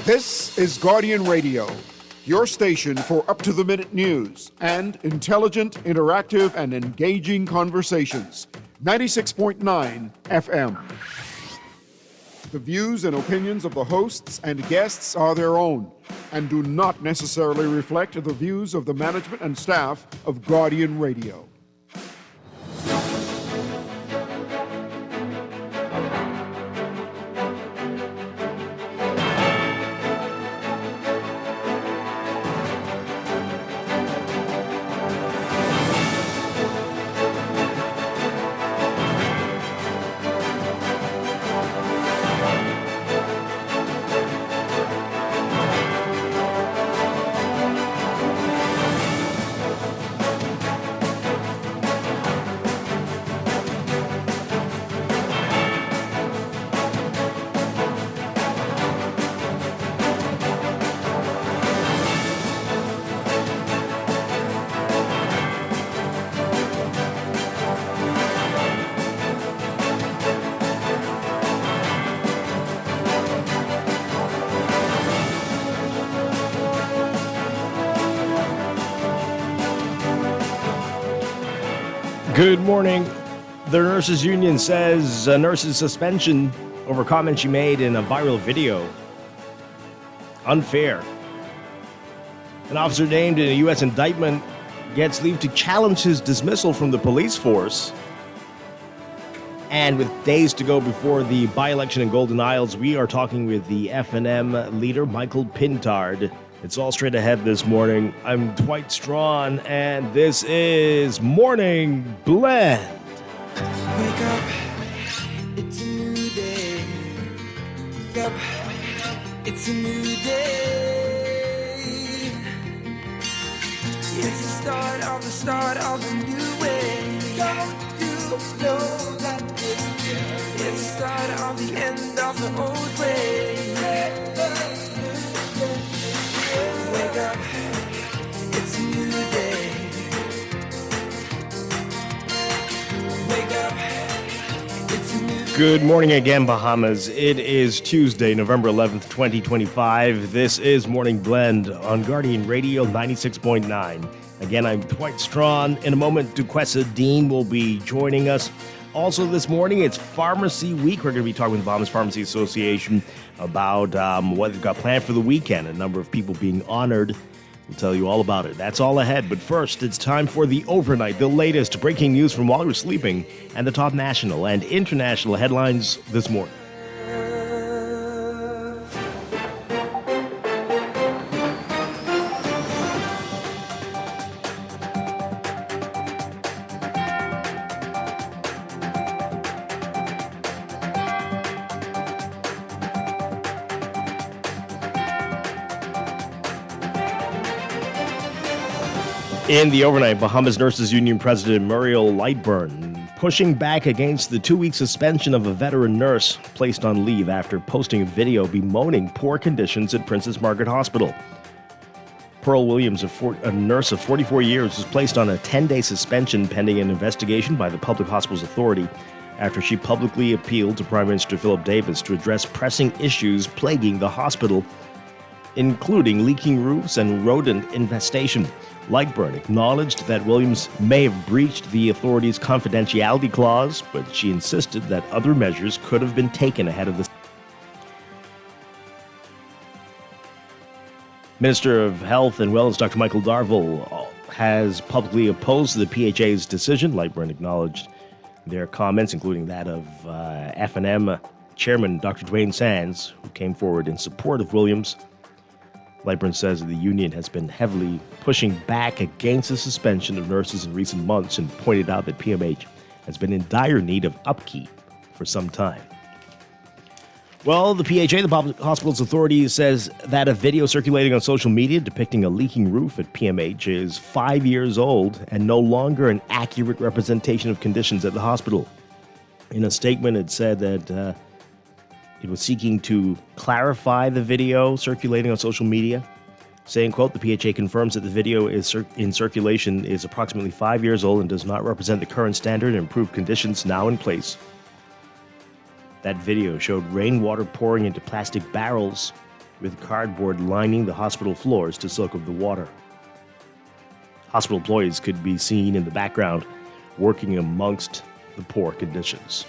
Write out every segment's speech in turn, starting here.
This is Guardian Radio, your station for up-to-the-minute news and intelligent, interactive, and engaging conversations. 96.9 FM. The views and opinions of the hosts and guests are their own and do not necessarily reflect the views of the management and staff of Guardian Radio. Good morning. The Nurses Union says a nurse's suspension over comments she made in a viral video. Unfair. An officer named in a U.S. indictment gets leave to challenge his dismissal from the police force. And with days to go before the by-election in Golden Isles, we are talking with the FNM leader, Michael Pintard. It's all straight ahead this morning. I'm Dwight Strachan, and this is Morning Blend. Wake up, it's a new day. Wake up, it's a new day. It's the start of a new way. Don't you know that it's the start of the end of the old way. Wake up, it's a new day. Wake up, it's a new day. Good morning again, Bahamas. It is Tuesday, November 11th, 2025. This is Morning Blend on Guardian Radio 96.9. Again, I'm Dwight Strachan. In a moment, Duquesa Dean will be joining us. Also this morning, it's Pharmacy Week. We're going to be talking with the Bahamas Pharmacy Association about what they've got planned for the weekend. A number of people being honored. We'll tell you all about it. That's all ahead. But first, it's time for the overnight, the latest breaking news from while you're sleeping, and the top national and international headlines this morning. In the overnight, Bahamas Nurses Union President Muriel Lightburn pushing back against the 2-week suspension of a veteran nurse placed on leave after posting a video bemoaning poor conditions at Princess Margaret Hospital. Pearl Williams, a nurse of 44 years, was placed on a 10-day suspension pending an investigation by the Public Hospitals Authority after she publicly appealed to Prime Minister Philip Davis to address pressing issues plaguing the hospital, including leaking roofs and rodent infestation. Lightburn acknowledged that Williams may have breached the authority's confidentiality clause, but she insisted that other measures could have been taken ahead of the. Minister of Health and Wellness, Dr. Michael Darville, has publicly opposed the PHA's decision. Lightburn acknowledged their comments, including that of FNM Chairman Dr. Dwayne Sands, who came forward in support of Williams. Lightburn says the union has been heavily pushing back against the suspension of nurses in recent months and pointed out that PMH has been in dire need of upkeep for some time. Well, the PHA, the Public Hospitals Authority, says that a video circulating on social media depicting a leaking roof at PMH is 5 years old and no longer an accurate representation of conditions at the hospital. In a statement, it said that it was seeking to clarify the video circulating on social media, saying, quote, the PHA confirms that the video is in circulation is approximately 5 years old and does not represent the current standard and improved conditions now in place. That video showed rainwater pouring into plastic barrels with cardboard lining the hospital floors to soak up the water. Hospital employees could be seen in the background working amongst the poor conditions.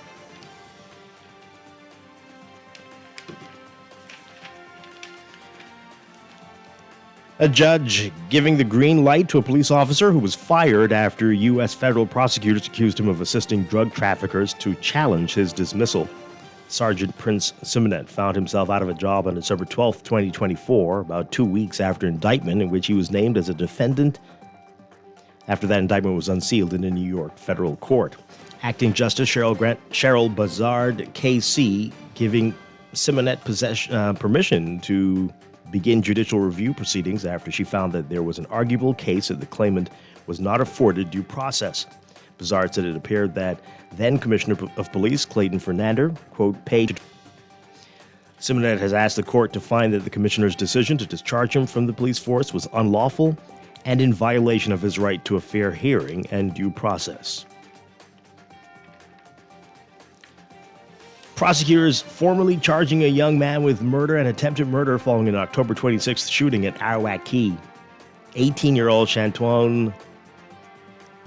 A judge giving the green light to a police officer who was fired after U.S. federal prosecutors accused him of assisting drug traffickers to challenge his dismissal. Sergeant Prince Simonet found himself out of a job on December 12, 2024, about 2 weeks after indictment in which he was named as a defendant after that indictment was unsealed in a New York federal court. Acting Justice Cheryl Bazard, KC, giving Simonet permission to begin judicial review proceedings after she found that there was an arguable case that the claimant was not afforded due process. Bazard said it appeared that then Commissioner of Police Clayton Fernander, quote, paid. Simonet has asked the court to find that the commissioner's decision to discharge him from the police force was unlawful and in violation of his right to a fair hearing and due process. Prosecutors formally charging a young man with murder and attempted murder following an October 26th shooting at Arawak Key. 18-year-old Shantuan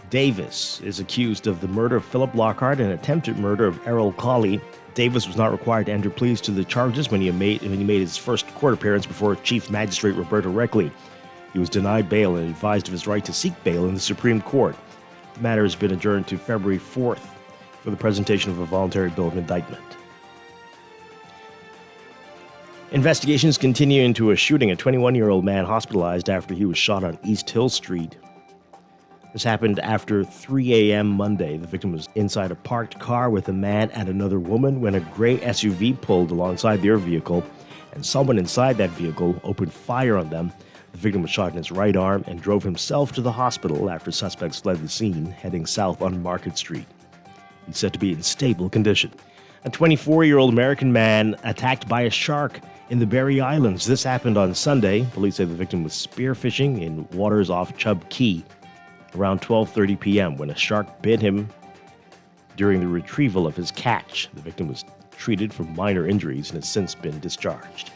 Davis is accused of the murder of Philip Lockhart and attempted murder of Errol Colley. Davis was not required to enter pleas to the charges when he made his first court appearance before Chief Magistrate Roberto Reckley. He was denied bail and advised of his right to seek bail in the Supreme Court. The matter has been adjourned to February 4th for the presentation of a voluntary bill of indictment. Investigations continue into a shooting. A 21-year-old man hospitalized after he was shot on East Hill Street. This happened after 3 a.m. Monday. The victim was inside a parked car with a man and another woman when a gray SUV pulled alongside their vehicle, and someone inside that vehicle opened fire on them. The victim was shot in his right arm and drove himself to the hospital after suspects fled the scene, heading south on Market Street. He's said to be in stable condition. A 24-year-old American man attacked by a shark in the Berry Islands. This happened on Sunday. Police say the victim was spearfishing in waters off Chub Key around 12:30 p.m. when a shark bit him during the retrieval of his catch. The victim was treated for minor injuries and has since been discharged.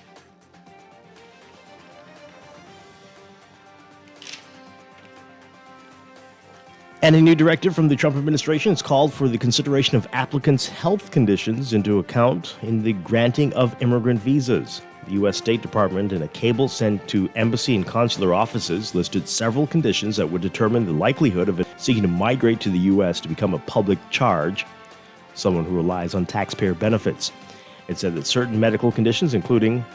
And a new directive from the Trump administration has called for the consideration of applicants' health conditions into account in the granting of immigrant visas. The U.S. State Department, in a cable sent to embassy and consular offices, listed several conditions that would determine the likelihood of it seeking to migrate to the U.S. to become a public charge, someone who relies on taxpayer benefits. It said that certain medical conditions, including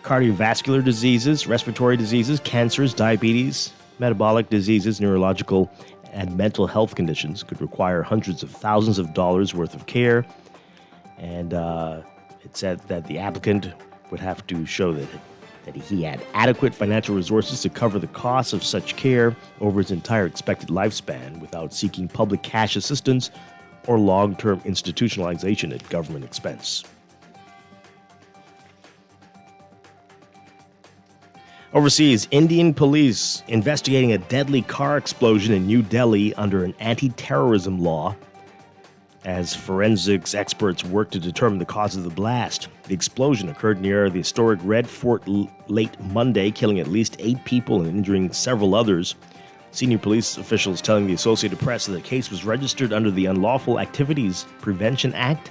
cardiovascular diseases, respiratory diseases, cancers, diabetes, metabolic diseases, neurological and mental health conditions, could require hundreds of thousands of dollars worth of care. And it said that the applicant would have to show that he had adequate financial resources to cover the costs of such care over his entire expected lifespan without seeking public cash assistance or long-term institutionalization at government expense. Overseas, Indian police investigating a deadly car explosion in New Delhi under an anti-terrorism law as forensics experts work to determine the cause of the blast. The explosion occurred near the historic Red Fort late Monday, killing at least 8 people and injuring several others. Senior police officials telling the Associated Press that the case was registered under the Unlawful Activities Prevention Act,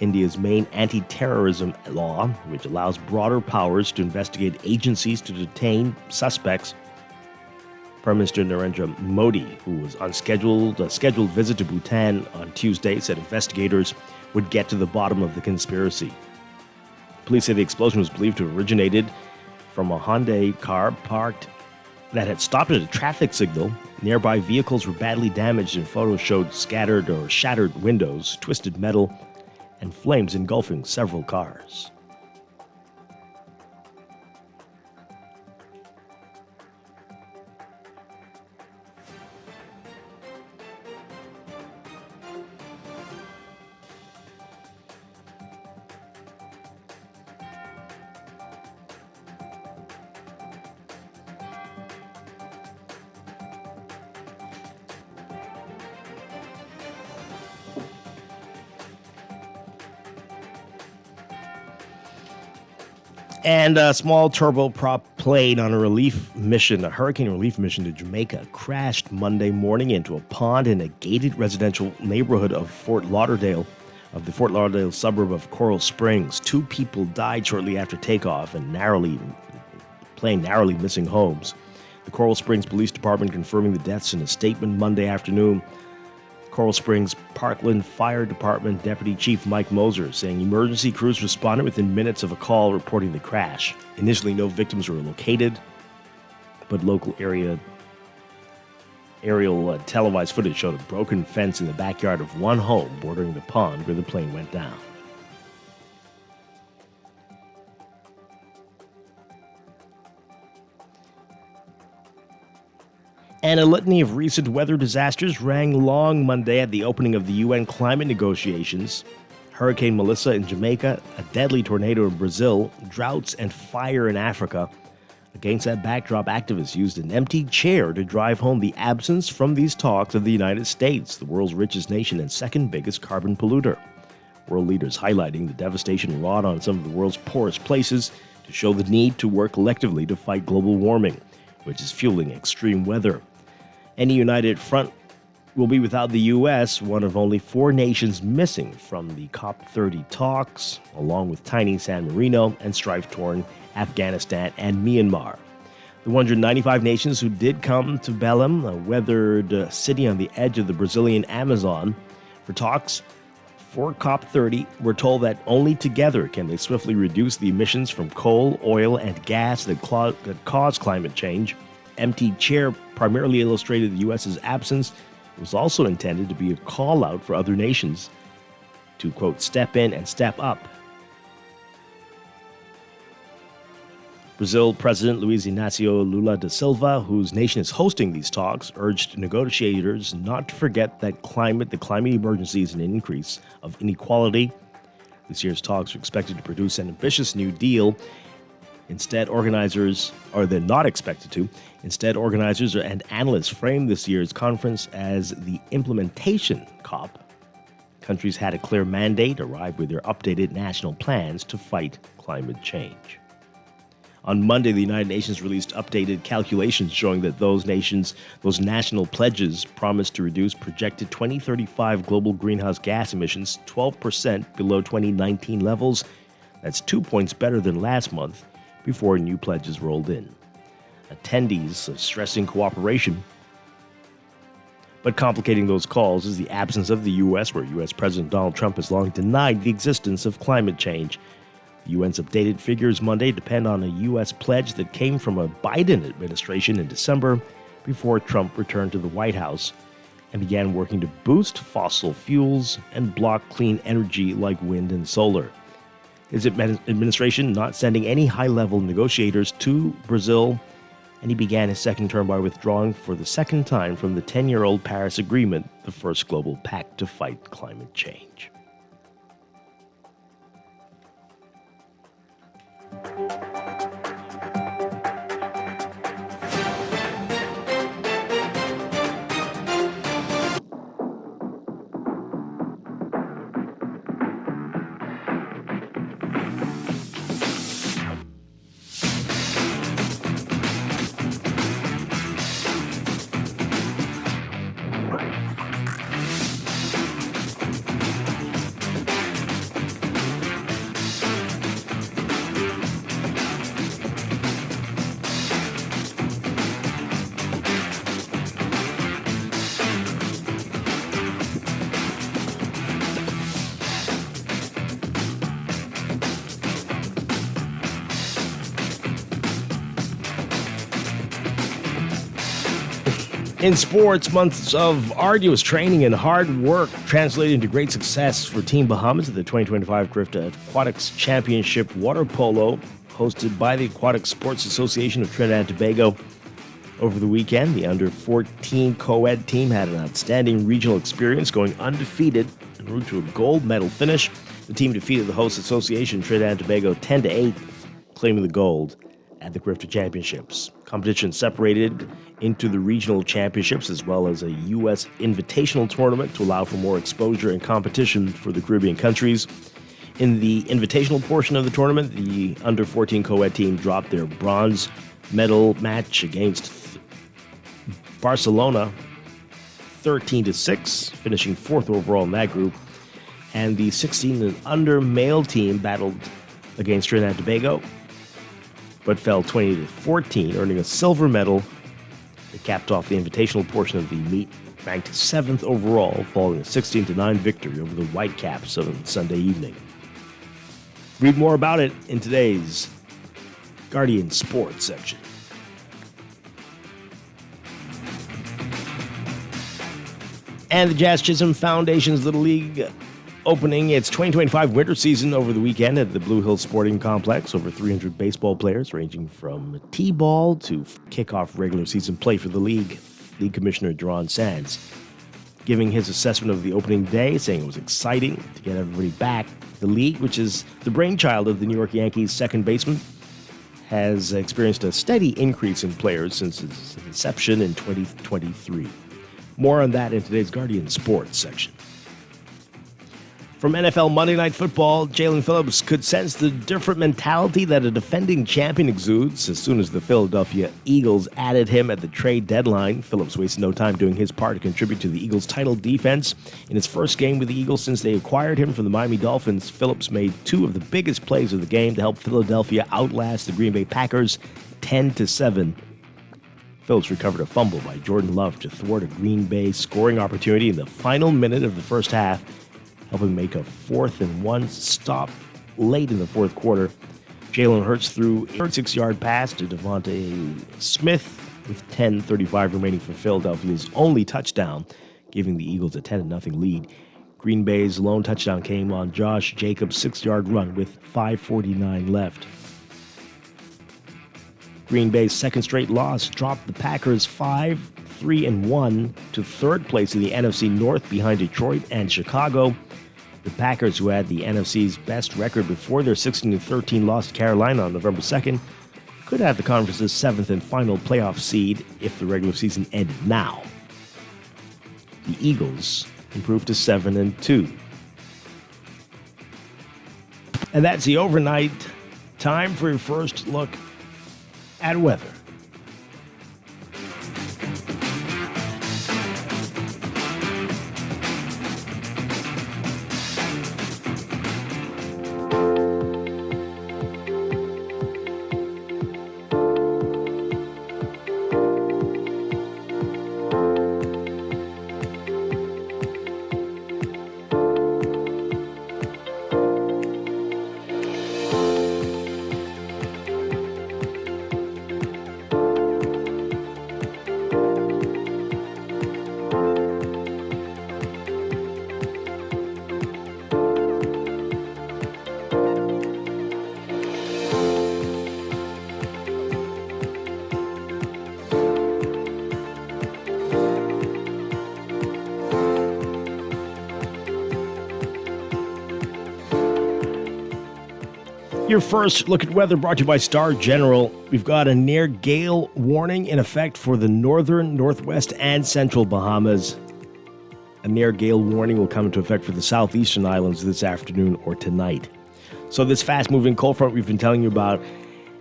India's main anti-terrorism law, which allows broader powers to investigate agencies to detain suspects. Prime Minister Narendra Modi, who was on a scheduled visit to Bhutan on Tuesday, said investigators would get to the bottom of the conspiracy. Police say the explosion was believed to have originated from a Hyundai car parked that had stopped at a traffic signal. Nearby vehicles were badly damaged, and photos showed scattered or shattered windows, twisted metal, and flames engulfing several cars. And a small turboprop plane on a hurricane relief mission to Jamaica, crashed Monday morning into a pond in a gated residential neighborhood of the Fort Lauderdale suburb of Coral Springs. 2 people died shortly after takeoff and narrowly missing homes. The Coral Springs Police Department confirming the deaths in a statement Monday afternoon. Coral Springs Parkland Fire Department Deputy Chief Mike Moser saying emergency crews responded within minutes of a call reporting the crash. Initially, no victims were located, but local aerial televised footage showed a broken fence in the backyard of one home bordering the pond where the plane went down. And a litany of recent weather disasters rang long Monday at the opening of the UN climate negotiations. Hurricane Melissa in Jamaica, a deadly tornado in Brazil, droughts and fire in Africa. Against that backdrop, activists used an empty chair to drive home the absence from these talks of the United States, the world's richest nation and second biggest carbon polluter. World leaders highlighting the devastation wrought on some of the world's poorest places to show the need to work collectively to fight global warming, which is fueling extreme weather. Any united front will be without the U.S., one of only 4 nations missing from the COP30 talks, along with tiny San Marino and strife-torn Afghanistan and Myanmar. The 195 nations who did come to Belém, a weathered city on the edge of the Brazilian Amazon, for talks for COP30, were told that only together can they swiftly reduce the emissions from coal, oil, and gas that cause climate change. Empty chair primarily illustrated the U.S.'s absence. It was also intended to be a call-out for other nations to, quote, step in and step up. Brazil President Luiz Inácio Lula da Silva, whose nation is hosting these talks, urged negotiators not to forget that the climate emergency is an increase of inequality. This year's talks are expected to produce an ambitious new deal. Instead, organizers and analysts framed this year's conference as the implementation COP. Countries had a clear mandate, arrived with their updated national plans to fight climate change. On Monday, the United Nations released updated calculations showing that those national pledges promised to reduce projected 2035 global greenhouse gas emissions 12% below 2019 levels. That's 2 points better than last month, before new pledges rolled in. Attendees stressing cooperation, but complicating those calls is the absence of the U.S., where U.S. President Donald Trump has long denied the existence of climate change. The UN's updated figures Monday depend on a U.S. pledge that came from a Biden administration in December before Trump returned to the White House and began working to boost fossil fuels and block clean energy like wind and solar. His administration not sending any high-level negotiators to Brazil, and he began his second term by withdrawing for the second time from the 10-year-old Paris Agreement, the first global pact to fight climate change. In sports, months of arduous training and hard work translated into great success for Team Bahamas at the 2025 Grift Aquatics Championship Water Polo, hosted by the Aquatic Sports Association of Trinidad and Tobago. Over the weekend, the under-14 co-ed team had an outstanding regional experience, going undefeated en route to a gold medal finish. The team defeated the host association, Trinidad and Tobago, 10-8, claiming the gold at the Grifter Championships. Competition separated into the regional championships as well as a U.S. invitational tournament to allow for more exposure and competition for the Caribbean countries. In the invitational portion of the tournament, the under-14 co-ed team dropped their bronze medal match against Barcelona 13-6, finishing 4th overall in that group. And the 16 and under male team battled against Trinidad and Tobago, but fell 20-14, earning a silver medal. It capped off the invitational portion of the meet, ranked 7th overall, following a 16-9 victory over the Whitecaps on Sunday evening. Read more about it in today's Guardian Sports section. And the Jazz Chisholm Foundation's Little League opening its 2025 winter season over the weekend at the Blue Hills Sporting Complex. Over 300 baseball players ranging from T-ball to kickoff regular season play for the league. League Commissioner Duron Sands giving his assessment of the opening day, saying it was exciting to get everybody back. The league, which is the brainchild of the New York Yankees second baseman, has experienced a steady increase in players since its inception in 2023. More on that in today's Guardian Sports section. From NFL Monday Night Football, Jalen Phillips could sense the different mentality that a defending champion exudes as soon as the Philadelphia Eagles added him at the trade deadline. Phillips wasted no time doing his part to contribute to the Eagles' title defense. In his first game with the Eagles since they acquired him from the Miami Dolphins, Phillips made two of the biggest plays of the game to help Philadelphia outlast the Green Bay Packers 10-7. Phillips recovered a fumble by Jordan Love to thwart a Green Bay scoring opportunity in the final minute of the first half, helping make a 4th-and-1 stop late in the fourth quarter. Jalen Hurts threw a 36-yard pass to Devontae Smith with 10:35 remaining for Philadelphia's only touchdown, giving the Eagles a 10-0 lead. Green Bay's lone touchdown came on Josh Jacobs' 6-yard run with 5:49 left. Green Bay's second straight loss dropped the Packers 5-3-1 to third place in the NFC North behind Detroit and Chicago. The Packers, who had the NFC's best record before their 16-13 loss to Carolina on November 2nd, could have the conference's 7th and final playoff seed if the regular season ended now. The Eagles improved to 7-2. And that's the overnight. Time for your first look at weather. Your first look at weather brought to you by Star General. We've got a near gale warning in effect for the northern, northwest, and central Bahamas. A near gale warning will come into effect for the southeastern islands this afternoon or tonight. So this fast-moving cold front we've been telling you about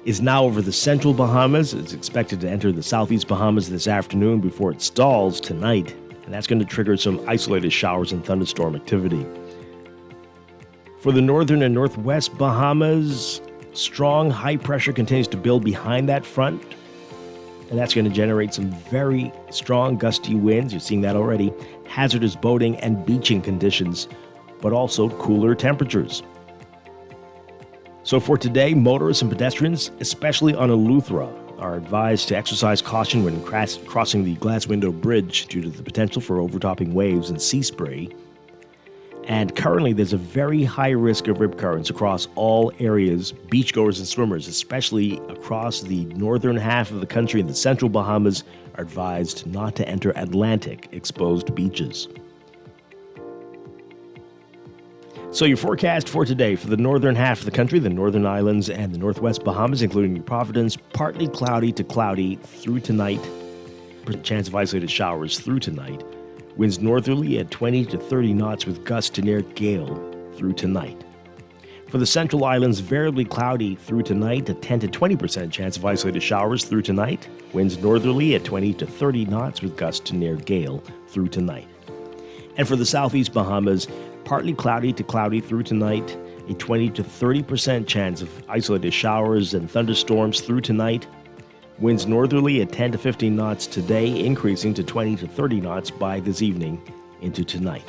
is now over the central Bahamas. It's expected to enter the southeast Bahamas this afternoon before it stalls tonight. And that's going to trigger some isolated showers and thunderstorm activity. For the northern and northwest Bahamas, strong high pressure continues to build behind that front, and that's going to generate some very strong gusty winds. You're seeing that already. Hazardous boating and beaching conditions, but also cooler temperatures. So for today, motorists and pedestrians, especially on Eleuthera, are advised to exercise caution when crossing the Glass Window Bridge due to the potential for overtopping waves and sea spray. And currently, there's a very high risk of rip currents across all areas. Beachgoers and swimmers, especially across the northern half of the country and the central Bahamas, are advised not to enter Atlantic exposed beaches. So your forecast for today for the northern half of the country, the northern islands, and the northwest Bahamas, including New Providence, partly cloudy to cloudy through tonight. Chance of isolated showers through tonight. Winds northerly at 20 to 30 knots with gusts to near gale through tonight. For the Central Islands, variably cloudy through tonight, a 10 to 20% chance of isolated showers through tonight. Winds northerly at 20 to 30 knots with gusts to near gale through tonight. And for the Southeast Bahamas, partly cloudy to cloudy through tonight, a 20 to 30% chance of isolated showers and thunderstorms through tonight. Winds northerly at 10 to 15 knots today, increasing to 20 to 30 knots by this evening into tonight.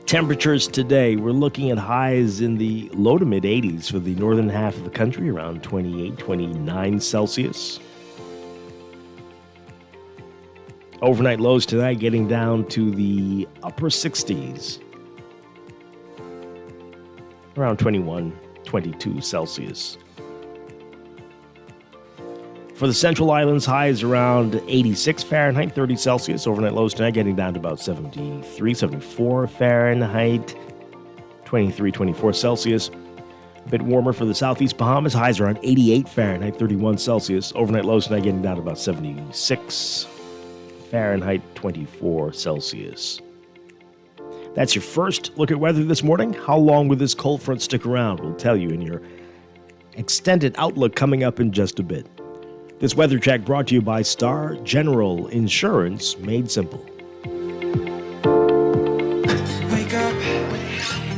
Temperatures today, we're looking at highs in the low to mid 80s for the northern half of the country, around 28, 29 Celsius. Overnight lows tonight getting down to the upper 60s, around 21, 22 Celsius. For the Central Islands, highs around 86 Fahrenheit, 30 Celsius. Overnight lows tonight getting down to about 73, 74 Fahrenheit, 23, 24 Celsius. A bit warmer for the Southeast Bahamas, highs around 88 Fahrenheit, 31 Celsius. Overnight lows tonight getting down to about 76 Fahrenheit, 24 Celsius. That's your first look at weather this morning. How long will this cold front stick around? We'll tell you in your extended outlook coming up in just a bit. This weather check brought to you by Star General Insurance, made simple. Wake up,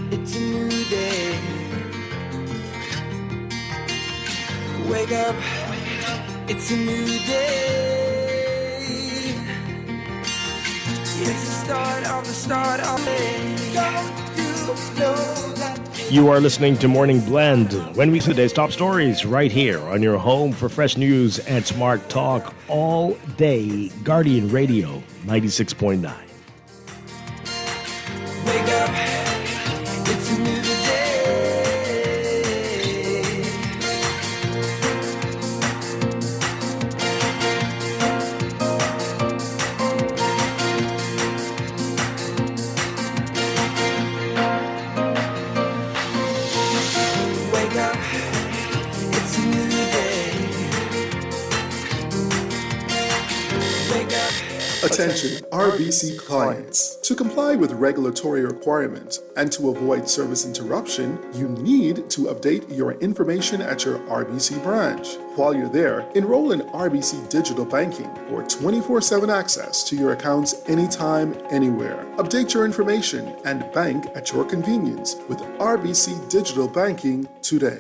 it's a new day. Wake up, it's a new day. It's the start of the day. Don't you know that? You are listening to Morning Blend. When we see today's top stories right here on your home for fresh news and smart talk all day. Guardian Radio 96.9. Wake up, it's a new day. Wake up, it's a new day. Wake up. Attention RBC clients. To comply with regulatory requirements and to avoid service interruption, you need to update your information at your RBC branch. While you're there, enroll in RBC Digital Banking for 24/7 access to your accounts anytime, anywhere. Update your information and bank at your convenience with RBC Digital Banking today.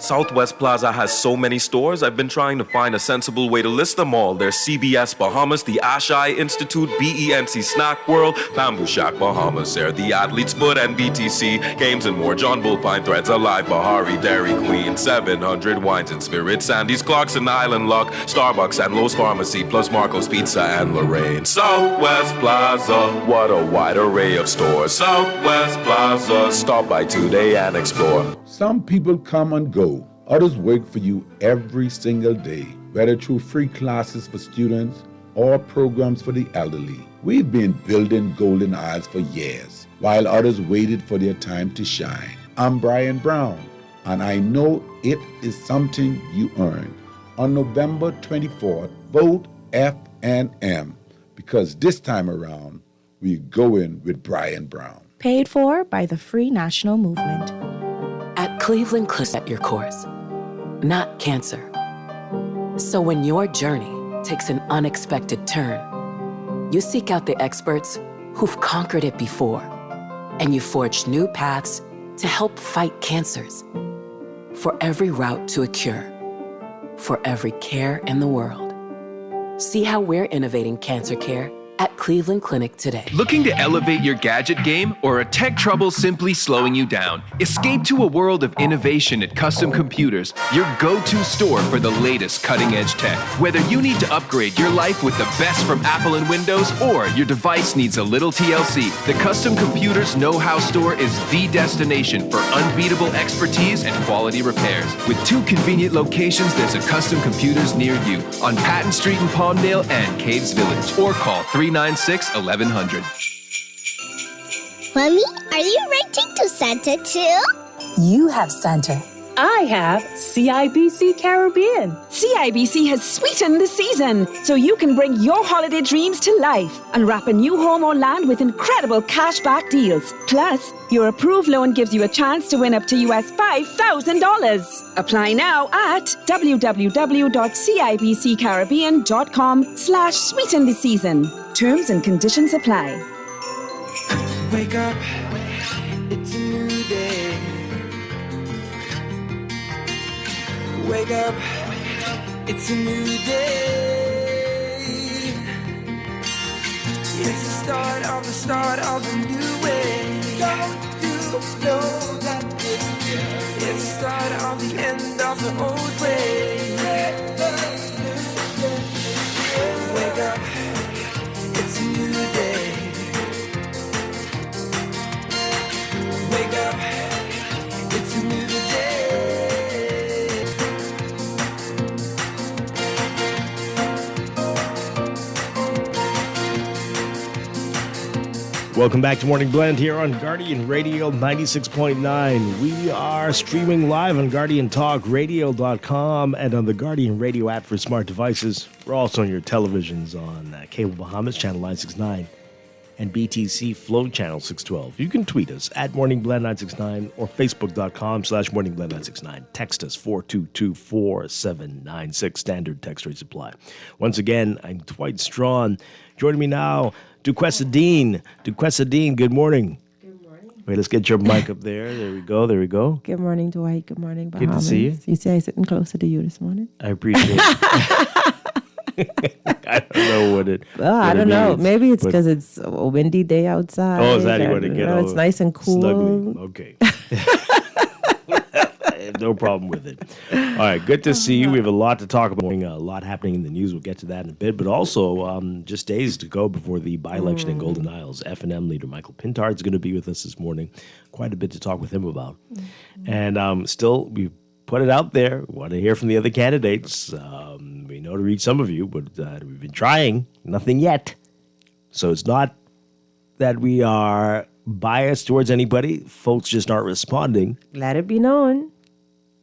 Southwest Plaza has so many stores, I've been trying to find a sensible way to list them all. There's CBS Bahamas, the Ashai Institute, BENC Snack World, Bamboo Shack Bahamas, there the Athlete's Foot and BTC, Games and More, John Bull Fine Threads, Alive, Bahari, Dairy Queen, 700 Wines and Spirits, Sandy's Clocks and Island Lock, Starbucks and Lowe's Pharmacy, plus Marco's Pizza and Lorraine. Southwest Plaza, what a wide array of stores. Southwest Plaza, stop by today and explore. Some people come and go. Others work for you every single day, whether through free classes for students or programs for the elderly. We've been building golden aisles for years, while others waited for their time to shine. I'm Brian Brown, and I know it is something you earned. On November 24th, vote FNM, because this time around, we're going with Brian Brown. Paid for by the Free National Movement. At Cleveland Clinic, set your course, not cancer. So when your journey takes an unexpected turn, you seek out the experts who've conquered it before, and you forge new paths to help fight cancers. For every route to a cure, for every care in the world. See how we're innovating cancer care at Cleveland Clinic today. Looking to elevate your gadget game or a tech trouble simply slowing you down? Escape to a world of innovation at Custom Computers, your go-to store for the latest cutting-edge tech. Whether you need to upgrade your life with the best from Apple and Windows or your device needs a little TLC, the Custom Computers Know-How Store is the destination for unbeatable expertise and quality repairs. With 2 convenient locations, there's a Custom Computers near you on Patton Street in Palmdale and Caves Village, or call 396-1100. Mommy, are you renting to Santa too? You have Santa. I have CIBC Caribbean. CIBC has sweetened the season, so you can bring your holiday dreams to life and wrap a new home or land with incredible cashback deals. Plus, your approved loan gives you a chance to win up to US $5,000. Apply now at www.cibccaribbean.com/sweeten the season. Terms and conditions apply. Wake up, it's a new day. Wake up, it's a new day. It's the start of a new way. Don't you know that it's the start of the end of the old way. Wake up, it's a new day. Wake up, it's a new day. Welcome back to Morning Blend here on Guardian Radio 96.9. We are streaming live on GuardianTalkRadio.com and on the Guardian Radio app for smart devices. We're also on your televisions on Cable Bahamas, Channel 969, and BTC Flow Channel 612. You can tweet us at MorningBlend969 or Facebook.com/MorningBlend969. Text us 422-4796. Standard text rate supply. Once again, I'm Dwight Strachan. Joining me now, Duquesa Dean. Duquesa Dean, good morning. Good morning. Wait, let's get your mic up there. There we go. There we go. Good morning, Dwight. Good morning, Bahamas. Good to see you. You see I sitting closer to you this morning? I appreciate it. I don't know what it Well, I don't know. Maybe it's because it's a windy day outside. Oh, is that you want to get it's nice and cool. Snuggly. Okay. No problem with it. All right, good to see you. We have a lot to talk about. A lot happening in the news. We'll get to that in a bit. But also, just days to go before the by-election in Golden Isles. F&M leader Michael Pintard is going to be with us this morning. Quite a bit to talk with him about. And still, we put it out there. We want to hear from the other candidates. We know to reach some of you, but we've been trying. Nothing yet. So it's not that we are biased towards anybody. Folks just aren't responding. Let it be known.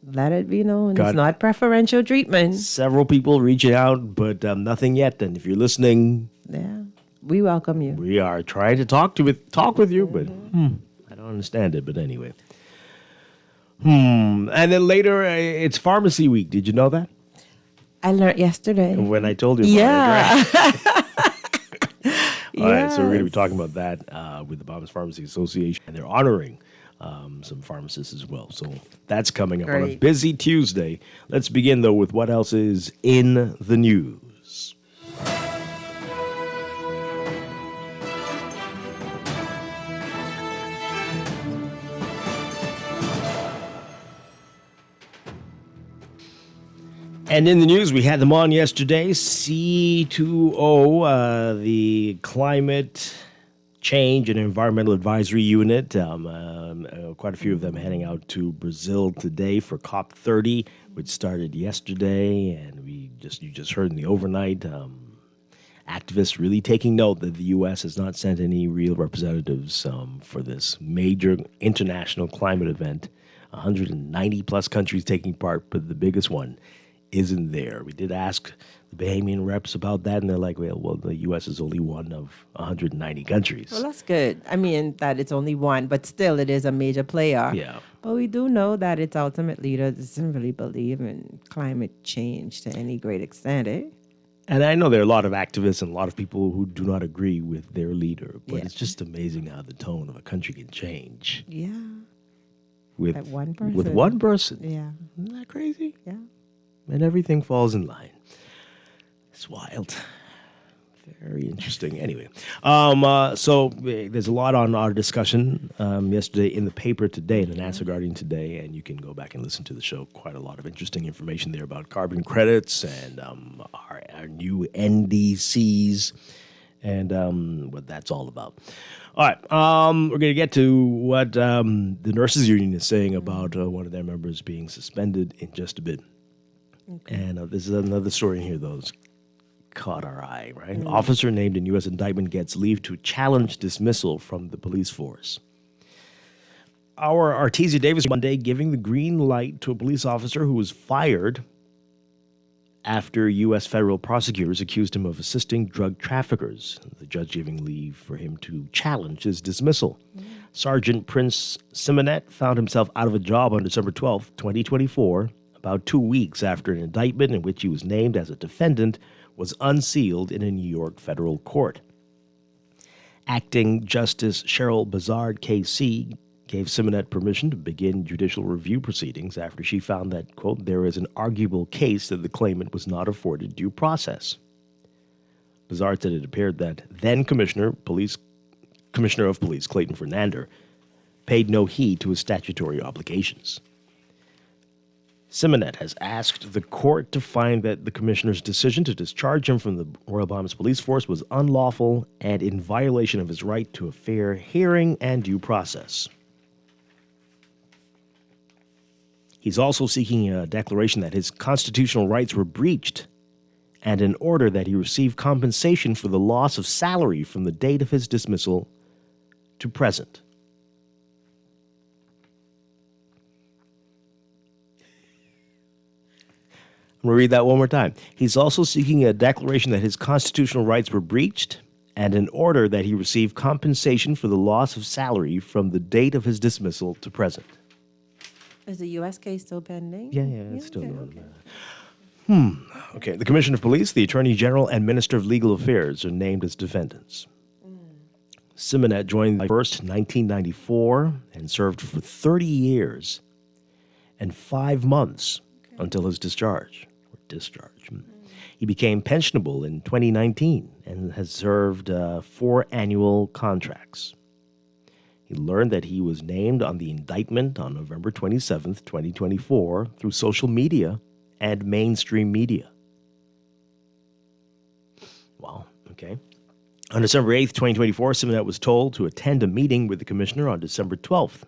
Let it be known. It's not preferential treatment. Several people reaching out, but nothing yet. And if you're listening, yeah, we welcome you. We are trying to talk with you, but I don't understand it. But anyway, and then later it's Pharmacy Week. Did you know that? I learned yesterday. When I told you about it. All right, so we're going to be talking about that with the Bahamas Pharmacy Association, and they're honoring some pharmacists as well. So that's coming up on a busy Tuesday. Let's begin, though, with what else is in the news. And in the news, we had them on yesterday. C2O, the Climate Change and Environmental Advisory Unit. Quite a few of them heading out to Brazil today for COP30, which started yesterday. And you just heard in the overnight, activists really taking note that the U.S. has not sent any real representatives for this major international climate event. 190 plus countries taking part, but the biggest one isn't there. We did ask the Bahamian reps about that, and they're like, well, the U.S. is only one of 190 countries. Well, that's good. I mean, that it's only one, but still it is a major player. Yeah. But we do know that its ultimate leader doesn't really believe in climate change to any great extent, eh? And I know there are a lot of activists and a lot of people who do not agree with their leader, but it's just amazing how the tone of a country can change. Yeah. With that one person. With one person. Yeah. Isn't that crazy? Yeah. And everything falls in line. It's wild. Very interesting. Anyway, so there's a lot on our discussion yesterday in the paper today, in the NASA Guardian today, and you can go back and listen to the show. Quite a lot of interesting information there about carbon credits and our new NDCs and what that's all about. All right, we're going to get to what the nurses union is saying about one of their members being suspended in just a bit. Okay. And this is another story in here, though. It's caught our eye, right? Mm. Officer named in U.S. indictment gets leave to challenge dismissal from the police force. Our Artesia Davis Monday giving the green light to a police officer who was fired after U.S. federal prosecutors accused him of assisting drug traffickers. The judge giving leave for him to challenge his dismissal. Sergeant Prince Simonet found himself out of a job on December 12, 2024, about 2 weeks after an indictment in which he was named as a defendant was unsealed in a New York federal court. Acting Justice Cheryl Bazard KC gave Simonet permission to begin judicial review proceedings after she found that, quote, there is an arguable case that the claimant was not afforded due process. Bazard said it appeared that then Commissioner of Police Clayton Fernander paid no heed to his statutory obligations. Simonet has asked the court to find that the commissioner's decision to discharge him from the Royal Bahamas Police Force was unlawful and in violation of his right to a fair hearing and due process. He's also seeking a declaration that his constitutional rights were breached and an order that he receive compensation for the loss of salary from the date of his dismissal to present. I'm going to read that one more time. He's also seeking a declaration that his constitutional rights were breached and an order that he receive compensation for the loss of salary from the date of his dismissal to present. Is the U.S. case still pending? Yeah, it's still going on. Okay, the Commissioner of Police, the Attorney General, and Minister of Legal Affairs are named as defendants. Simonet joined the 1st, 1994, and served for 30 years and 5 months until his discharge. He became pensionable in 2019 and has served 4 annual contracts. He learned that he was named on the indictment on November 27th, 2024, through social media and mainstream media. Wow, okay. On December 8th, 2024, Simonet was told to attend a meeting with the commissioner on December 12th.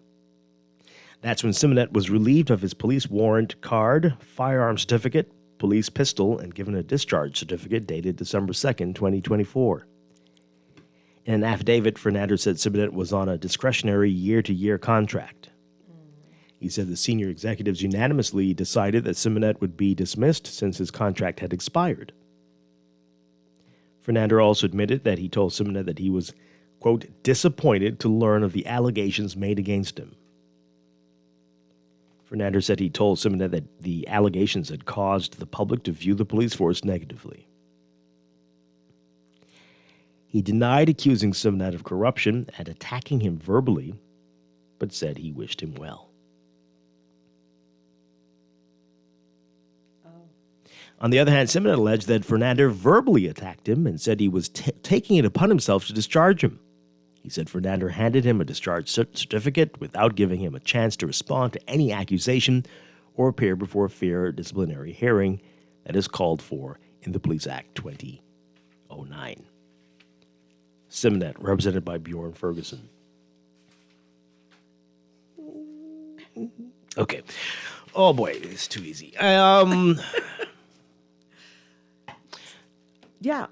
That's when Simonet was relieved of his police warrant card, firearm certificate, police pistol, and given a discharge certificate dated December 2nd, 2024. In an affidavit, Fernandez said Simonet was on a discretionary year-to-year contract. He said the senior executives unanimously decided that Simonet would be dismissed since his contract had expired. Fernandez also admitted that he told Simonet that he was, quote, disappointed to learn of the allegations made against him. Fernandez said he told Simonet that the allegations had caused the public to view the police force negatively. He denied accusing Simonet of corruption and attacking him verbally, but said he wished him well. On the other hand, Simonet alleged that Fernandez verbally attacked him and said he was taking it upon himself to discharge him. He said Fernandez handed him a discharge certificate without giving him a chance to respond to any accusation or appear before a fair disciplinary hearing that is called for in the Police Act 2009. Simonet, represented by Bjorn Ferguson. Okay. Oh boy, it's too easy. Yeah.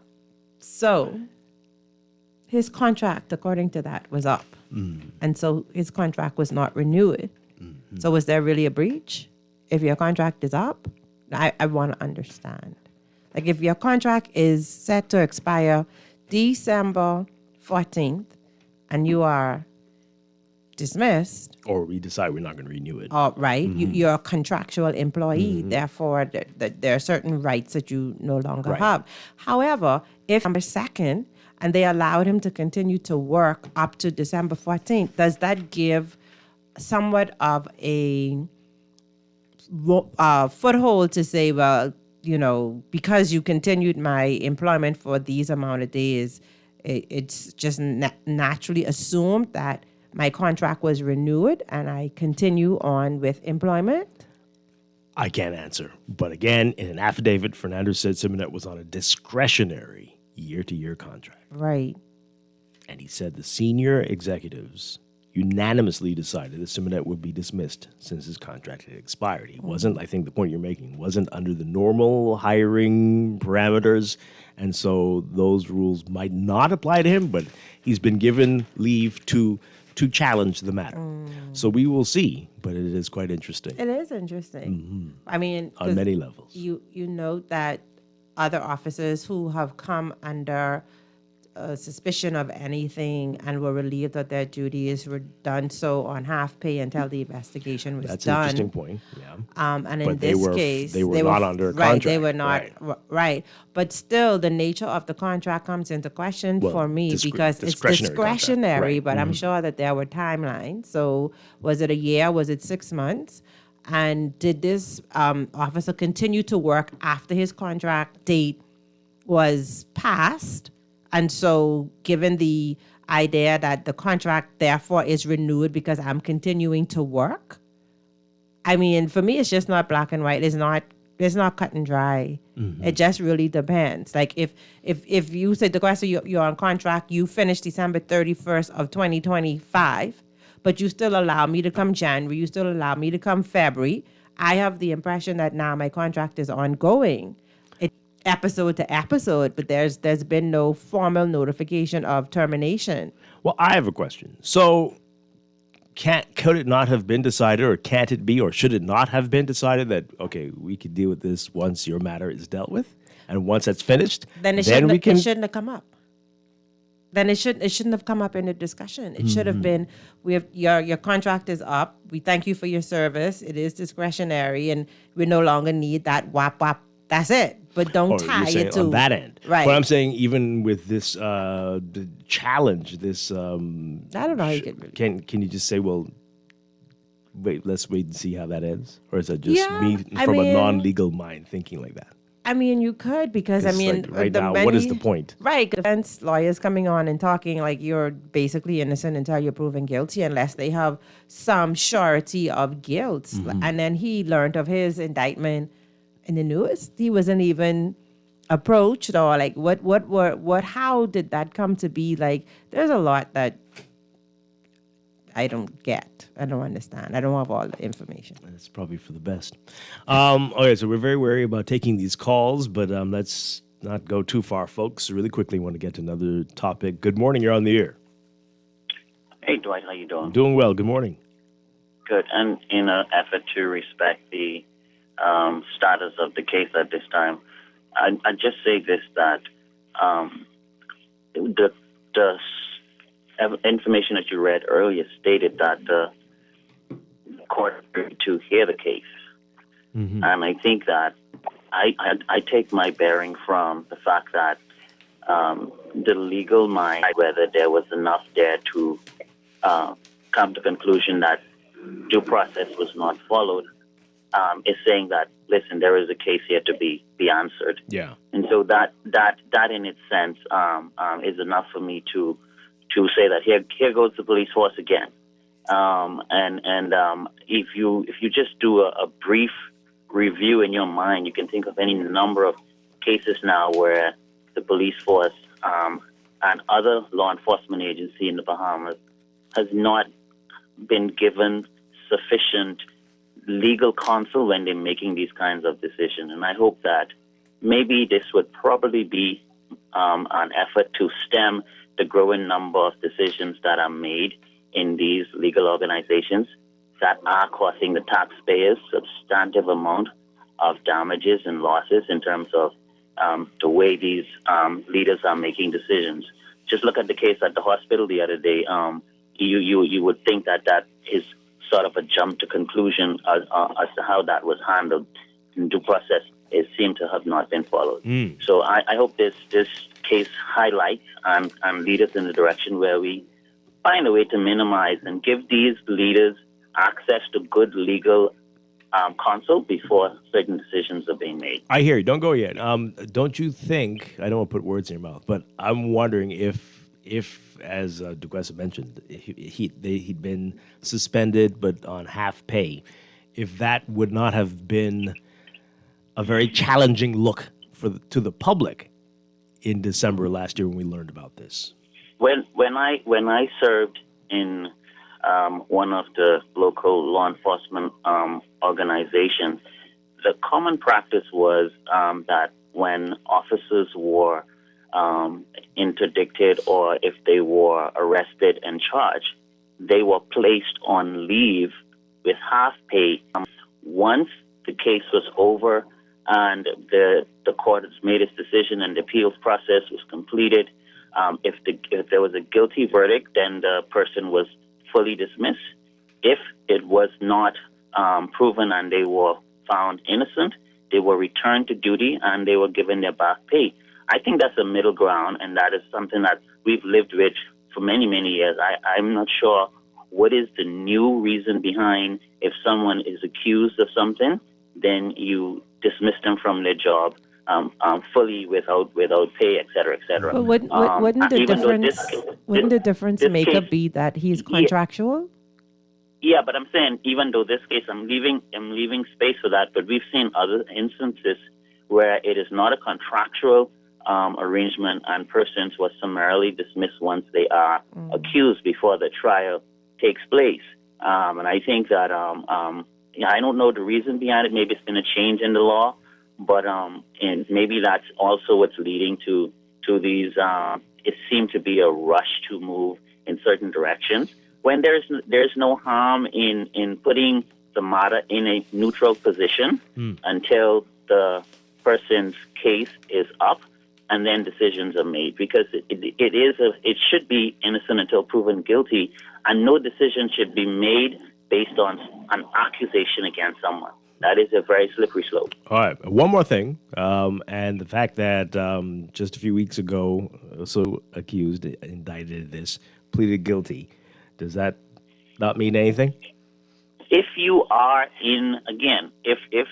So his contract, according to that, was up. And so his contract was not renewed. So was there really a breach? If your contract is up, I want to understand. Like if your contract is set to expire December 14th and you are dismissed. Or we decide we're not going to renew it. Right. You're a contractual employee. Therefore, there are certain rights that you no longer have. However, if December 2nd and they allowed him to continue to work up to December 14th, does that give somewhat of a foothold to say, well, you know, because you continued my employment for these amount of days, it's just naturally assumed that my contract was renewed and I continue on with employment? I can't answer. But again, in an affidavit, Fernandez said Simonet was on a discretionary year-to-year contract. Right. And he said the senior executives unanimously decided that Simonet would be dismissed since his contract had expired. He wasn't, I think the point you're making, wasn't under the normal hiring parameters, and so those rules might not apply to him, but he's been given leave to to challenge the matter. So we will see, but it is quite interesting. It is interesting. I mean, On many levels. You note that other officers who have come under suspicion of anything and were relieved of their duties were done so on half pay until the investigation was That's done. an interesting point. Yeah. And But in this case, they were not under a contract. They were not right. But still, the nature of the contract comes into question for me because it's discretionary. Right. But I'm sure that there were timelines. So was it a year? Was it 6 months? And did this officer continue to work after his contract date was passed? And so, given the idea that the contract therefore is renewed because I'm continuing to work, I mean, for me, it's just not black and white. It's not cut and dry. It just really depends. Like if you say the question, you're on contract, you finish December 31st of 2025, but you still allow me to come January, you still allow me to come February, I have the impression that now my contract is ongoing. Episode to episode, but there's been no formal notification of termination. Well, I have a question. So could it not have been decided, or can't it be, or should it not have been decided that, okay, we could deal with this once your matter is dealt with, and once that's finished, it shouldn't have come up. Then it shouldn't have come up in a discussion. It should have been, your contract is up. We thank you for your service. It is discretionary, and we no longer need that whap whap. That's it. But don't tie it to on that end. Right. But I'm saying even with this challenge, this I don't know how you could can you just say, well, wait, let's wait and see how that ends, or is that just me from a non-legal mind thinking like that? I mean, you could, because right now, what is the point? Right, defense lawyers coming on and talking like you're basically innocent until you're proven guilty, unless they have some surety of guilt. And then he learned of his indictment in the news. He wasn't even approached, or like how did that come to be? Like, there's a lot that I don't get. I don't understand. I don't have all the information. That's probably for the best. Okay, so we're very wary about taking these calls, but let's not go too far, folks. Really quickly, want to get to another topic. Good morning. You're on the air. Hey, Dwight. How you doing? Doing well. Good morning. Good. And in an effort to respect the status of the case at this time, I just say this, that the information that you read earlier stated that the court agreed to hear the case. And I think that I take my bearing from the fact that the legal mind, whether there was enough there to come to the conclusion that due process was not followed, is saying that, listen, there is a case here to be answered. Yeah. And so that in its sense is enough for me to say that here goes the police force again. If you just do a brief review in your mind, you can think of any number of cases now where the police force and other law enforcement agency in the Bahamas has not been given sufficient legal counsel when they're making these kinds of decisions. And I hope that maybe this would probably be an effort to stem the growing number of decisions that are made in these legal organizations that are costing the taxpayers substantive amount of damages and losses in terms of the way these leaders are making decisions. Just look at the case at the hospital the other day. You would think that is sort of a jump to conclusion as to how that was handled. In due process, it seemed to have not been followed. So I hope this case highlights and lead us in the direction where we find a way to minimize and give these leaders access to good legal counsel before certain decisions are being made. I hear you. Don't go yet. Don't you think, I don't want to put words in your mouth, but I'm wondering if as Duquesa mentioned, he'd been suspended but on half pay, if that would not have been a very challenging look to the public in December last year when we learned about this. When I served in one of the local law enforcement organizations, the common practice was that when officers were interdicted or if they were arrested and charged, they were placed on leave with half pay. Once the case was over and the court has made its decision and the appeals process was completed, if there was a guilty verdict, then the person was fully dismissed. If it was not proven and they were found innocent, they were returned to duty and they were given their back pay. I think that's a middle ground, and that is something that we've lived with for many, many years. I'm not sure what is the new reason behind if someone is accused of something, then you dismiss them from their job fully without pay, et cetera, et cetera. But wouldn't the difference maker be that he's contractual? Yeah, but I'm saying even though this case, I'm leaving space for that. But we've seen other instances where it is not a contractual arrangement and persons were summarily dismissed once they are accused before the trial takes place. And I think that I don't know the reason behind it. Maybe it's been a change in the law, but and maybe that's also what's leading to these. It seemed to be a rush to move in certain directions when there's no harm in putting the matter in a neutral position until the person's case is up, and then decisions are made, because it should be innocent until proven guilty, and no decision should be made based on an accusation against someone. That is a very slippery slope. All right, one more thing, and the fact that just a few weeks ago, also accused, indicted this, pleaded guilty. Does that not mean anything? If you are if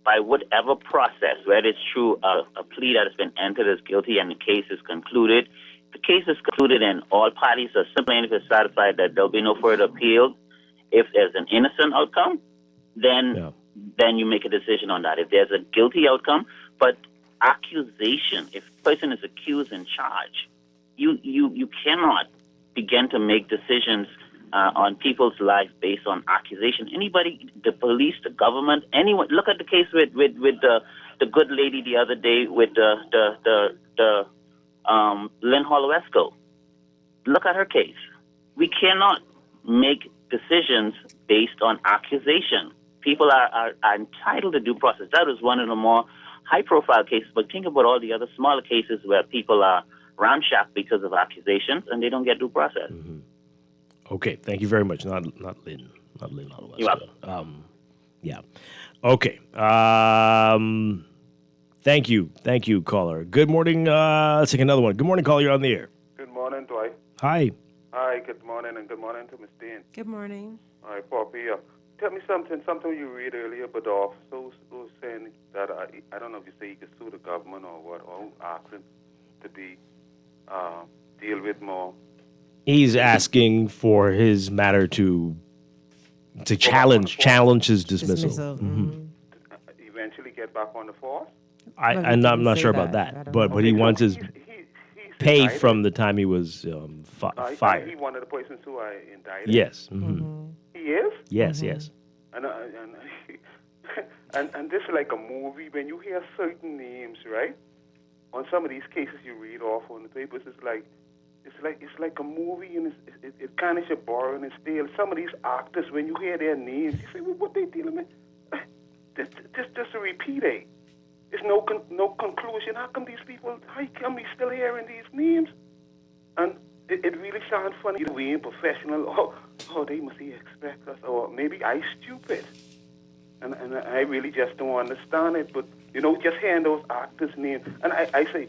by whatever process, whether it's through a plea that has been entered as guilty and the case is concluded, and all parties are simply and satisfied that there'll be no further appeal. If there's an innocent outcome, then you make a decision on that. If there's a guilty outcome, but accusation, if a person is accused and charged, you cannot begin to make decisions on people's lives based on accusation. Anybody, the police, the government, anyone. Look at the case with the good lady the other day with the Lynn Holowesco. Look at her case. We cannot make decisions based on accusation. People are entitled to due process. That is one of the more high-profile cases. But think about all the other smaller cases where people are ramshacked because of accusations and they don't get due process. Mm-hmm. Okay, thank you very much. Not Lynn Holowesco. You're welcome. Yeah. Okay. Thank you, caller. Good morning. Let's take another one. Good morning, caller. You're on the air. Good morning, Dwight. Hi. Hi, good morning, and good morning to Miss Dean. Good morning. All right, Poppy. Tell me something you read earlier, but the officer was saying that, I don't know if you say he could sue the government or what, or asking to be, deal with more. He's asking for his matter to challenge his dismissal. Mm-hmm. Eventually get back on the force? I'm not sure about that, but he wants his pay indicted from the time he was fired. He one of the persons who are indicted? Yes. Mm-hmm. He is? Yes, mm-hmm. Yes. And this is like a movie. When you hear certain names, right? On some of these cases you read off on the papers, it's like a movie, and it kind of should borrow and stale. Some of these actors, when you hear their names, you say, well, what they dealing with? Just a repeat, eh? There's no conclusion. How come we still hearing these names? And it really sounds funny. We ain't professional. Oh, they must expect us. Or maybe I stupid. And I really just don't understand it. But, just hearing those actors' names. And I say,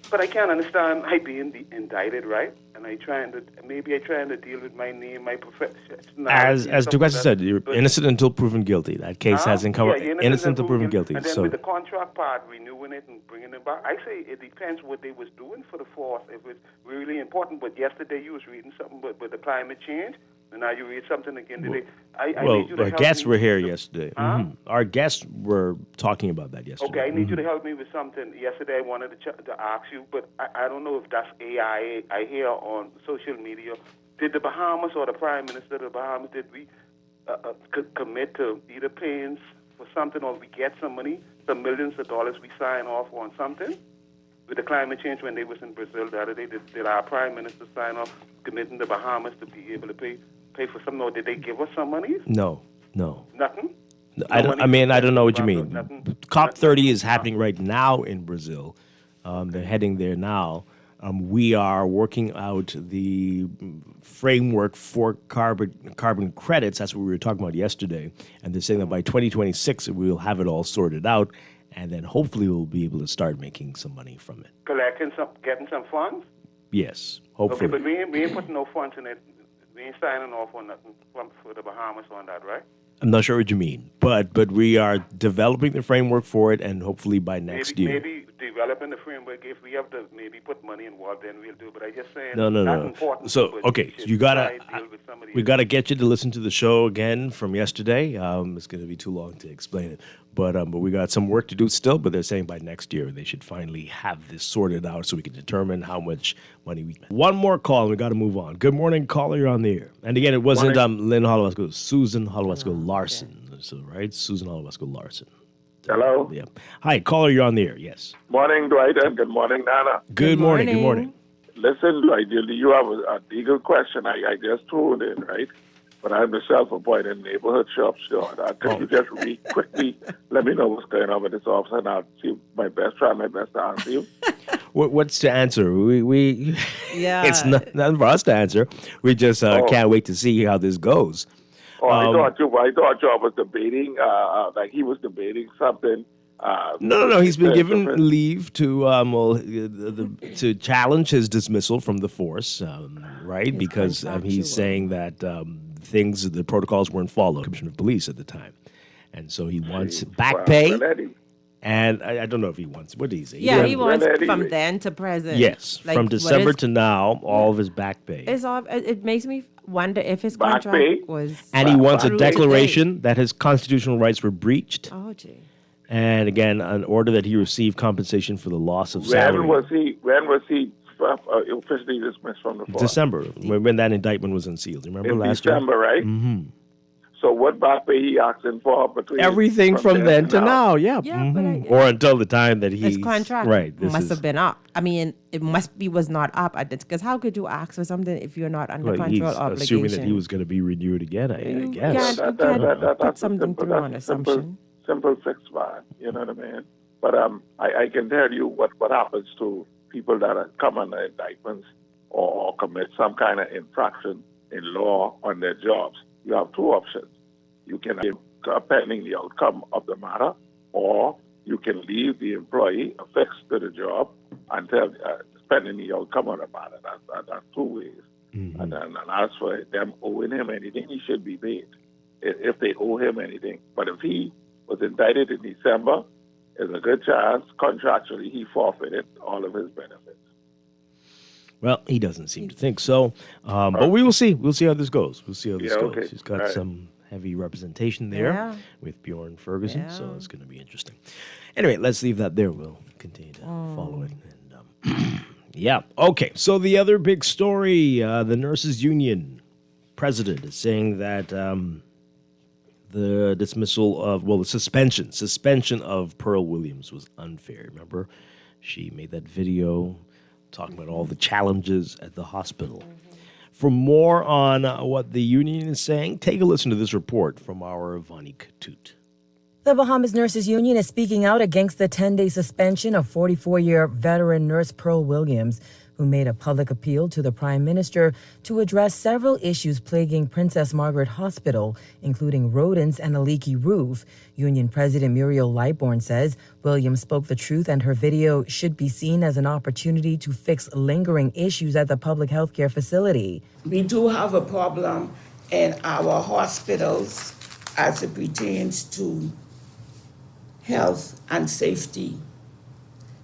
but I can't understand I being indicted, right? And I trying to deal with my name, my profession. As Dwight said, you're innocent until proven guilty. That case hasn't come up. Innocent until proven guilty. And then with the contract part, renewing it and bringing it back, I say it depends what they was doing for the force. If it's really important. But yesterday you was reading something with the climate change, and now you read something again today. Our guests were here yesterday. Mm-hmm. Our guests were talking about that yesterday. Okay, I need you to help me with something. Yesterday I wanted to ask you, but I don't know if that's AI. I hear on social media. Did the Bahamas or the Prime Minister of the Bahamas, did we commit to either paying for something or we get some money, some millions of dollars we sign off on something? with the climate change when they was in Brazil the other day, did our prime minister sign off committing the Bahamas to be able to pay for some? Or did they give us some money? No. Nothing. I don't know what you mean. Nothing. COP30 is happening right now in Brazil. They're heading there now. We are working out the framework for carbon credits. That's what we were talking about yesterday. And they're saying that by 2026, we'll have it all sorted out. And then hopefully we'll be able to start making some money from it. Getting some funds? Yes, hopefully. Okay, but we ain't putting no funds in it. We ain't signing off on nothing for the Bahamas on that, right? I'm not sure what you mean, but we are developing the framework for it, and hopefully by next year. Maybe developing the framework. If we have to maybe put money involved, then we'll do it. But I just saying No. important. So okay, we gotta get you to listen to the show again from yesterday. It's gonna be too long to explain it, but we got some work to do still. But they're saying by next year they should finally have this sorted out so we can determine how much money we. One more call, and we got to move on. Good morning, caller. You're on the air. And again, it wasn't Lynn Holowesco, Susan Holowesco Larson. So right, Susan Holowesco Larson. Hello. Yeah. Hi, caller. You're on the air. Yes. Morning, Dwight, and good morning, Nana. Good morning. Listen, Dwight, you have a legal question. I just tuned in, right? But I'm the self-appointed neighborhood shop steward. Could you just quickly let me know what's going on with this officer, and I'll try my best to answer you. What's to answer? We it's nothing for us to answer. We just can't wait to see how this goes. I thought you was debating, like he was debating something. No. He's been given leave to to challenge his dismissal from the force, right? Because he's saying that the protocols weren't followed. Commissioner of Police at the time, and so he wants back pay. And I don't know if he wants. What did he say? Yeah, he wants from then to present. Yes, from December to now, all of his back pay. It makes me wonder if his contract was. And he wants a declaration that his constitutional rights were breached. Oh, gee. And again, an order that he received compensation for the loss of salary. When was he officially dismissed from the force? December, when that indictment was unsealed. Remember last December, year? right? Mm-hmm. So what back pay he asking for between everything from then to now? Yeah. But or until the time that his contract must have been up. I mean, it was not up at this, because how could you ask for something if you're not under control obligation? Assuming that he was going to be renewed again, I guess. You can't put something through on assumption. Simple fix, man. You know what I mean? But I can tell you what happens to people that come under indictments or commit some kind of infraction in law on their jobs. You have two options. You can pending the outcome of the matter, or you can leave the employee affixed to the job until pending the outcome of the matter. That's two ways. Mm-hmm. And as for them owing him anything, he should be paid if they owe him anything. But if he was indicted in December, there's a good chance contractually he forfeited all of his benefits. Well, he doesn't seem to think so. But we will see. We'll see how this goes. We'll see how this goes. Okay. He's got some heavy representation there with Bjorn Ferguson, so it's going to be interesting. Anyway, let's leave that there. We'll continue to follow it. And, okay. So the other big story, the Nurses Union president is saying that the the suspension of Pearl Williams was unfair. Remember, she made that video talking about all the challenges at the hospital. For more on what the union is saying, take a listen to this report from our Vanik Toot. The Bahamas Nurses Union is speaking out against the 10-day suspension of 44-year veteran nurse Pearl Williams, who made a public appeal to the Prime Minister to address several issues plaguing Princess Margaret Hospital, including rodents and a leaky roof. Union President Muriel Lightbourne says Williams spoke the truth and her video should be seen as an opportunity to fix lingering issues at the public health care facility. We do have a problem in our hospitals as it pertains to health and safety.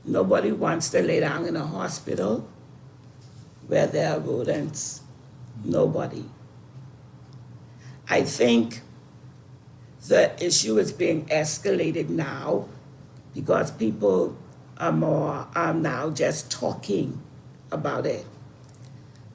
Nobody wants to lay down in a hospital where there are rodents. Nobody. I think the issue is being escalated now because people are now just talking about it.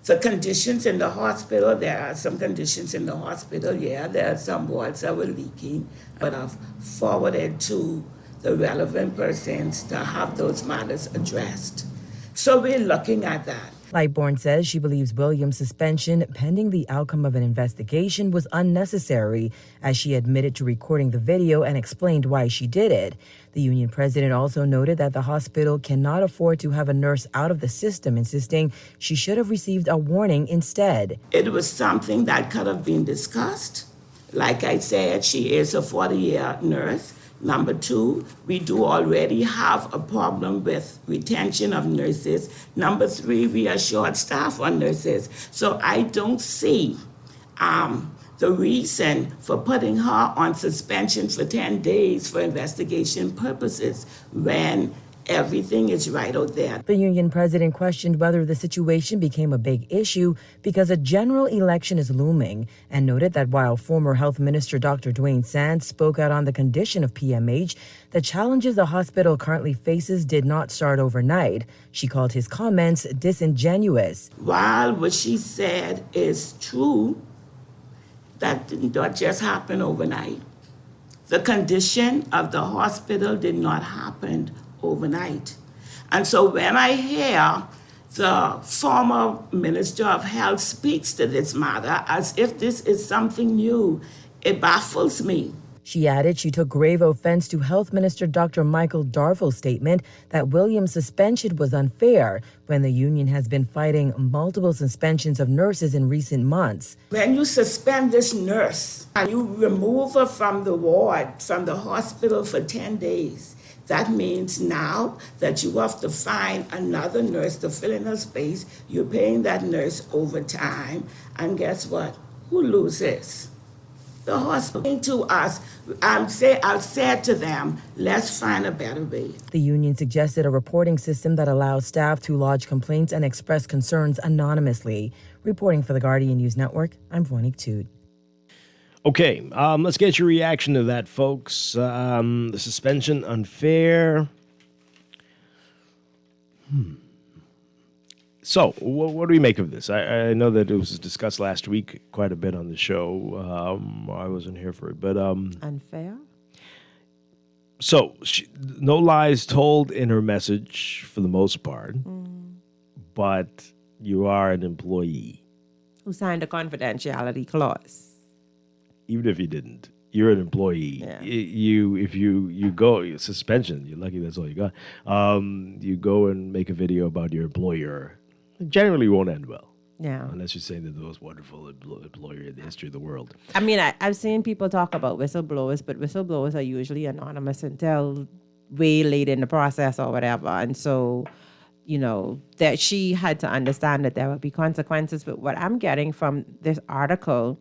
The conditions in the hospital, there are some conditions in the hospital, there are some wards that were leaking, but I've forwarded to the relevant persons to have those matters addressed. So we're looking at that. Lightbourne says she believes Williams' suspension pending the outcome of an investigation was unnecessary, as she admitted to recording the video and explained why she did it. The union president also noted that the hospital cannot afford to have a nurse out of the system, insisting she should have received a warning instead. It was something that could have been discussed. Like I said, she is a 40-year nurse. Number two, we do already have a problem with retention of nurses. Number three, we are short-staffed on nurses. So I don't see the reason for putting her on suspension for 10 days for investigation purposes when everything is right out there. The union president questioned whether the situation became a big issue because a general election is looming, and noted that while former health minister Dr. Dwayne Sands spoke out on the condition of PMH, the challenges the hospital currently faces did not start overnight. She called his comments disingenuous. While what she said is true, that did not just happen overnight. The condition of the hospital did not happen overnight. And so when I hear the former Minister of Health speaks to this matter as if this is something new, it baffles me. She added she took grave offense to Health Minister Dr. Michael Darville's statement that Williams' suspension was unfair when the union has been fighting multiple suspensions of nurses in recent months. When you suspend this nurse and you remove her from the ward, from the hospital for 10 days, that means now that you have to find another nurse to fill in her space. You're paying that nurse overtime. And guess what? Who loses? The hospital. To us, I've said to them, let's find a better way. The union suggested a reporting system that allows staff to lodge complaints and express concerns anonymously. Reporting for the Guardian News Network, I'm Vonique Tude. Okay, let's get your reaction to that, folks. The suspension unfair. So, what do we make of this? I know that it was discussed last week quite a bit on the show. I wasn't here for it, but unfair. So, no lies told in her message for the most part, but you are an employee who signed a confidentiality clause. Even if you didn't, you're an employee. Yeah. If you go suspension, you're lucky that's all you got. You go and make a video about your employer. It generally won't end well. Yeah. Unless you're saying they're the most wonderful employer in the history of the world. I mean, I've seen people talk about whistleblowers, but whistleblowers are usually anonymous until way late in the process or whatever. And so, that she had to understand that there would be consequences. But what I'm getting from this article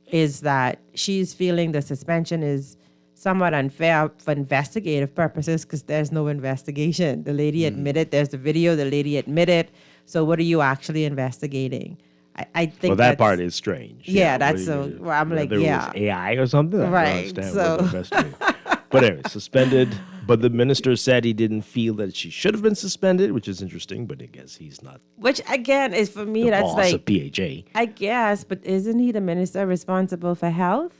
is that she's feeling the suspension is somewhat unfair for investigative purposes because there's no investigation. The lady admitted, there's the video, the lady admitted. So what are you actually investigating? I think that part is strange. Yeah, that's so. Where I'm like, yeah, was AI or something. Right. But anyway, suspended. But the minister said he didn't feel that she should have been suspended, which is interesting. But I guess he's not. Which again is for me, the that's boss like of PHA. I guess, but isn't he the minister responsible for health?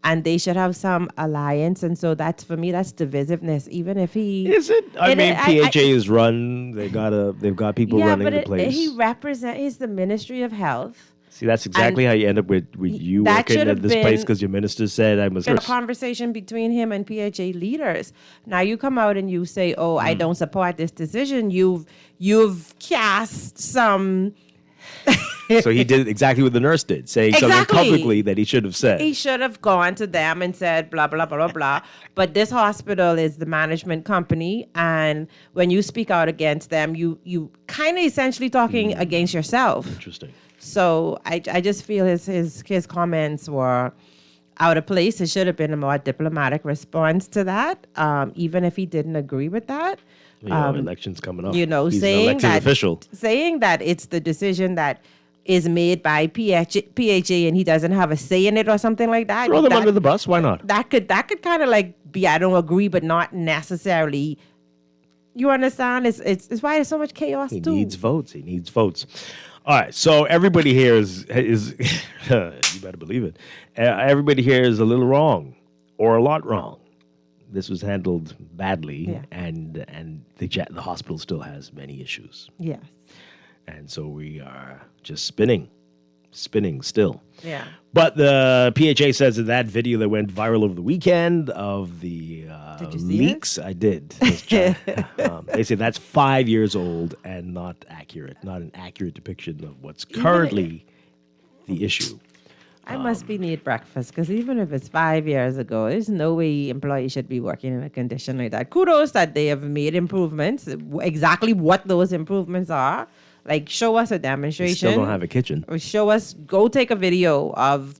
And they should have some alliance, and so that's for me. That's divisiveness. Even if he is it, I mean, PHA is run. They've got people running the place. He's the Ministry of Health. See, that's exactly how you end up with you working at this place because your minister said I must. A conversation between him and PHA leaders. Now you come out and you say, "Oh, I don't support this decision." You've cast some. So he did exactly what the nurse did, saying something publicly that he should have said. He should have gone to them and said blah, blah, blah, blah, blah. But this hospital is the management company. And when you speak out against them, you kind of essentially talking against yourself. Interesting. So I just feel his comments were out of place. It should have been a more diplomatic response to that, even if he didn't agree with that. Election's coming up. He's saying that official. Saying that it's the decision that is made by PHA and he doesn't have a say in it or something like that. Throw them under the bus. Why not? That could kind of like be I don't agree, but not necessarily. You understand? It's why there's so much chaos too. He needs votes. All right, so everybody here is you better believe it. Everybody here is a little wrong or a lot wrong. This was handled badly, Yeah. and the hospital still has many issues. Yes. And so we are just spinning still. Yeah. But the PHA says that video that went viral over the weekend of the Did you see leaks, I did. They say that's 5 years old and not accurate, not an accurate depiction of what's currently the issue. I must be need breakfast because even if it's 5 years ago, there's no way employees should be working in a condition like that. Kudos that they have made improvements. Exactly what those improvements are. Like, show us a demonstration. They still don't have a kitchen. Or show us, go take a video of,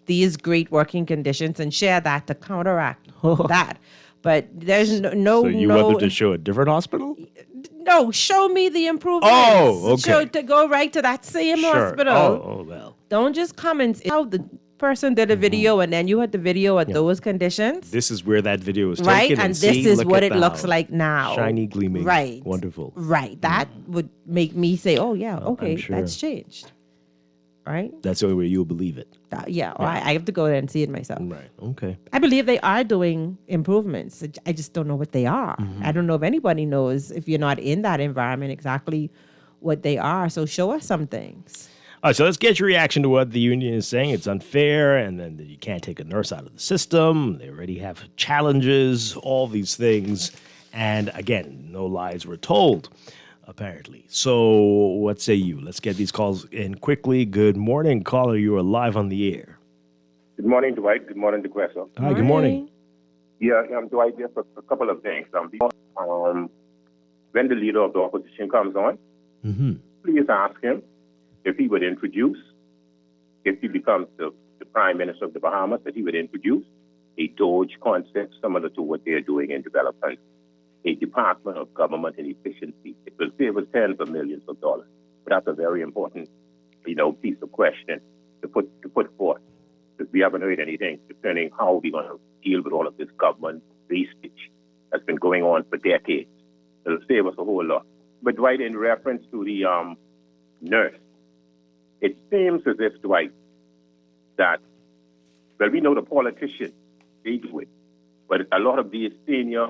these great working conditions and share that to counteract that. But there's no. So you want them to show a different hospital? No, show me the improvements. Oh, okay. Show to go right to that same hospital. Oh, well. Don't just come and see how the person did a video and then you had the video at those conditions. This is where that video was Right, taken. and this is what it looks like now. Shiny, gleaming. Right. Wonderful. Right. That would make me say, oh, yeah, okay, sure. that's changed. Right? That's the only way you'll believe it. Or I have to go there and see it myself. Right. Okay. I believe they are doing improvements. I just don't know what they are. Mm-hmm. I don't know if anybody knows, if you're not in that environment, exactly what they are. So show us some things. All right, so let's get your reaction to what the union is saying. It's unfair, and then you can't take a nurse out of the system. They already have challenges, all these things. And again, no lies were told, apparently. So what say you? Let's get these calls in quickly. Good morning, caller. You are live on the air. Good morning, Dwight. Good morning, DeGresso. Hi, good morning. Yeah, Dwight, just a couple of things. When the leader of the opposition comes on, please ask him if he would introduce, if he becomes the Prime Minister of the Bahamas, that he would introduce a Doge concept similar to what they're doing in development, a Department of Government and Efficiency. It will save us tens of millions of dollars. But that's a very important, piece of question to put forth, because we haven't heard anything concerning how we're going to deal with all of this government wastage that's been going on for decades. It'll save us a whole lot. But Dwight, in reference to the nurse, it seems as if, Dwight, that, well, we know the politicians, they do it, but a lot of these senior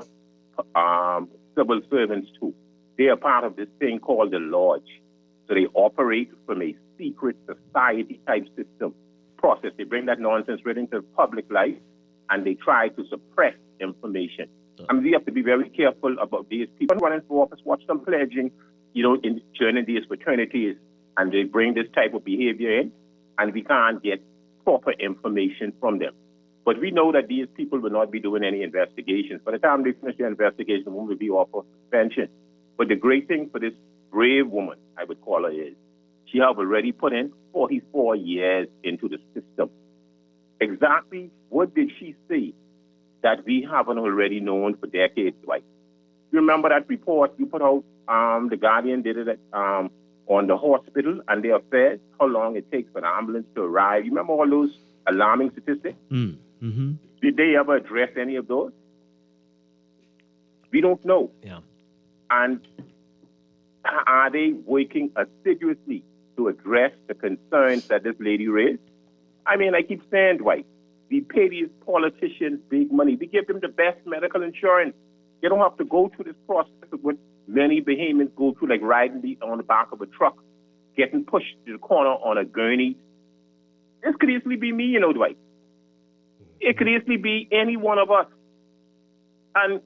civil servants too, they are part of this thing called the lodge. So they operate from a secret society type system process. They bring that nonsense right into public life and they try to suppress information. I mean, we have to be very careful about these people running for office, watch them pledging, in joining these fraternities, and they bring this type of behavior in, and we can't get proper information from them. But we know that these people will not be doing any investigations. By the time they finish their investigation, the woman will be off for suspension. But the great thing for this brave woman, I would call her, is she have already put in 44 years into the system. Exactly what did she say that we haven't already known for decades? Like, you remember that report you put out, the Guardian did it on the hospital and their affairs, how long it takes for an ambulance to arrive. You remember all those alarming statistics? Mm-hmm. Did they ever address any of those? We don't know. Yeah. And are they working assiduously to address the concerns that this lady raised? I mean, I keep saying, Dwight, we pay these politicians big money. We give them the best medical insurance. They don't have to go through this process of what many Bahamians go through, like riding on the back of a truck, getting pushed to the corner on a gurney. This could easily be me, Dwight. It could easily be any one of us. And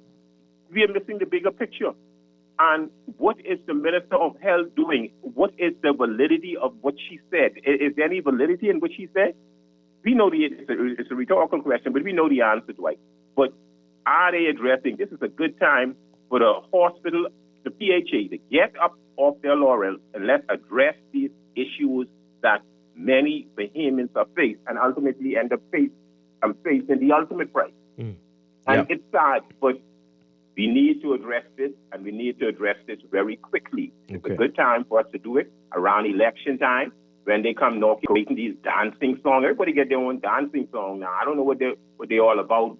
we are missing the bigger picture. And what is the Minister of Health doing? What is the validity of what she said? Is there any validity in what she said? We know it's a rhetorical question, but we know the answer, Dwight. But are they addressing? This is a good time for the hospital, the PHA, to get up off their laurels and let's address these issues that many Bahamians are faced and ultimately end up facing the ultimate price. And it's sad, but we need to address this, and we need to address this very quickly. It's a good time for us to do it around election time when they come knocking, making these dancing songs. Everybody get their own dancing song now. I don't know what they're all about,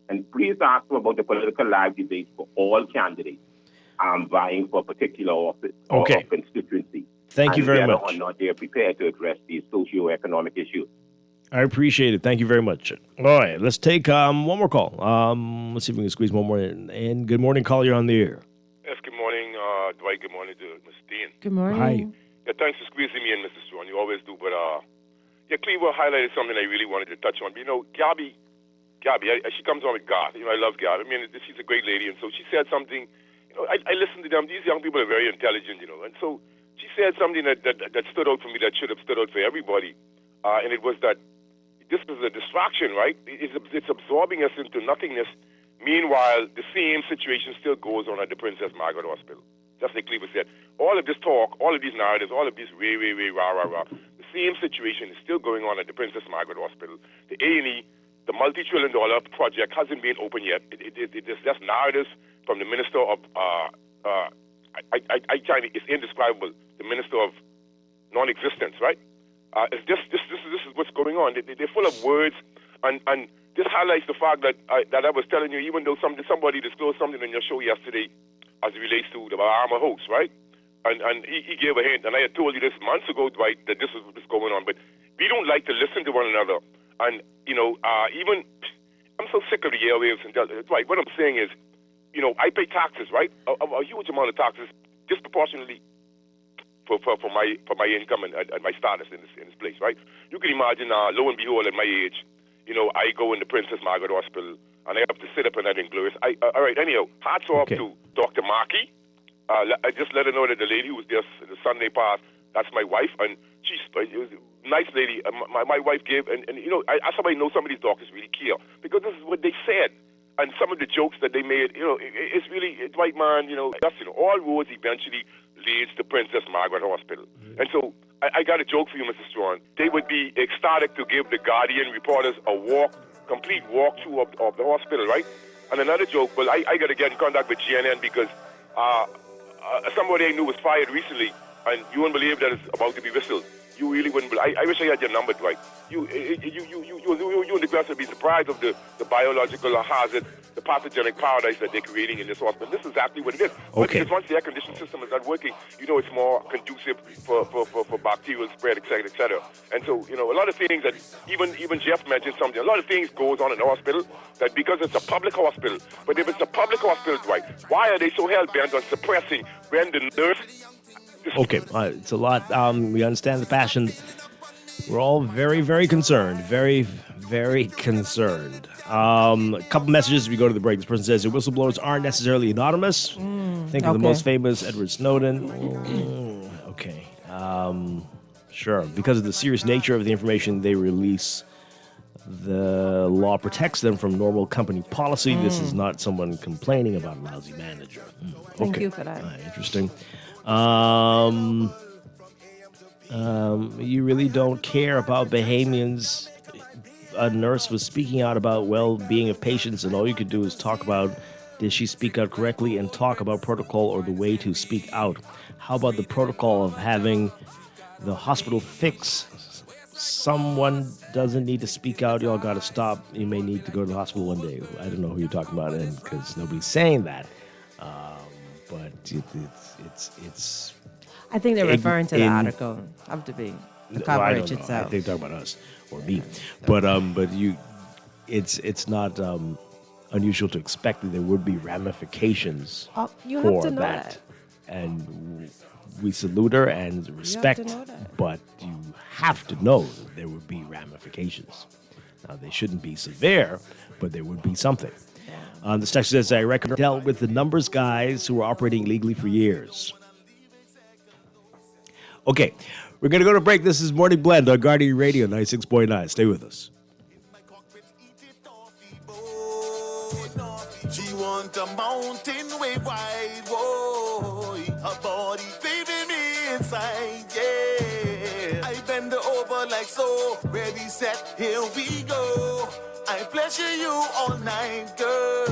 and please ask them about the political live debates for all candidates vying for a particular office or constituency. Thank you very much. Or not, they're prepared to address these socio-economic issues. I appreciate it. Thank you very much. All right, let's take one more call. Let's see if we can squeeze one more in. And good morning, caller. You're on the air. Yes, good morning, Dwight. Good morning to Mr. Dean. Good morning. Hi. Yeah, thanks for squeezing me in, Mr. Strachan. You always do. But, Cleaver highlighted something I really wanted to touch on. You know, Gabby, she comes on with Garth. You know, I love Gabby. I mean, she's a great lady. And so she said something. You know, I listen to them. These young people are very intelligent, you know. And so she said something that stood out for me that should have stood out for everybody. And it was that this is a distraction, right? It's absorbing us into nothingness. Meanwhile, the same situation still goes on at the Princess Margaret Hospital. Just like Cleaver said, all of this talk, all of these narratives, all of this rah. The same situation is still going on at the Princess Margaret Hospital. The A&E, the multi-trillion-dollar project hasn't been open yet. It's just narratives from the Minister of, it's indescribable, the Minister of non-existence, right? This is what's going on. They're full of words, and this highlights the fact that I was telling you, even though somebody disclosed something on your show yesterday as it relates to the Bahama hoax, right? And he gave a hint, and I had told you this months ago, Dwight, that this is what's going on. But we don't like to listen to one another. And, you know, even, I'm so sick of the airwaves. And Dwight, what I'm saying is, you know, I pay taxes, right? A huge amount of taxes, disproportionately for my income and my status in this place, right? You can imagine, lo and behold, at my age, you know, I go in the Princess Margaret Hospital, and I have to sit up in that inglorious. All right, anyhow, hats off to Dr. Markey. I just let her know that the lady who was there the Sunday past, that's my wife, and she's a nice lady. My wife gave, and you know, as somebody knows, some of these doctors really care, because this is what they said. And some of the jokes that they made, you know, it's really, Dwight, man, you know, all roads eventually leads to Princess Margaret Hospital. Mm-hmm. And so I got a joke for you, Mr. Strachan. They would be ecstatic to give the Guardian reporters a complete walkthrough of the hospital, right? And another joke, well, I got to get in contact with GNN because somebody I knew was fired recently, and you wouldn't believe that it's about to be whistled. You really wouldn't believe. I wish I had your number, Dwight. You and the girls would be surprised of the biological hazard, the pathogenic paradise that they're creating in this hospital. This is exactly what it is. Okay. Because once the air conditioning system is not working, you know it's more conducive for bacterial spread, et cetera, et cetera. And so, you know, a lot of things that even Jeff mentioned something. A lot of things goes on in the hospital that because it's a public hospital. But if it's a public hospital, Dwight, why are they so hell bent on suppressing when the nurse? Okay, it's a lot. We understand the passion. We're all very, very concerned. Very, very concerned. A couple messages as we go to the break. This person says that whistleblowers aren't necessarily anonymous. Think of the most famous, Edward Snowden. Okay. Sure. Because of the serious nature of the information they release, the law protects them from normal company policy. This is not someone complaining about a lousy manager. Thank you for that. Interesting. You really don't care about Bahamians. A nurse was speaking out about well-being of patients, and all you could do is talk about, did she speak out correctly, and talk about protocol or the way to speak out. How about the protocol of having the hospital fix? Someone doesn't need to speak out. Y'all got to stop. You may need to go to the hospital one day. I don't know who you're talking about, and because nobody's saying that. But it's. I think they're referring to the article. Have to be the coverage itself. I think they're talking about us or me. But you, it's not unusual to expect that there would be ramifications you for have to know that. And we salute her and respect. You have to know that. But you have to know that there would be ramifications. Now they shouldn't be severe, but there would be something. The text says, I reckon dealt with the numbers guys who were operating illegally for years. Okay, we're going to go to break. This is Morning Blend on Guardian Radio 96.9. Stay with us. She want a mountain way wide, whoa. Her body feeding me inside, yeah. I bend her over like so. Ready, set, here we go. I pleasure you all night, girl.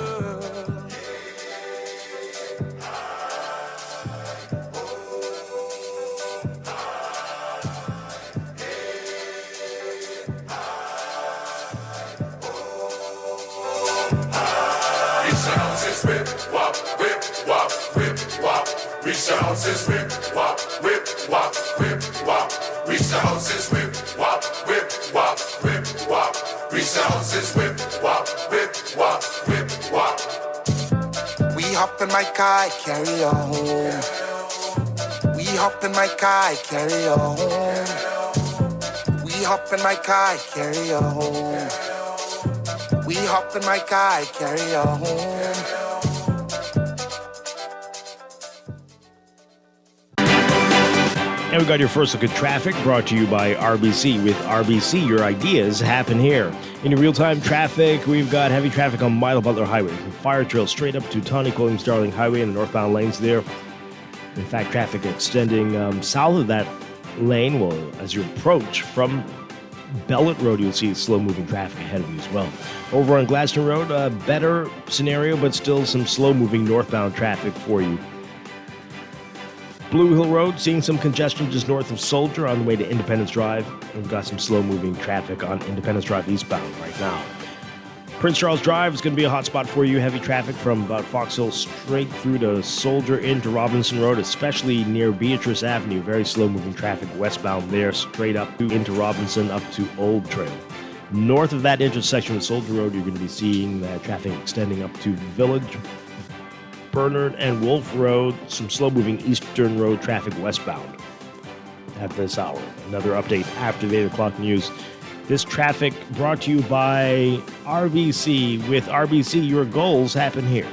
Whip, wop, whip, wop, whip, wop. Reach the houses, whip, wop, whip, wop, whip, wop. Reach the houses, whip, wop, whip, wop, whip, my car, carry her home. We hop in my car, carry her home. We hop in my car, carry her home. We hop in my car, carry her home. And we got your first look at traffic brought to you by RBC. With RBC, your ideas happen here. In your real-time traffic, we've got heavy traffic on Milo Butler Highway from Fire Trail straight up to Tawny Williams Darling Highway in the northbound lanes there. In fact, traffic extending south of that lane, well, as you approach from Bellet Road, you'll see slow-moving traffic ahead of you as well. Over on Gladstone Road, a better scenario, but still some slow-moving northbound traffic for you. Blue Hill Road, seeing some congestion just north of Soldier on the way to Independence Drive. We've got some slow-moving traffic on Independence Drive eastbound right now. Prince Charles Drive is going to be a hot spot for you. Heavy traffic from about Fox Hill straight through to Soldier into Robinson Road, especially near Beatrice Avenue. Very slow-moving traffic westbound there, straight up into Robinson, up to Old Trail. North of that intersection with Soldier Road, you're going to be seeing traffic extending up to Village, Bernard, and Wolf Road. Some slow-moving Eastern Road traffic westbound at this hour. Another update after the 8 o'clock news. This traffic brought to you by RBC. With RBC, your goals happen here.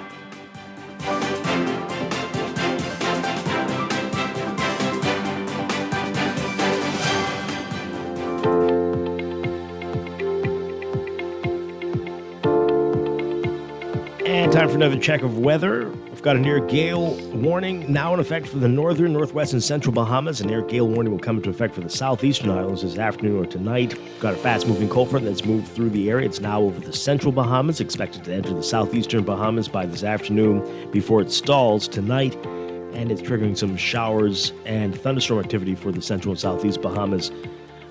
And time for another check of weather. We've got a near gale warning now in effect for the northern, northwest, and central Bahamas. An air gale warning will come into effect for the southeastern islands this afternoon or tonight. We've got a fast-moving cold front that's moved through the area. It's now over the central Bahamas, expected to enter the southeastern Bahamas by this afternoon before it stalls tonight. And it's triggering some showers and thunderstorm activity for the central and southeast Bahamas.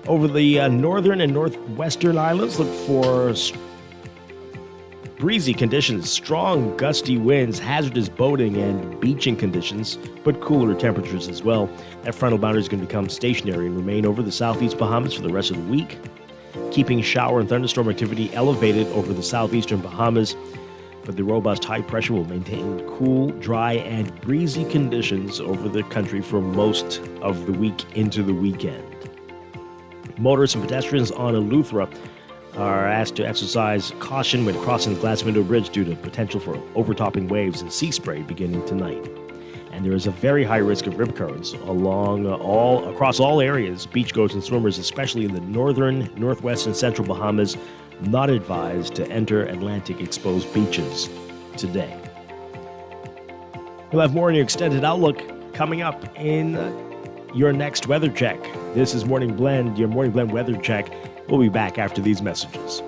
Over the northern and northwestern islands, look for breezy conditions, strong gusty winds, hazardous boating and beaching conditions, but cooler temperatures as well. That frontal boundary is going to become stationary and remain over the southeast Bahamas for the rest of the week, keeping shower and thunderstorm activity elevated over the southeastern Bahamas. But the robust high pressure will maintain cool, dry, and breezy conditions over the country for most of the week into the weekend. Motorists and pedestrians on Eleuthera are asked to exercise caution when crossing the Glass Window Bridge due to potential for overtopping waves and sea spray beginning tonight. And there is a very high risk of rip currents across all areas. Beachgoers and swimmers, especially in the northern, northwest, and central Bahamas, not advised to enter Atlantic exposed beaches today. We'll have more on your extended outlook coming up in your next weather check. This is Morning Blend, your Morning Blend weather check. We'll be back after these messages.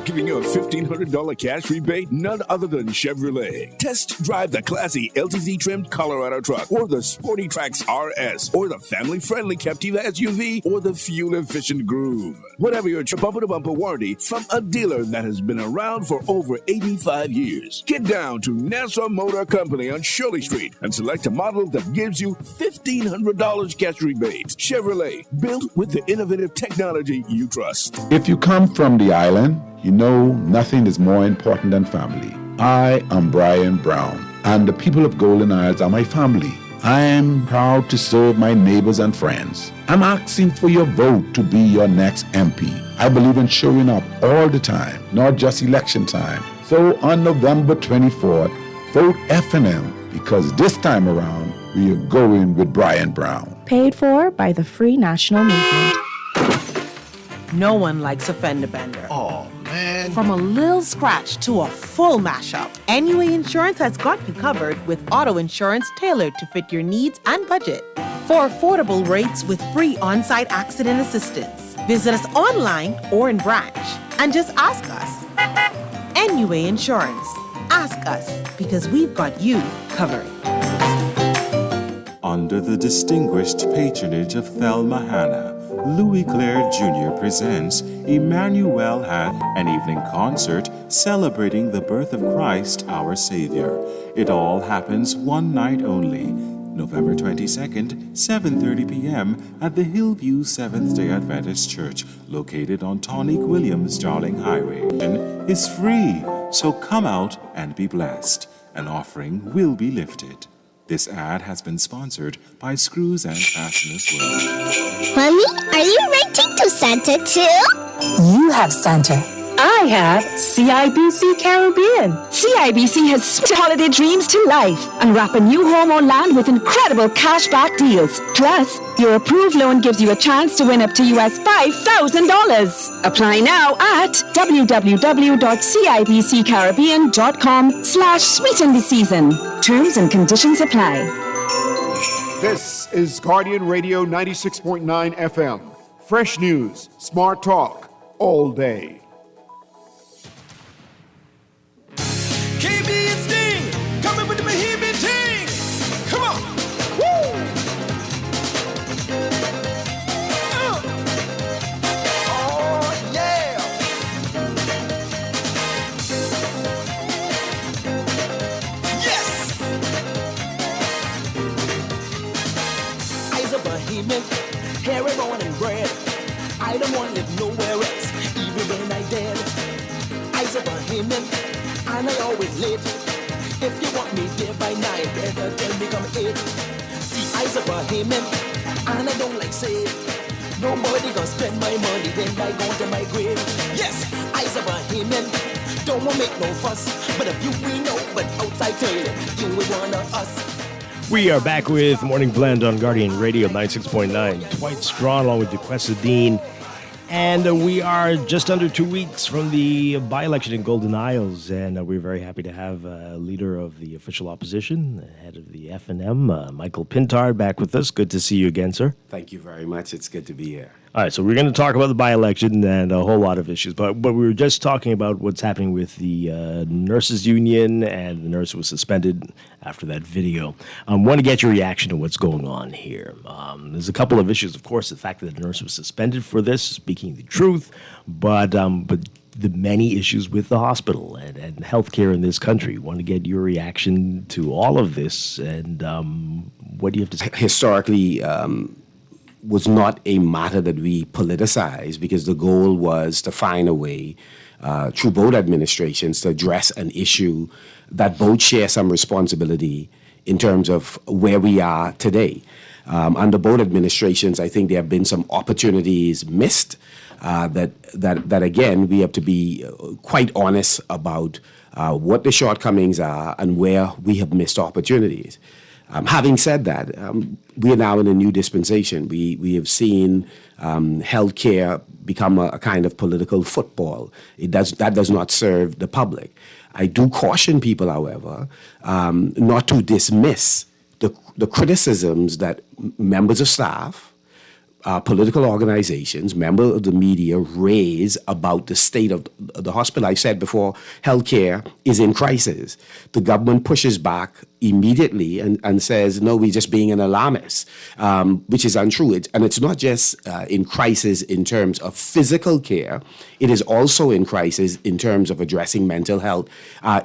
Giving you a $1,500 cash rebate? None other than Chevrolet. Test drive the classy LTZ-trimmed Colorado truck, or the Sporty Trax RS, or the family-friendly Captiva SUV, or the fuel-efficient Groove. Whatever your bumper-to-bumper warranty from a dealer that has been around for over 85 years. Get down to Nassau Motor Company on Shirley Street and select a model that gives you $1,500 cash rebate. Chevrolet, built with the innovative technology you trust. If you come from the island, you know nothing is more important than family. I am Brian Brown, and the people of Golden Isles are my family. I am proud to serve my neighbors and friends. I'm asking for your vote to be your next MP. I believe in showing up all the time, not just election time. So on November 24th, vote F&M, because this time around, we are going with Brian Brown. Paid for by the Free National Movement. No one likes a fender bender. Oh, man. From a little scratch to a full mashup, NUA Insurance has got you covered with auto insurance tailored to fit your needs and budget. For affordable rates with free on-site accident assistance, visit us online or in branch and just ask us. NUA Insurance. Ask us, because we've got you covered. Under the distinguished patronage of Thelma Hanna, Louis Clare Jr. presents Emmanuel at an evening concert celebrating the birth of Christ our Savior. It all happens one night only, November 22nd, 7:30 p.m. at the Hillview Seventh-day Adventist Church, located on Tonic Williams Darling Highway. Is free, so come out and be blessed. An offering will be lifted. This ad has been sponsored by Screws and Fasteners World. Mommy, are you renting to Santa too? You have Santa. I have CIBC Caribbean. CIBC has sweet holiday dreams to life and wrap a new home or land with incredible cashback deals. Plus, your approved loan gives you a chance to win up to US $5,000. Apply now at www.cibccaribbean.com/sweeten-the-season. Terms and conditions apply. This is Guardian Radio 96.9 FM. Fresh news, smart talk, all day. KB and Sting, coming with the Bohemian Ting. Come on. Woo! Oh, yeah. Yes. I's a Bohemian, hairy born and bred. I don't want to live nowhere else, even when I dead. I's a Bohemian, and I always late. If you want me there by 9, better tell me come 8. See, I's a Bohemian, and I don't like say nobody gonna spend my money, then I go to my grave. Yes, I's a Bohemian, don't wanna make no fuss, but if you we know, but outside tell you ain't one of us. We are back with Morning Blend on Guardian Radio 96.9. Dwight Strachan along with DeQuesta Dean. And we are just under 2 weeks from the by-election in Golden Isles, and we're very happy to have leader of the official opposition, the head of the FNM, Michael Pintard, back with us. Good to see you again, sir. Thank you very much. It's good to be here. All right, so we're going to talk about the by-election and a whole lot of issues, but we were just talking about what's happening with the nurses union, and the nurse was suspended after that video. I want to get your reaction to what's going on here. There's a couple of issues, of course, the fact that the nurse was suspended for this, speaking the truth, but the many issues with the hospital and healthcare in this country. Want to get your reaction to all of this, and what do you have to say? Historically, was not a matter that we politicized, because the goal was to find a way through both administrations to address an issue that both share some responsibility in terms of where we are today. Under both administrations, I think there have been some opportunities missed that again, we have to be quite honest about what the shortcomings are and where we have missed opportunities. Having said that, we are now in a new dispensation. We have seen healthcare become a kind of political football. That does not serve the public. I do caution people, however, not to dismiss the criticisms that members of staff, political organizations, members of the media raise about the state of the hospital. I said before, healthcare is in crisis. The government pushes back immediately and says, no, we're just being an alarmist, which is untrue. And it's not just in crisis in terms of physical care. It is also in crisis in terms of addressing mental health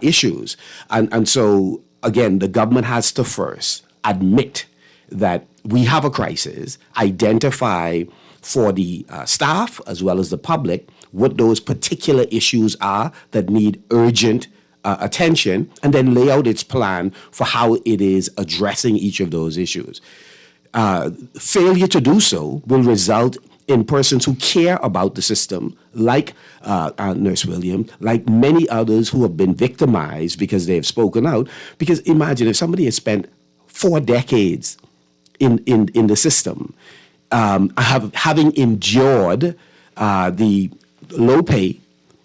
issues. And so, again, the government has to first admit that we have a crisis, identify for the staff as well as the public what those particular issues are that need urgent attention, and then lay out its plan for how it is addressing each of those issues. Failure to do so will result in persons who care about the system, like Nurse Williams, like many others who have been victimized because they have spoken out. Because imagine if somebody has spent 4 decades in the system, having endured the low pay,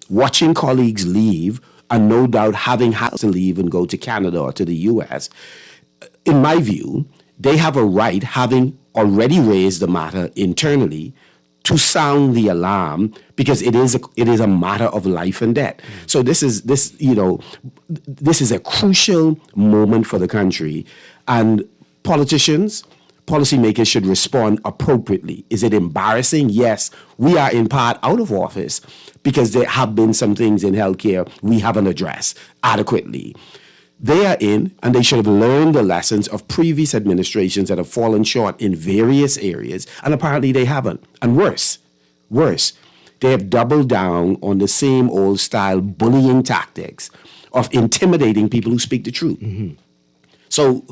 watching colleagues leave, and no doubt having had to leave and go to Canada or to the U.S., in my view, they have a right, having already raised the matter internally, to sound the alarm, because it is a matter of life and death. So this is a crucial moment for the country, and politicians, policymakers should respond appropriately. Is it embarrassing? Yes, we are in part out of office because there have been some things in healthcare we haven't addressed adequately. they are in, and they should have learned the lessons of previous administrations that have fallen short in various areas, and apparently they haven't. And worse, they have doubled down on the same old style bullying tactics of intimidating people who speak the truth. Mm-hmm. So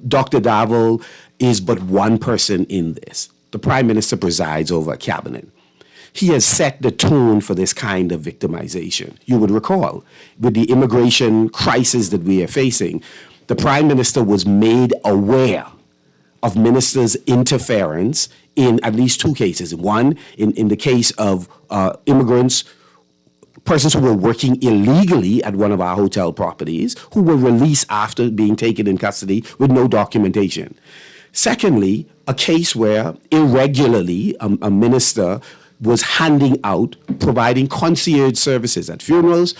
Dr. Darville is but one person in this. The Prime Minister presides over a cabinet. He has set the tone for this kind of victimization. You would recall, with the immigration crisis that we are facing, the Prime Minister was made aware of ministers' interference in at least two cases. One, in the case of immigrants, persons who were working illegally at one of our hotel properties, who were released after being taken in custody with no documentation. Secondly, a case where irregularly a minister was handing out, providing concierge services at funerals.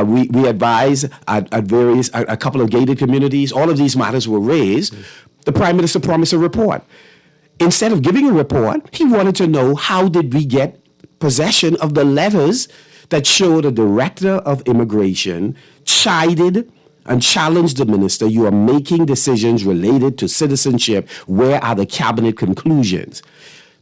We advise at a couple of gated communities. All of these matters were raised. The Prime Minister promised a report. Instead of giving a report, he wanted to know, how did we get possession of the letters that showed a director of immigration chided and challenged the minister? You are making decisions related to citizenship. Where are the cabinet conclusions?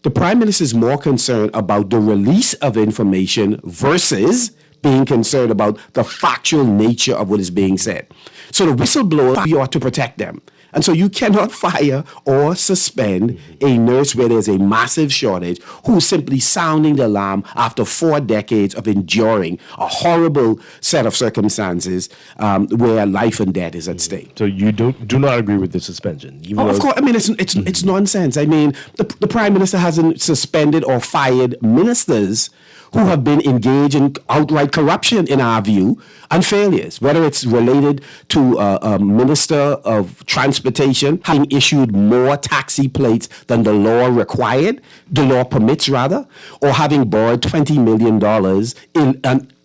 The Prime Minister is more concerned about the release of information versus being concerned about the factual nature of what is being said. So the whistleblowers, you ought to protect them. And so you cannot fire or suspend a nurse where there's a massive shortage, who's simply sounding the alarm after 4 decades of enduring a horrible set of circumstances where life and death is at stake. So you do not agree with the suspension? Of course. I mean, it's nonsense. I mean, the Prime Minister hasn't suspended or fired ministers who have been engaged in outright corruption, in our view, and failures, whether it's related to a minister of transportation having issued more taxi plates than the law required, the law permits rather, or having borrowed $20 million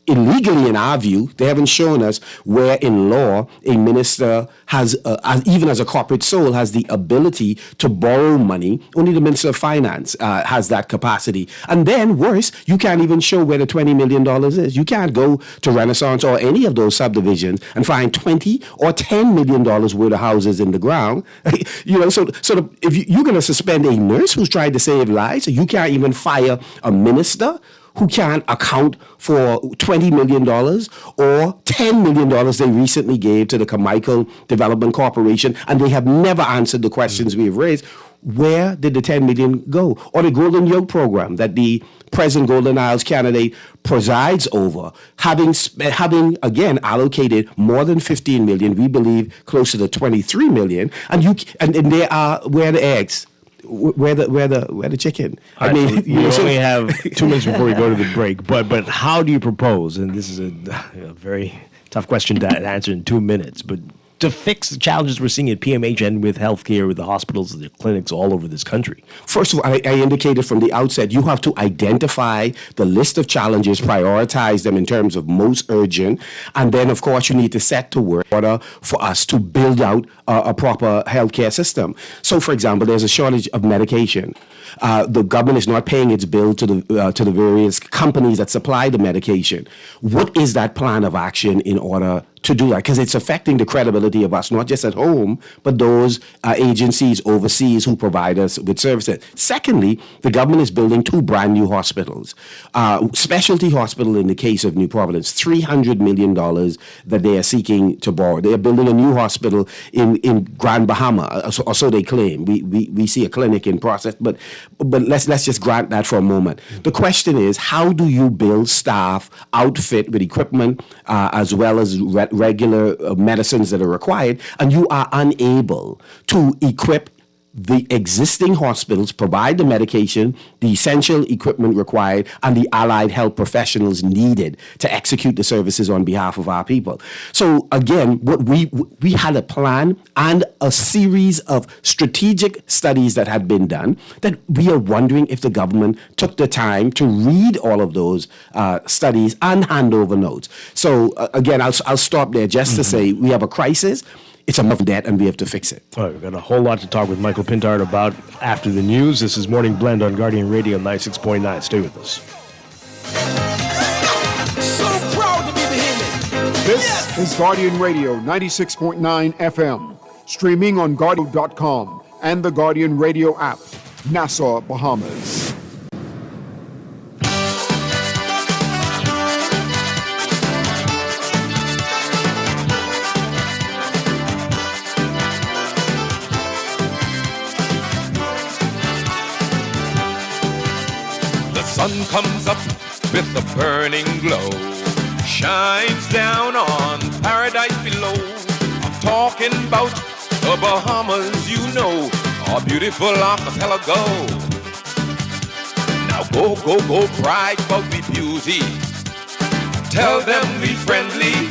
illegally, in our view. They haven't shown us where in law a minister has, even as a corporate soul, has the ability to borrow money. Only the Minister of Finance has that capacity. And then, worse, you can't even show where the $20 million is. You can't go to Renaissance or any of those subdivisions and find $20 or $10 million worth of houses in the ground. So if you're going to suspend a nurse who's trying to save lives, you can't even fire a minister who can't account for $20 million or $10 million they recently gave to the Carmichael Development Corporation, and they have never answered the questions we have raised. Where did the $10 million go? Or the Golden Yoke program that the present Golden Isles candidate presides over, having again allocated more than $15 million, we believe closer to $23 million, and they are, where are the eggs? Where the chicken? I mean, you only have 2 minutes before we go to the break. But how do you propose? And this is a very tough question to answer in 2 minutes. But to fix the challenges we're seeing at PMH and with healthcare, with the hospitals and the clinics all over this country? First of all, I indicated from the outset, you have to identify the list of challenges, prioritize them in terms of most urgent, and then, of course, you need to set to work in order for us to build out a proper healthcare system. So, for example, there's a shortage of medication. The government is not paying its bill to the various companies that supply the medication. What is that plan of action in order to do that? Because it's affecting the credibility of us, not just at home, but those agencies overseas who provide us with services. Secondly, the government is building 2 brand new hospitals. Specialty hospital in the case of New Providence, $300 million that they are seeking to borrow. They are building a new hospital in Grand Bahama, or so they claim. We see a clinic in process, but let's just grant that for a moment. The question is, how do you build staff, outfit with equipment, as well as regular medicines that are required, and you are unable to equip the existing hospitals, provide the medication, the essential equipment required, and the allied health professionals needed to execute the services on behalf of our people. So again, what we had a plan and a series of strategic studies that had been done, that we are wondering if the government took the time to read all of those studies and hand over notes. So again, I'll stop there just to say we have a crisis. It's a debt, and we have to fix it. All right, we've got a whole lot to talk with Michael Pintard about after the news. This is Morning Blend on Guardian Radio 96.9. Stay with us. So proud to be the This is Guardian Radio 96.9 FM, streaming on Guardian.com and the Guardian Radio app, Nassau, Bahamas. The sun comes up with a burning glow, shines down on paradise below. I'm talking about the Bahamas, you know, our beautiful archipelago. Now go, go, go, brag about me beauty. Tell them we friendly.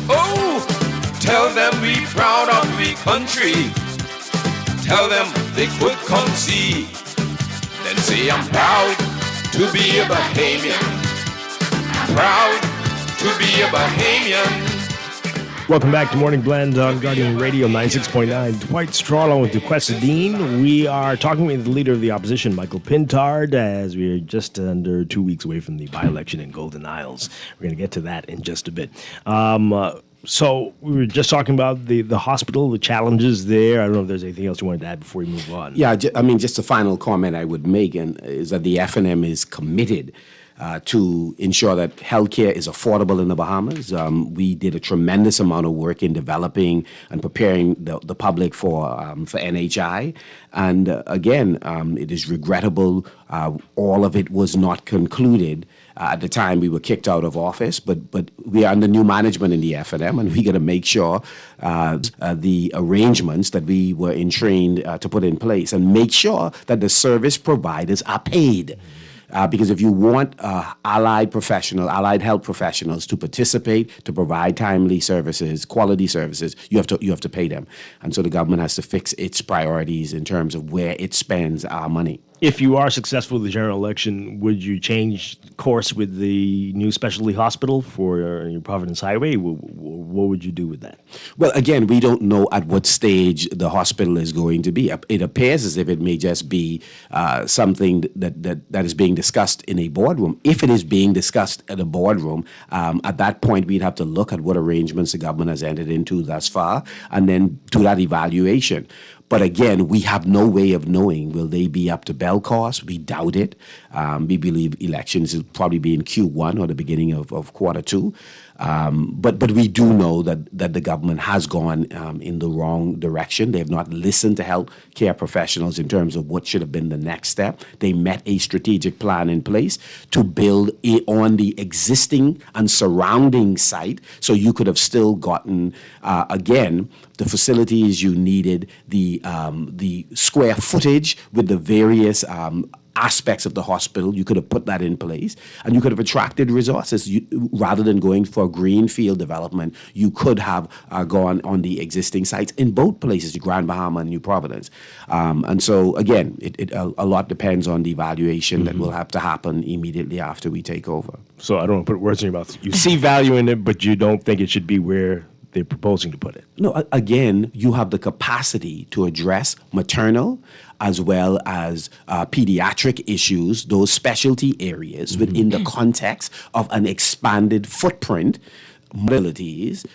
Oh, tell them we proud of we country. Tell them they could come see. Then say I'm proud to be a Bahamian. Proud to be a Bahamian. Welcome back to Morning Blend on Guardian Radio 96.9. Dwight Strachan with Duquesa Dean. We are talking with the leader of the opposition, Michael Pintard, as we are just under 2 weeks away from the by-election in Golden Isles. We're going to get to that in just a bit. So we were just talking about the hospital, the challenges there. I don't know if there's anything else you wanted to add before we move on. Yeah, just a final comment I would make is that the FNM is committed to ensure that healthcare is affordable in the Bahamas. We did a tremendous amount of work in developing and preparing the public for NHI. And again, it is regrettable all of it was not concluded at the time we were kicked out of office. But we are under new management in the FNM, and we got to make sure the arrangements that we were entrained to put in place and make sure that the service providers are paid. Because if you want allied health professionals to participate, to provide timely services, quality services, you have to pay them. And so the government has to fix its priorities in terms of where it spends our money. If you are successful with the general election, would you change course with the new specialty hospital for your Providence Highway? What would you do with that? Well, again, we don't know at what stage the hospital is going to be. It appears as if it may just be something that is being discussed in a boardroom. If it is being discussed at a boardroom, at that point, we'd have to look at what arrangements the government has entered into thus far and then do that evaluation. But again, we have no way of knowing, will they be up to bell cost? We doubt it. We believe elections will probably be in Q1 or the beginning of Q2. But we do know that the government has gone in the wrong direction. They have not listened to health care professionals in terms of what should have been the next step. They met a strategic plan in place to build on the existing and surrounding site, so you could have still gotten, again, the facilities you needed, the square footage with the various aspects of the hospital. You could have put that in place, and you could have attracted resources. Rather than going for greenfield development, you could have gone on the existing sites in both places, Grand Bahama and New Providence. And so, again, a lot depends on the evaluation that will have to happen immediately after we take over. So I don't want to put words in your mouth. You see value in it, but you don't think it should be where they're proposing to put it. No, again, you have the capacity to address maternal as well as pediatric issues, those specialty areas within the context of an expanded footprint, modalities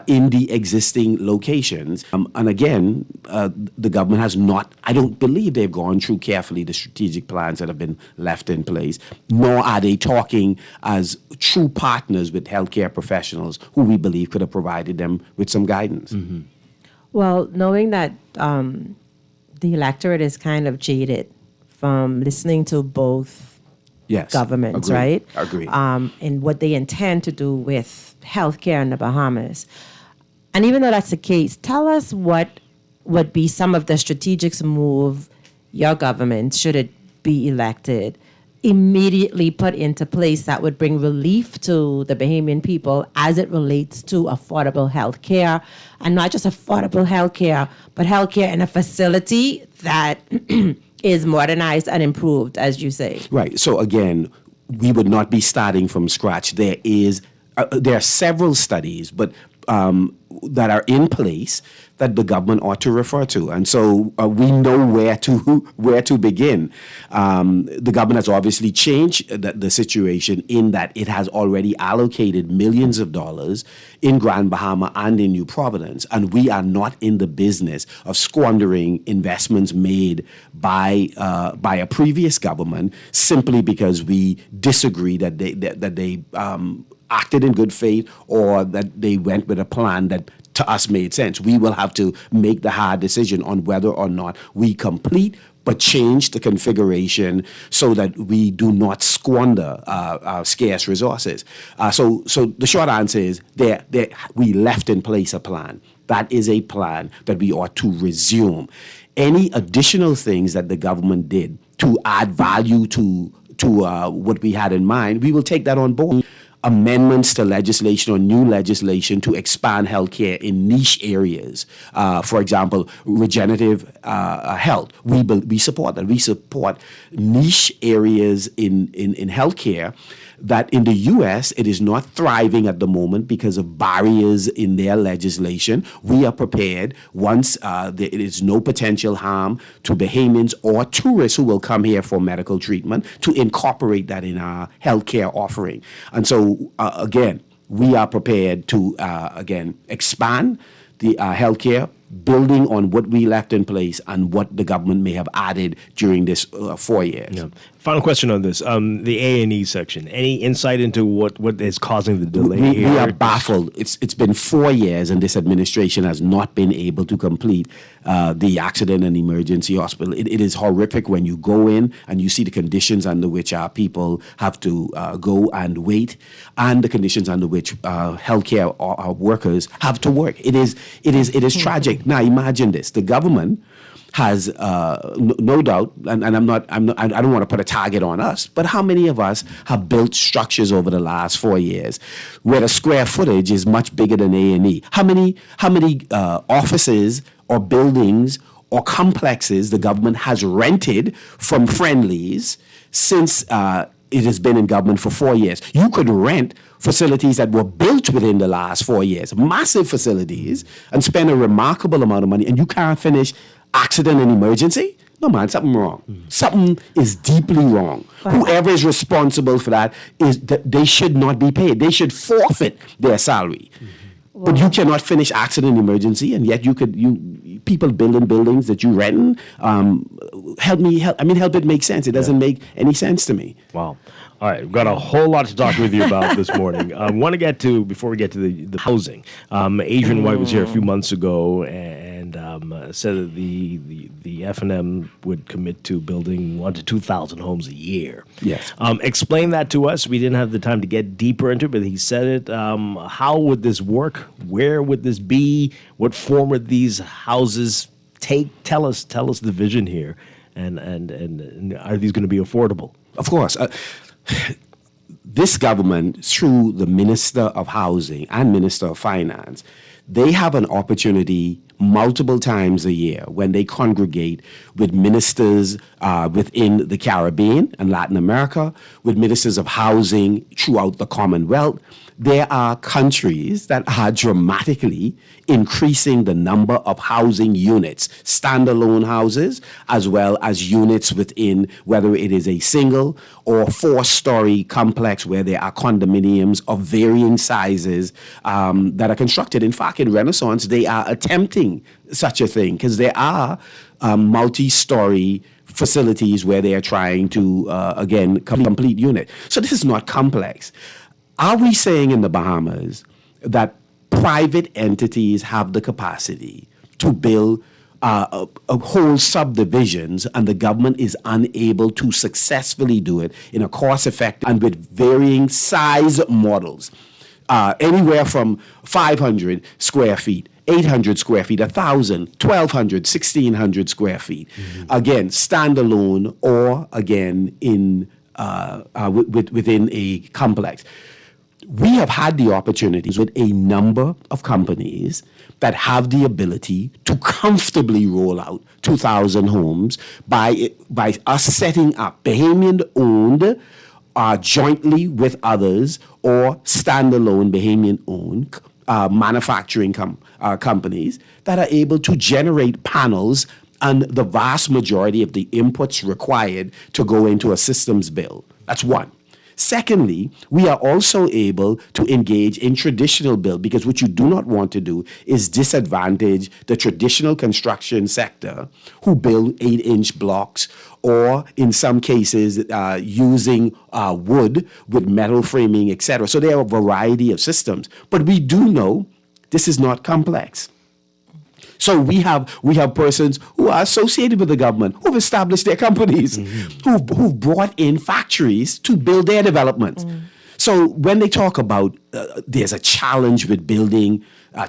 in the existing locations. And again, the government has not, I don't believe they've gone through carefully the strategic plans that have been left in place, nor are they talking as true partners with healthcare professionals who we believe could have provided them with some guidance. Well, knowing that the electorate is kind of jaded from listening to both governments, agreed. right? Agreed. And what they intend to do with healthcare in the Bahamas. And even though that's the case, tell us what would be some of the strategic move your government, should it be elected, immediately put into place that would bring relief to the Bahamian people as it relates to affordable health care, and not just affordable health care, but health care in a facility that is modernized and improved, as you say. Right. So again, we would not be starting from scratch. There are several studies, but that are in place that the government ought to refer to. And so we know where to begin. The government has obviously changed the situation in that it has already allocated millions of dollars in Grand Bahama and in New Providence, and we are not in the business of squandering investments made by a previous government simply because we disagree that they acted in good faith or that they went with a plan that to us made sense. We will have to make the hard decision on whether or not we complete but change the configuration so that we do not squander our scarce resources. So the short answer is we left in place a plan. That is a plan that we ought to resume. Any additional things that the government did to add value to what we had in mind, we will take that on board. Amendments to legislation or new legislation to expand healthcare in niche areas. For example, regenerative health. We support that. We support niche areas in healthcare that in the U.S. it is not thriving at the moment because of barriers in their legislation. We are prepared once there is no potential harm to Bahamians or tourists who will come here for medical treatment to incorporate that in our healthcare offering. And so, again, we are prepared to, expand the healthcare, building on what we left in place and what the government may have added during this 4 years. Yeah. Final question on this. The A&E section. Any insight into what is causing the delay here? We are baffled. It's been 4 years and this administration has not been able to complete the accident and emergency hospital. It is horrific when you go in and you see the conditions under which our people have to go and wait and the conditions under which healthcare workers have to work. It is tragic. Now imagine this. The government has no doubt, and I don't want to put a target on us, but how many of us have built structures over the last 4 years where the square footage is much bigger than A&E? How many offices or buildings or complexes the government has rented from friendlies since it has been in government for 4 years? You could rent facilities that were built within the last 4 years, massive facilities, and spend a remarkable amount of money, and you can't finish accident and emergency? No, man, something wrong. Something is deeply wrong. Whoever is responsible for that they should not be paid. They should forfeit their salary. But you cannot finish accident and emergency, and yet people building buildings that you rent. Help it make sense. It doesn't make any sense to me. Wow. All right, we've got a whole lot to talk with you about this morning. I want to get to, before we get to the housing, Adrian Dwight was here a few months ago and said that the F&M would commit to building 1,000 to 2,000 homes a year. Yes. Explain that to us. We didn't have the time to get deeper into it, but he said it. How would this work? Where would this be? What form would these houses take? Tell us the vision here, and are these going to be affordable? Of course. This government, through the Minister of Housing and Minister of Finance, they have an opportunity multiple times a year when they congregate with ministers within the Caribbean and Latin America, with ministers of housing throughout the Commonwealth. There are countries that are dramatically increasing the number of housing units, standalone houses, as well as units within, whether it is a single or 4-story complex where there are condominiums of varying sizes that are constructed. In fact, in Renaissance, they are attempting such a thing because there are multi-story facilities where they are trying to, complete unit. So this is not complex. Are we saying in the Bahamas that private entities have the capacity to build whole subdivisions and the government is unable to successfully do it in a cost-effective and with varying size models? Anywhere from 500 square feet, 800 square feet, 1,000, 1,200, 1,600 square feet. Again, standalone or again within a complex. We have had the opportunities with a number of companies that have the ability to comfortably roll out 2,000 homes by us setting up Bahamian-owned jointly with others or standalone Bahamian-owned manufacturing companies that are able to generate panels and the vast majority of the inputs required to go into a systems bill. That's one. Secondly, we are also able to engage in traditional build, because what you do not want to do is disadvantage the traditional construction sector who build 8-inch blocks, or in some cases using wood with metal framing, etc. So there are a variety of systems. But we do know this is not complex. So we have persons who are associated with the government, who've established their companies, who've brought in factories to build their developments. So when they talk about there's a challenge with building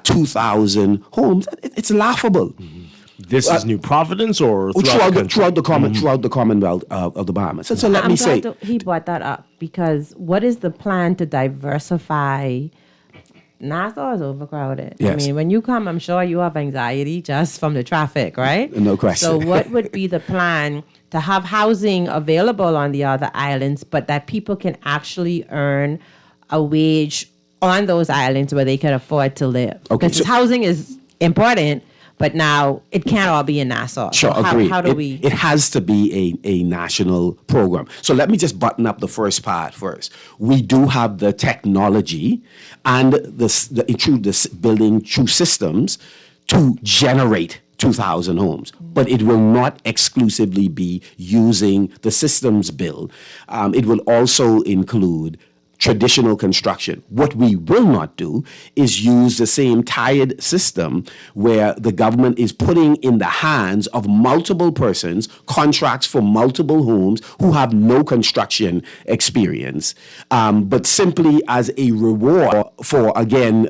2,000 homes, it's laughable. This is New Providence or throughout the Commonwealth of the Bahamas. So let me say, he brought that up because what is the plan to diversify? Nassau is overcrowded. Yes. I mean, when you come, I'm sure you have anxiety just from the traffic, right? No question. So what would be the plan to have housing available on the other islands, but that people can actually earn a wage on those islands where they can afford to live? Okay, Because housing is important, but now it can't all be in Nassau. Sure, so agreed. How do we? It has to be a national program. So let me just button up the first part first. We do have the technology and the building through systems to generate 2,000 homes, but it will not exclusively be using the systems bill. It will also include traditional construction. What we will not do is use the same tired system where the government is putting in the hands of multiple persons contracts for multiple homes who have no construction experience, but simply as a reward for, again,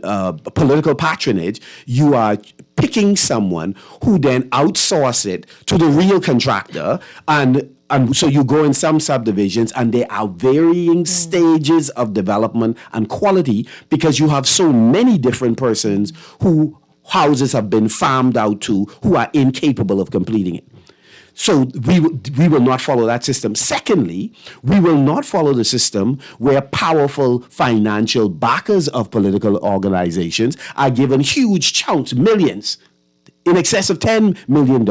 political patronage, you are picking someone who then outsource it to the real contractor, and so you go in some subdivisions and there are varying stages of development and quality because you have so many different persons who houses have been farmed out to who are incapable of completing it. So we will not follow that system. Secondly, we will not follow the system where powerful financial backers of political organizations are given huge chunks, millions, in excess of $10 million,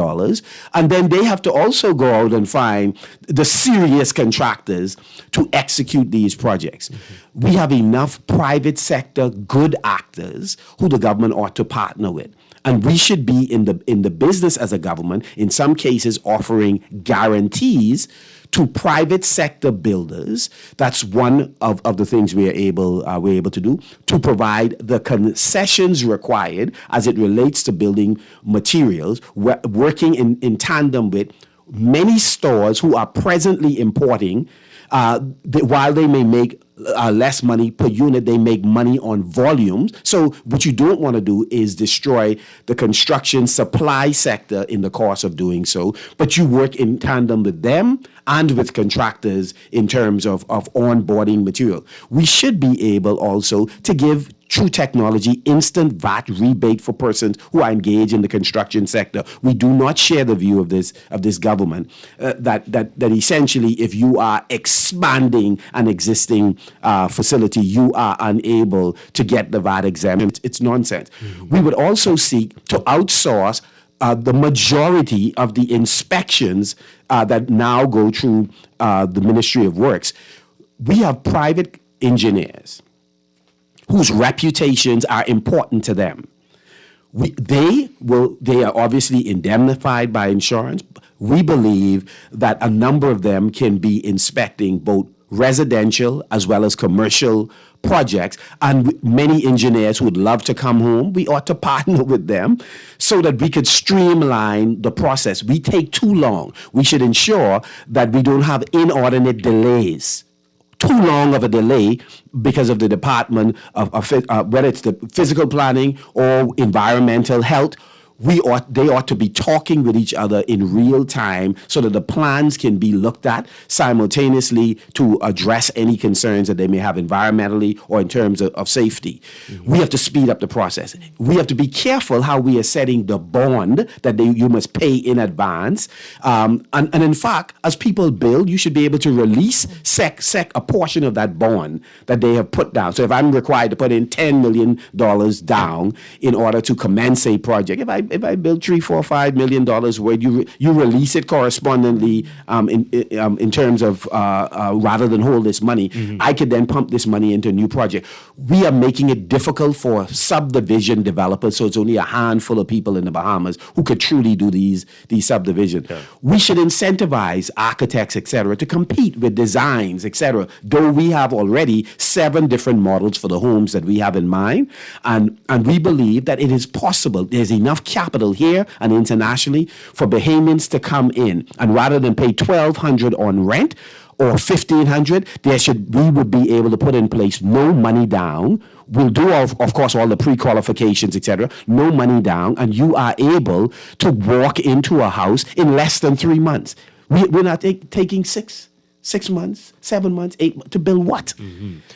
and then they have to also go out and find the serious contractors to execute these projects. We have enough private sector good actors who the government ought to partner with. And we should be in the business as a government, in some cases offering guarantees to private sector builders. That's one of the things we're able to do, to provide the concessions required as it relates to building materials, working in tandem with many stores who are presently importing. While they may make less money per unit, they make money on volumes. So what you don't want to do is destroy the construction supply sector in the course of doing so, but you work in tandem with them and with contractors in terms of onboarding material. We should be able also to give through technology instant VAT rebate for persons who are engaged in the construction sector. We do not share the view of this government that essentially if you are expanding an existing facility, you are unable to get the VAT exemption. It's nonsense. We would also seek to outsource the majority of the inspections that now go through the Ministry of Works. We have private engineers whose reputations are important to them. They are obviously indemnified by insurance. We believe that a number of them can be inspecting both residential as well as commercial projects, and many engineers who would love to come home, we ought to partner with them so that we could streamline the process. We take too long. We should ensure that we don't have inordinate delays. Too long of a delay because of the Department of whether it's the physical planning or environmental health. they ought to be talking with each other in real time so that the plans can be looked at simultaneously to address any concerns that they may have environmentally or in terms of safety. We have to speed up the process. We have to be careful how we are setting the bond that you must pay in advance. And in fact, as people build, you should be able to release a portion of that bond that they have put down. So if I'm required to put in $10 million down in order to commence a project, if I build $3, $4, $5 million worth, you release it correspondingly in terms of rather than hold this money, I could then pump this money into a new project. We are making it difficult for subdivision developers, so it's only a handful of people in the Bahamas who could truly do these subdivisions. Yeah. We should incentivize architects, etc., to compete with designs, etc., though we have already 7 different models for the homes that we have in mind, and we believe that it is possible. There's enough capital here and internationally for Bahamians to come in, and rather than pay $1,200 on rent or $1,500, we would be able to put in place no money down. We'll do, of course, all the pre-qualifications, etc., no money down, and you are able to walk into a house in less than 3 months. We're not taking 6 months, 7 months, 8 months to build what?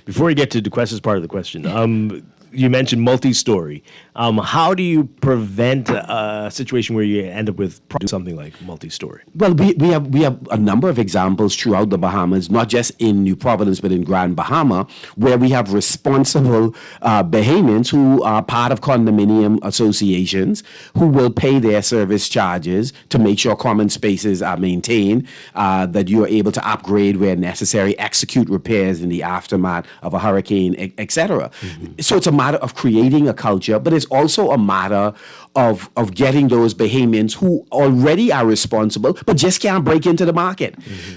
Before we get to DeQuesta's part of the question, you mentioned multi-story. How do you prevent a situation where you end up with something like multi-story? Well, we have a number of examples throughout the Bahamas, not just in New Providence, but in Grand Bahama, where we have responsible Bahamians who are part of condominium associations who will pay their service charges to make sure common spaces are maintained, that you are able to upgrade where necessary, execute repairs in the aftermath of a hurricane, etc. So it's a matter of creating a culture, but it's also a matter of getting those Bahamians who already are responsible but just can't break into the market.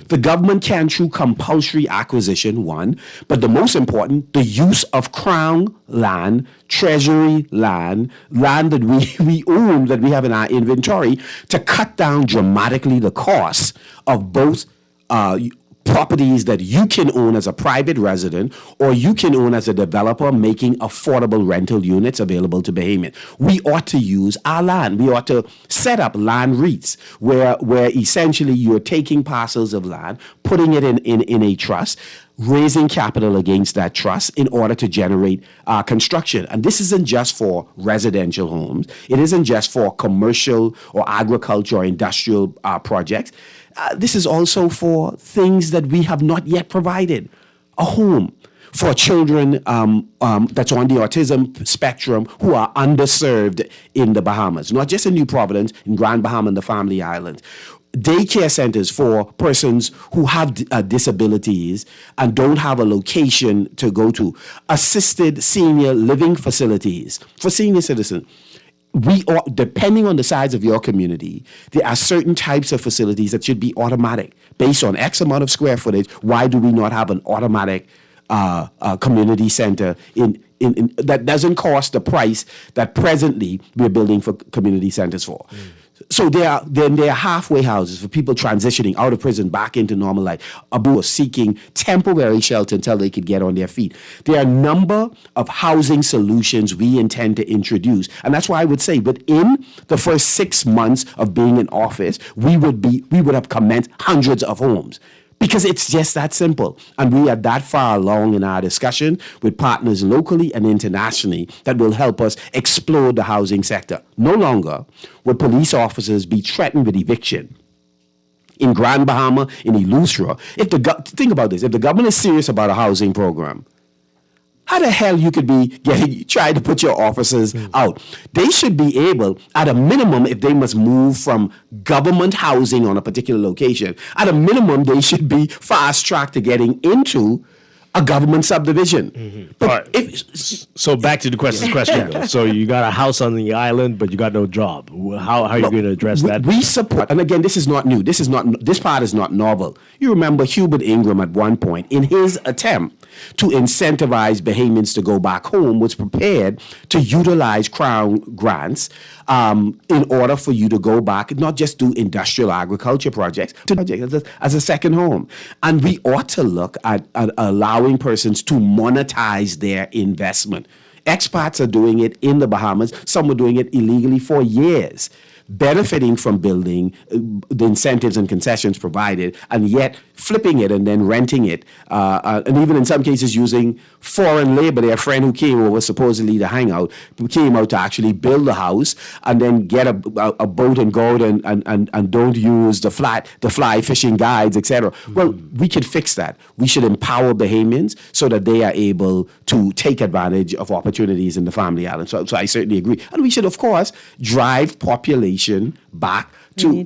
The government can through compulsory acquisition, one, but the most important, the use of Crown land, Treasury land that we own, that we have in our inventory, to cut down dramatically the costs of both properties that you can own as a private resident or you can own as a developer, making affordable rental units available to Bahamians. We ought to use our land. We ought to set up land REITs where essentially you're taking parcels of land, putting it in a trust, raising capital against that trust in order to generate construction. And this isn't just for residential homes. It isn't just for commercial or agriculture or industrial projects. This is also for things that we have not yet provided. A home for children that's on the autism spectrum who are underserved in the Bahamas, not just in New Providence, in Grand Bahama and the Family Islands. Daycare centers for persons who have disabilities and don't have a location to go to. Assisted senior living facilities for senior citizens. We are, depending on the size of your community, there are certain types of facilities that should be automatic. Based on X amount of square footage, why do we not have an automatic community center in that doesn't cost the price that presently we're building for community centers for? So there are halfway houses for people transitioning out of prison back into normal life, or seeking temporary shelter until they could get on their feet. There are a number of housing solutions we intend to introduce, and that's why I would say within the first 6 months of being in office, we would have commenced hundreds of homes. Because it's just that simple. And we are that far along in our discussion with partners locally and internationally that will help us explore the housing sector. No longer will police officers be threatened with eviction in Grand Bahama, in Eleuthera. Think about this. If the government is serious about a housing program, how the hell you could be trying to put your officers out? They should be able, at a minimum, if they must move from government housing on a particular location, at a minimum, they should be fast-tracked to getting into a government subdivision. But so back to the question, though. So you got a house on the island, but you got no job. How are you going to address that? We support, and again, this is not new. This part is not novel. You remember Hubert Ingram at one point, in his attempt to incentivize Bahamians to go back home, was prepared to utilize Crown grants in order for you to go back, not just do industrial agriculture projects, as a second home. And we ought to look at allowing persons to monetize their investment Expats are doing it in the Bahamas. Some were doing it illegally for years, benefiting from building the incentives and concessions provided, and yet flipping it and then renting it, and even in some cases using foreign labor. Their friend who came over supposedly to hang out, came out to actually build the house and then get a boat and go out and don't use the fly fishing guides, etc. Well, we could fix that. We should empower Bahamians so that they are able to take advantage of opportunities in the family island. So I certainly agree. And we should, of course, drive population back to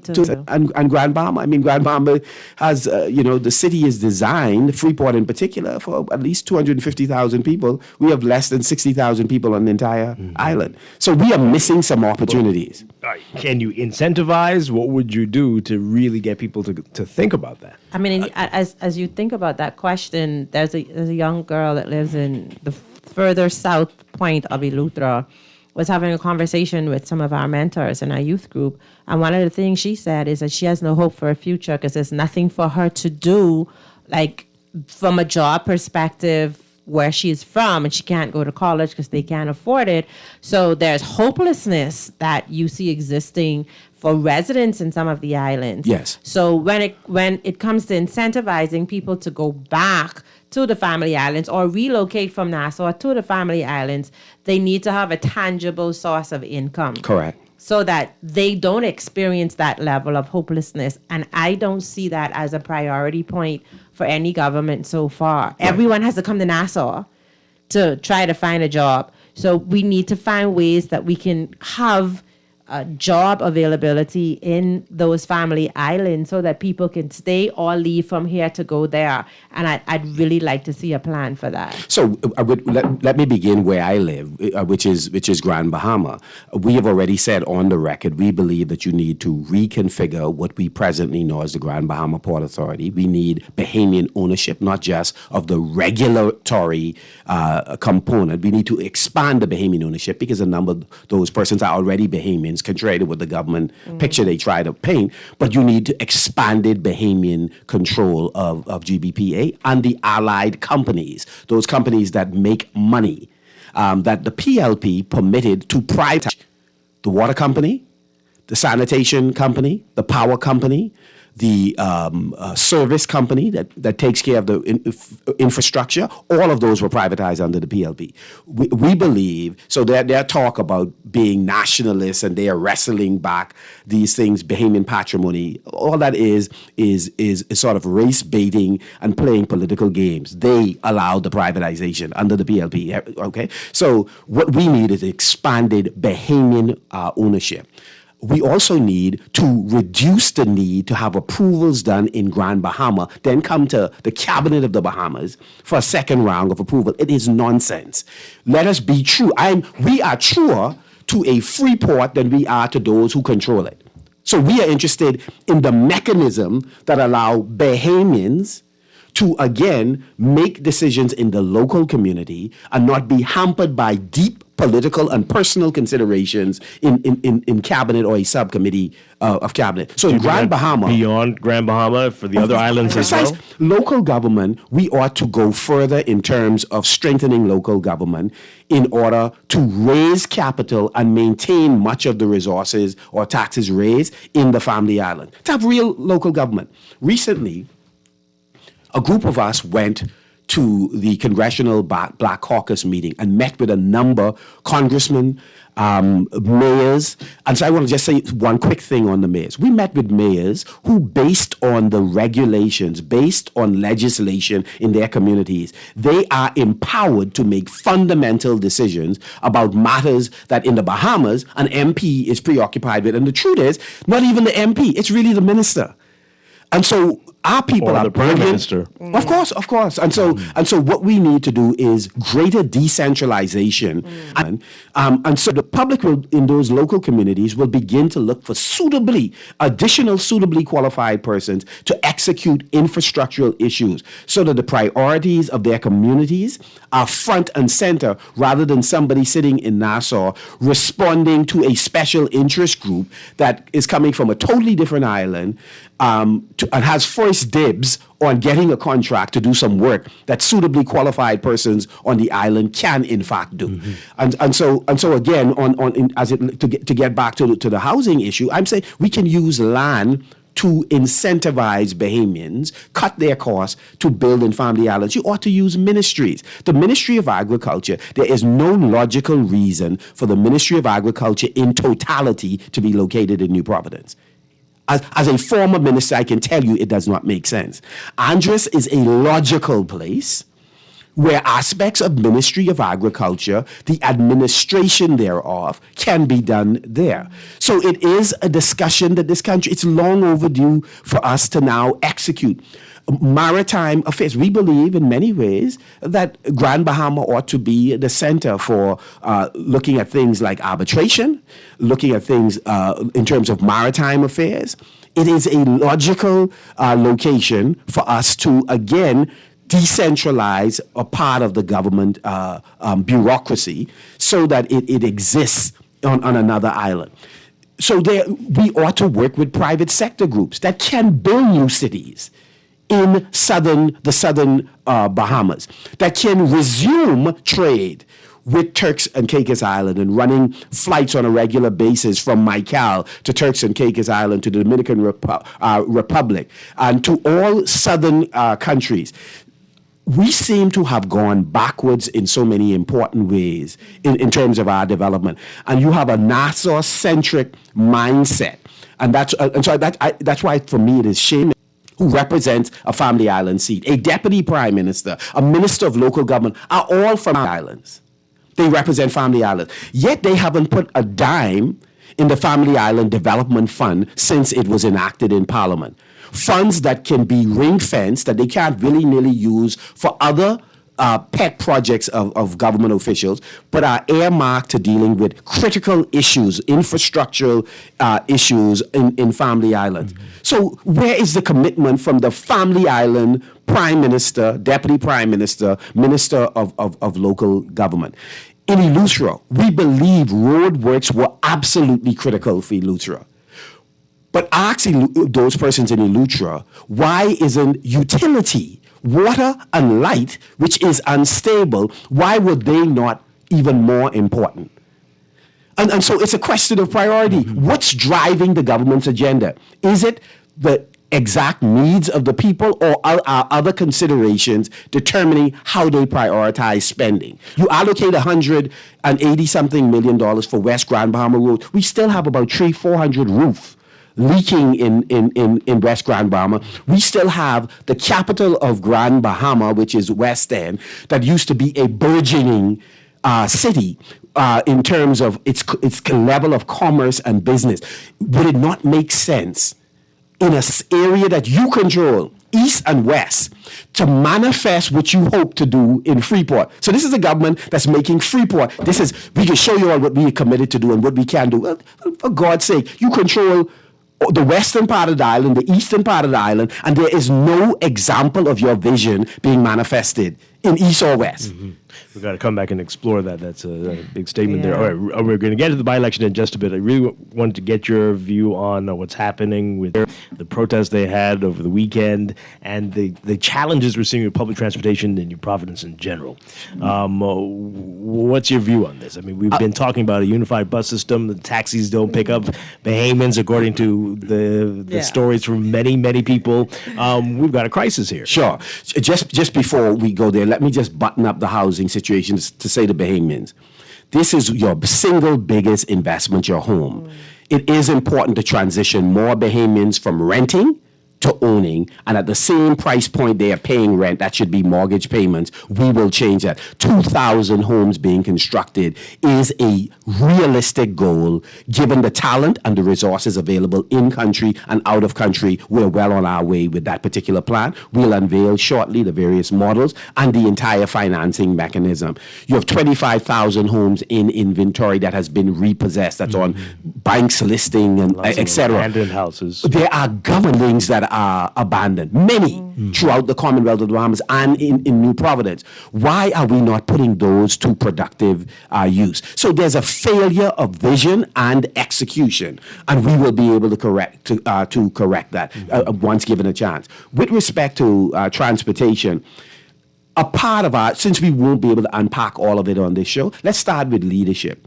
Grand Bahama. I mean, Grand Bahama has, the city is designed, Freeport in particular, for at least 250,000 people. We have less than 60,000 people on the entire island. So we are missing some opportunities. Can you incentivize? What would you do to really get people to think about that? I mean, as you think about that question, there's a young girl that lives in the further south point of Eleuthera, was having a conversation with some of our mentors in our youth group. And one of the things she said is that she has no hope for a future because there's nothing for her to do, like from a job perspective where she's from, and she can't go to college because they can't afford it. So there's hopelessness that you see existing for residents in some of the islands. Yes. So when it comes to incentivizing people to go back to the family islands or relocate from Nassau to the family islands, they need to have a tangible source of income. Correct. So that they don't experience that level of hopelessness. And I don't see that as a priority point for any government so far. Right. Everyone has to come to Nassau to try to find a job. So we need to find ways that we can have job availability in those family islands so that people can stay or leave from here to go there. And I'd really like to see a plan for that. So let me begin where I live, which is Grand Bahama. We have already said on the record, we believe that you need to reconfigure what we presently know as the Grand Bahama Port Authority. We need Bahamian ownership, not just of the regulatory component. We need to expand the Bahamian ownership because a number of those persons are already Bahamians, contrary to what the government picture they try to paint. But you need expanded Bahamian control of GBPA and the allied companies, those companies that make money, that the PLP permitted to privatize: the water company, the sanitation company, the power company, the service company that takes care of the infrastructure. All of those were privatized under the PLP. We believe, so their talk about being nationalists and they are wrestling back these things, Bahamian patrimony, all that is sort of race baiting and playing political games. They allowed the privatization under the PLP, okay? So what we need is expanded Bahamian ownership. We also need to reduce the need to have approvals done in Grand Bahama, then come to the Cabinet of the Bahamas for a second round of approval. It is nonsense. Let us be true. We are truer to a free port than we are to those who control it. So we are interested in the mechanism that allow Bahamians to, again, make decisions in the local community and not be hampered by deep political and personal considerations in cabinet or a subcommittee of cabinet. So in Grand Bahama, beyond Grand Bahama for the other islands as well? Local government, we ought to go further in terms of strengthening local government in order to raise capital and maintain much of the resources or taxes raised in the family island. To have real local government. Recently, a group of us went to the Congressional Black Caucus meeting and met with a number, congressmen, mayors. And so I want to just say one quick thing on the mayors. We met with mayors who, based on the regulations, based on legislation in their communities, they are empowered to make fundamental decisions about matters that in the Bahamas an MP is preoccupied with. And the truth is, not even the MP, it's really the minister. And so our people are the Prime Minister. Of course. And so what we need to do is greater decentralization. And so the public will, in those local communities, will begin to look for additional suitably qualified persons to execute execute infrastructural issues so that the priorities of their communities are front and center rather than somebody sitting in Nassau responding to a special interest group that is coming from a totally different island and has first dibs on getting a contract to do some work that suitably qualified persons on the island can in fact do. And so again, to get back to the housing issue, I'm saying we can use land to incentivize Bahamians, cut their costs to build in family islands. You ought to use ministries. The Ministry of Agriculture, there is no logical reason for the Ministry of Agriculture in totality to be located in New Providence. As a former minister, I can tell you it does not make sense. Andros is a logical place where aspects of Ministry of Agriculture, the administration thereof, can be done there. So it is a discussion that this country, it's long overdue for us to now execute. Maritime affairs, we believe in many ways that Grand Bahama ought to be the center for looking at things like arbitration, looking at things in terms of maritime affairs. It is a logical location for us to, again, decentralize a part of the government bureaucracy so that it exists on another island. So we ought to work with private sector groups that can build new cities in the southern Bahamas, that can resume trade with Turks and Caicos Island and running flights on a regular basis from Michael to Turks and Caicos Island to the Dominican Republic and to all southern countries. We seem to have gone backwards in so many important ways in terms of our development. And you have a Nassau-centric mindset. And that's why, for me, it is shameful. Who represents a family island seat, a deputy prime minister, a minister of local government, are all from islands. They represent family islands. Yet they haven't put a dime in the Family Island Development Fund since it was enacted in Parliament. Funds that can be ring-fenced, that they can't willy-nilly use for other pet projects of government officials, but are earmarked to dealing with critical issues, infrastructural issues in Family Islands. So where is the commitment from the Family Island Prime Minister, Deputy Prime Minister, Minister of Local Government? In Eleuthera, we believe roadworks were absolutely critical for Eleuthera. But ask those persons in Eleuthera, why isn't utility, water and light, which is unstable, why were they not even more important? And so it's a question of priority. What's driving the government's agenda? Is it the exact needs of the people, or are other considerations determining how they prioritize spending? You allocate $180-something million for West Grand Bahama Road. We still have about 300-400 roofs leaking in West Grand Bahama. We still have the capital of Grand Bahama, which is West End, that used to be a burgeoning city in terms of its level of commerce and business. Would it not make sense in an area that you control, east and west, to manifest what you hope to do in Freeport? So this is a government that's making Freeport. We can show you all what we are committed to do and what we can do. Well, for God's sake, you control the western part of the island, the eastern part of the island, and there is no example of your vision being manifested in east or west. We've got to come back and explore that. That's a big statement there. All right, we're going to get to the by-election in just a bit. I really wanted to get your view on what's happening with the protests they had over the weekend and the challenges we're seeing with public transportation in New Providence in general. What's your view on this? I mean, we've been talking about a unified bus system. The taxis don't pick up Bahamians, according to the stories from many, many people. We've got a crisis here. Sure. Just before we go there, let me just button up the housing situation to say to Bahamians, this is your single biggest investment, your home. It is important to transition more Bahamians from renting to owning, and at the same price point they are paying rent, that should be mortgage payments. We will change that. 2,000 homes being constructed is a realistic goal. Given the talent and the resources available in country and out of country, we're well on our way with that particular plan. We'll unveil shortly the various models and the entire financing mechanism. You have 25,000 homes in inventory that has been repossessed. That's on banks listing and etc. Abandoned houses. There are governments that are abandoned, many throughout the Commonwealth of the Bahamas and in New Providence. Why are we not putting those to productive use? So there's a failure of vision and execution, and we will be able to correct that once given a chance. With respect to transportation, a part of since we won't be able to unpack all of it on this show, let's start with leadership.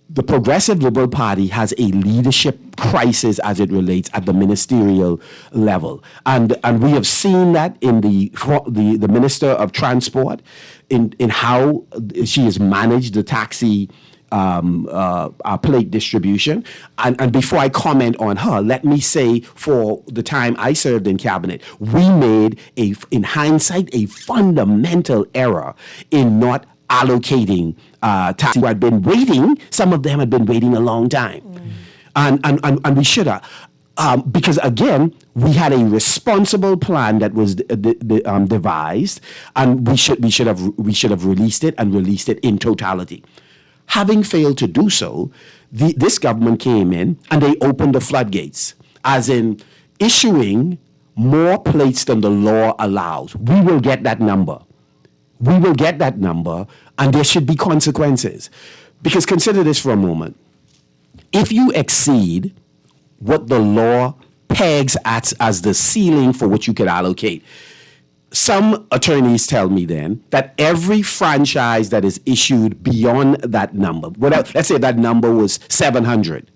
The Progressive Liberal Party has a leadership crisis as it relates at the ministerial level. And we have seen that in the Minister of Transport, in how she has managed the taxi plate distribution. And before I comment on her, let me say for the time I served in cabinet, we made, in hindsight, a fundamental error in not allocating taxis who had been waiting. Some of them had been waiting a long time. And we should have. Because again, we had a responsible plan that was devised, and we should have released it and released it in totality. Having failed to do so, this government came in and they opened the floodgates, as in issuing more plates than the law allows. We will get that number. We will get that number, and there should be consequences. Because consider this for a moment. If you exceed what the law pegs as the ceiling for what you could allocate, some attorneys tell me then that every franchise that is issued beyond that number, let's say that number was 700,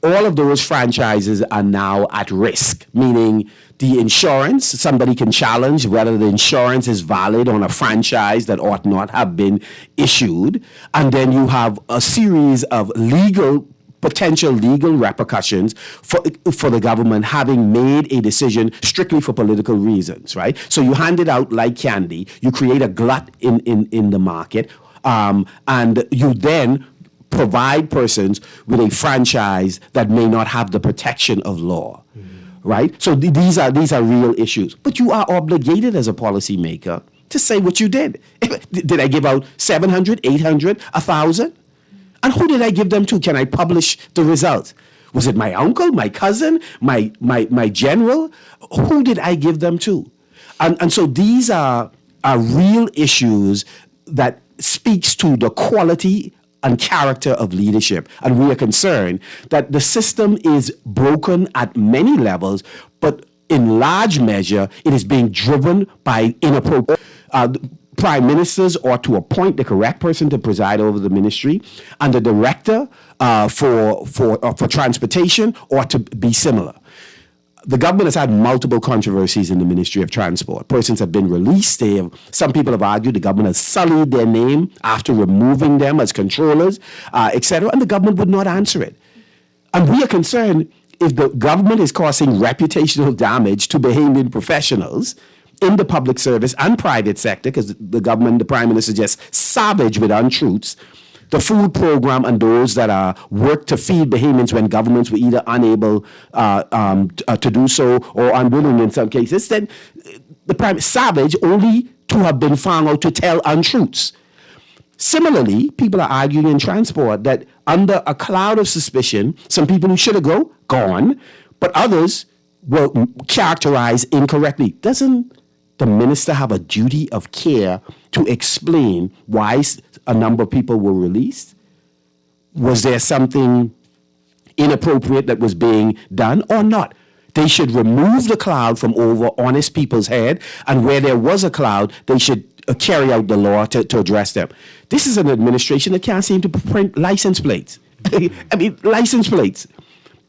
all of those franchises are now at risk, meaning the insurance, somebody can challenge whether the insurance is valid on a franchise that ought not have been issued. And then you have a series of potential legal repercussions for the government having made a decision strictly for political reasons, right? So you hand it out like candy, you create a glut in the market, and you then provide persons with a franchise that may not have the protection of law, right? So these are real issues. But you are obligated as a policymaker to say what you did. Did I give out 700, 800, 1,000? And who did I give them to? Can I publish the results? Was it my uncle, my cousin, my general? Who did I give them to? And so these are real issues that speaks to the quality and character of leadership. And we are concerned that the system is broken at many levels, but in large measure, it is being driven by inappropriate. Prime ministers ought to appoint the correct person to preside over the ministry, and the director for transportation ought to be similar. The government has had multiple controversies in the Ministry of Transport. Persons have been released. Some people have argued the government has sullied their name after removing them as controllers, etc., and the government would not answer it. And we are concerned if the government is causing reputational damage to Bahamian professionals in the public service and private sector, because the government, the prime minister, just savage with untruths. The food program and those that are work to feed Bahamians when governments were either unable to do so or unwilling in some cases, then the prime savage only to have been found out to tell untruths. Similarly, people are arguing in transport that under a cloud of suspicion, some people who should have gone, but others were characterized incorrectly. Doesn't the minister have a duty of care to explain why a number of people were released? Was there something inappropriate that was being done or not? They should remove the cloud from over honest people's head, and where there was a cloud, they should carry out the law to address them. This is an administration that can't seem to print license plates. I mean, license plates.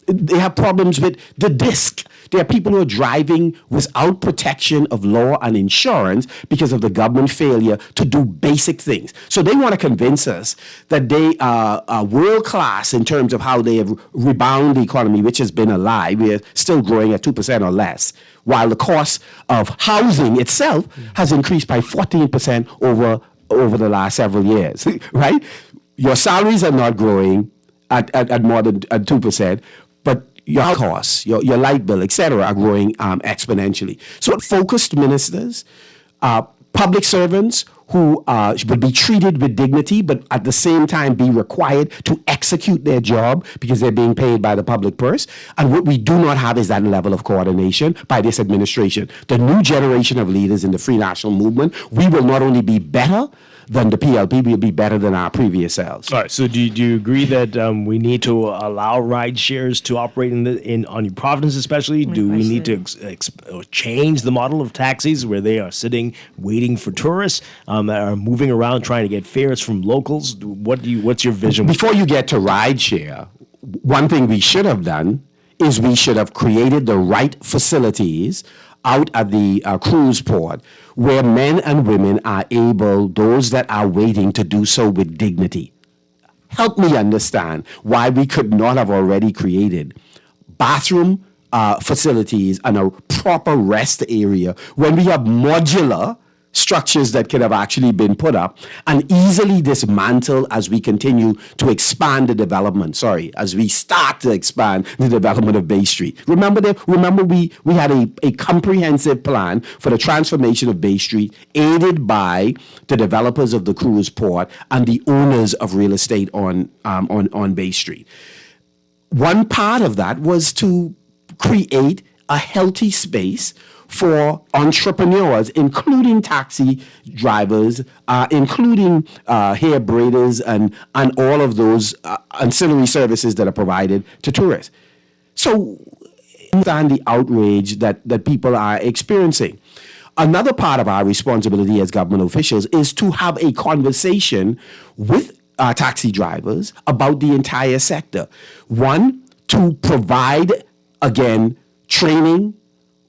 They have problems with the disc. There are people who are driving without protection of law and insurance because of the government failure to do basic things. So they want to convince us that they are world class in terms of how they have rebound the economy, which has been a lie. We are still growing at 2% or less, while the cost of housing itself has increased by 14% over the last several years, right? Your salaries are not growing at more than 2%, but your costs, your light bill, etc., are growing exponentially. So focused ministers, public servants who would be treated with dignity, but at the same time be required to execute their job because they're being paid by the public purse. And what we do not have is that level of coordination by this administration. The new generation of leaders in the Free National Movement, we will not only be better than the PLP, we'll be better than our previous selves. All right. So do you agree that we need to allow ride shares to operate on New Providence, especially? Do we need to change the model of taxis where they are sitting waiting for tourists that are moving around trying to get fares from locals? What's your vision? Before you get to ride share, one thing we should have done is we should have created the right facilities out at the cruise port where men and women are able, those that are waiting, to do so with dignity. Help me understand why we could not have already created bathroom facilities and a proper rest area when we have modular structures that could have actually been put up and easily dismantled as we continue to expand the development. As we start to expand the development of Bay Street. Remember we had a comprehensive plan for the transformation of Bay Street, aided by the developers of the cruise port and the owners of real estate on Bay Street. One part of that was to create a healthy space for entrepreneurs, including taxi drivers, including hair braiders, and all of those ancillary services that are provided to tourists. So, understand the outrage that people are experiencing. Another part of our responsibility as government officials is to have a conversation with taxi drivers about the entire sector. One, to provide, again, training,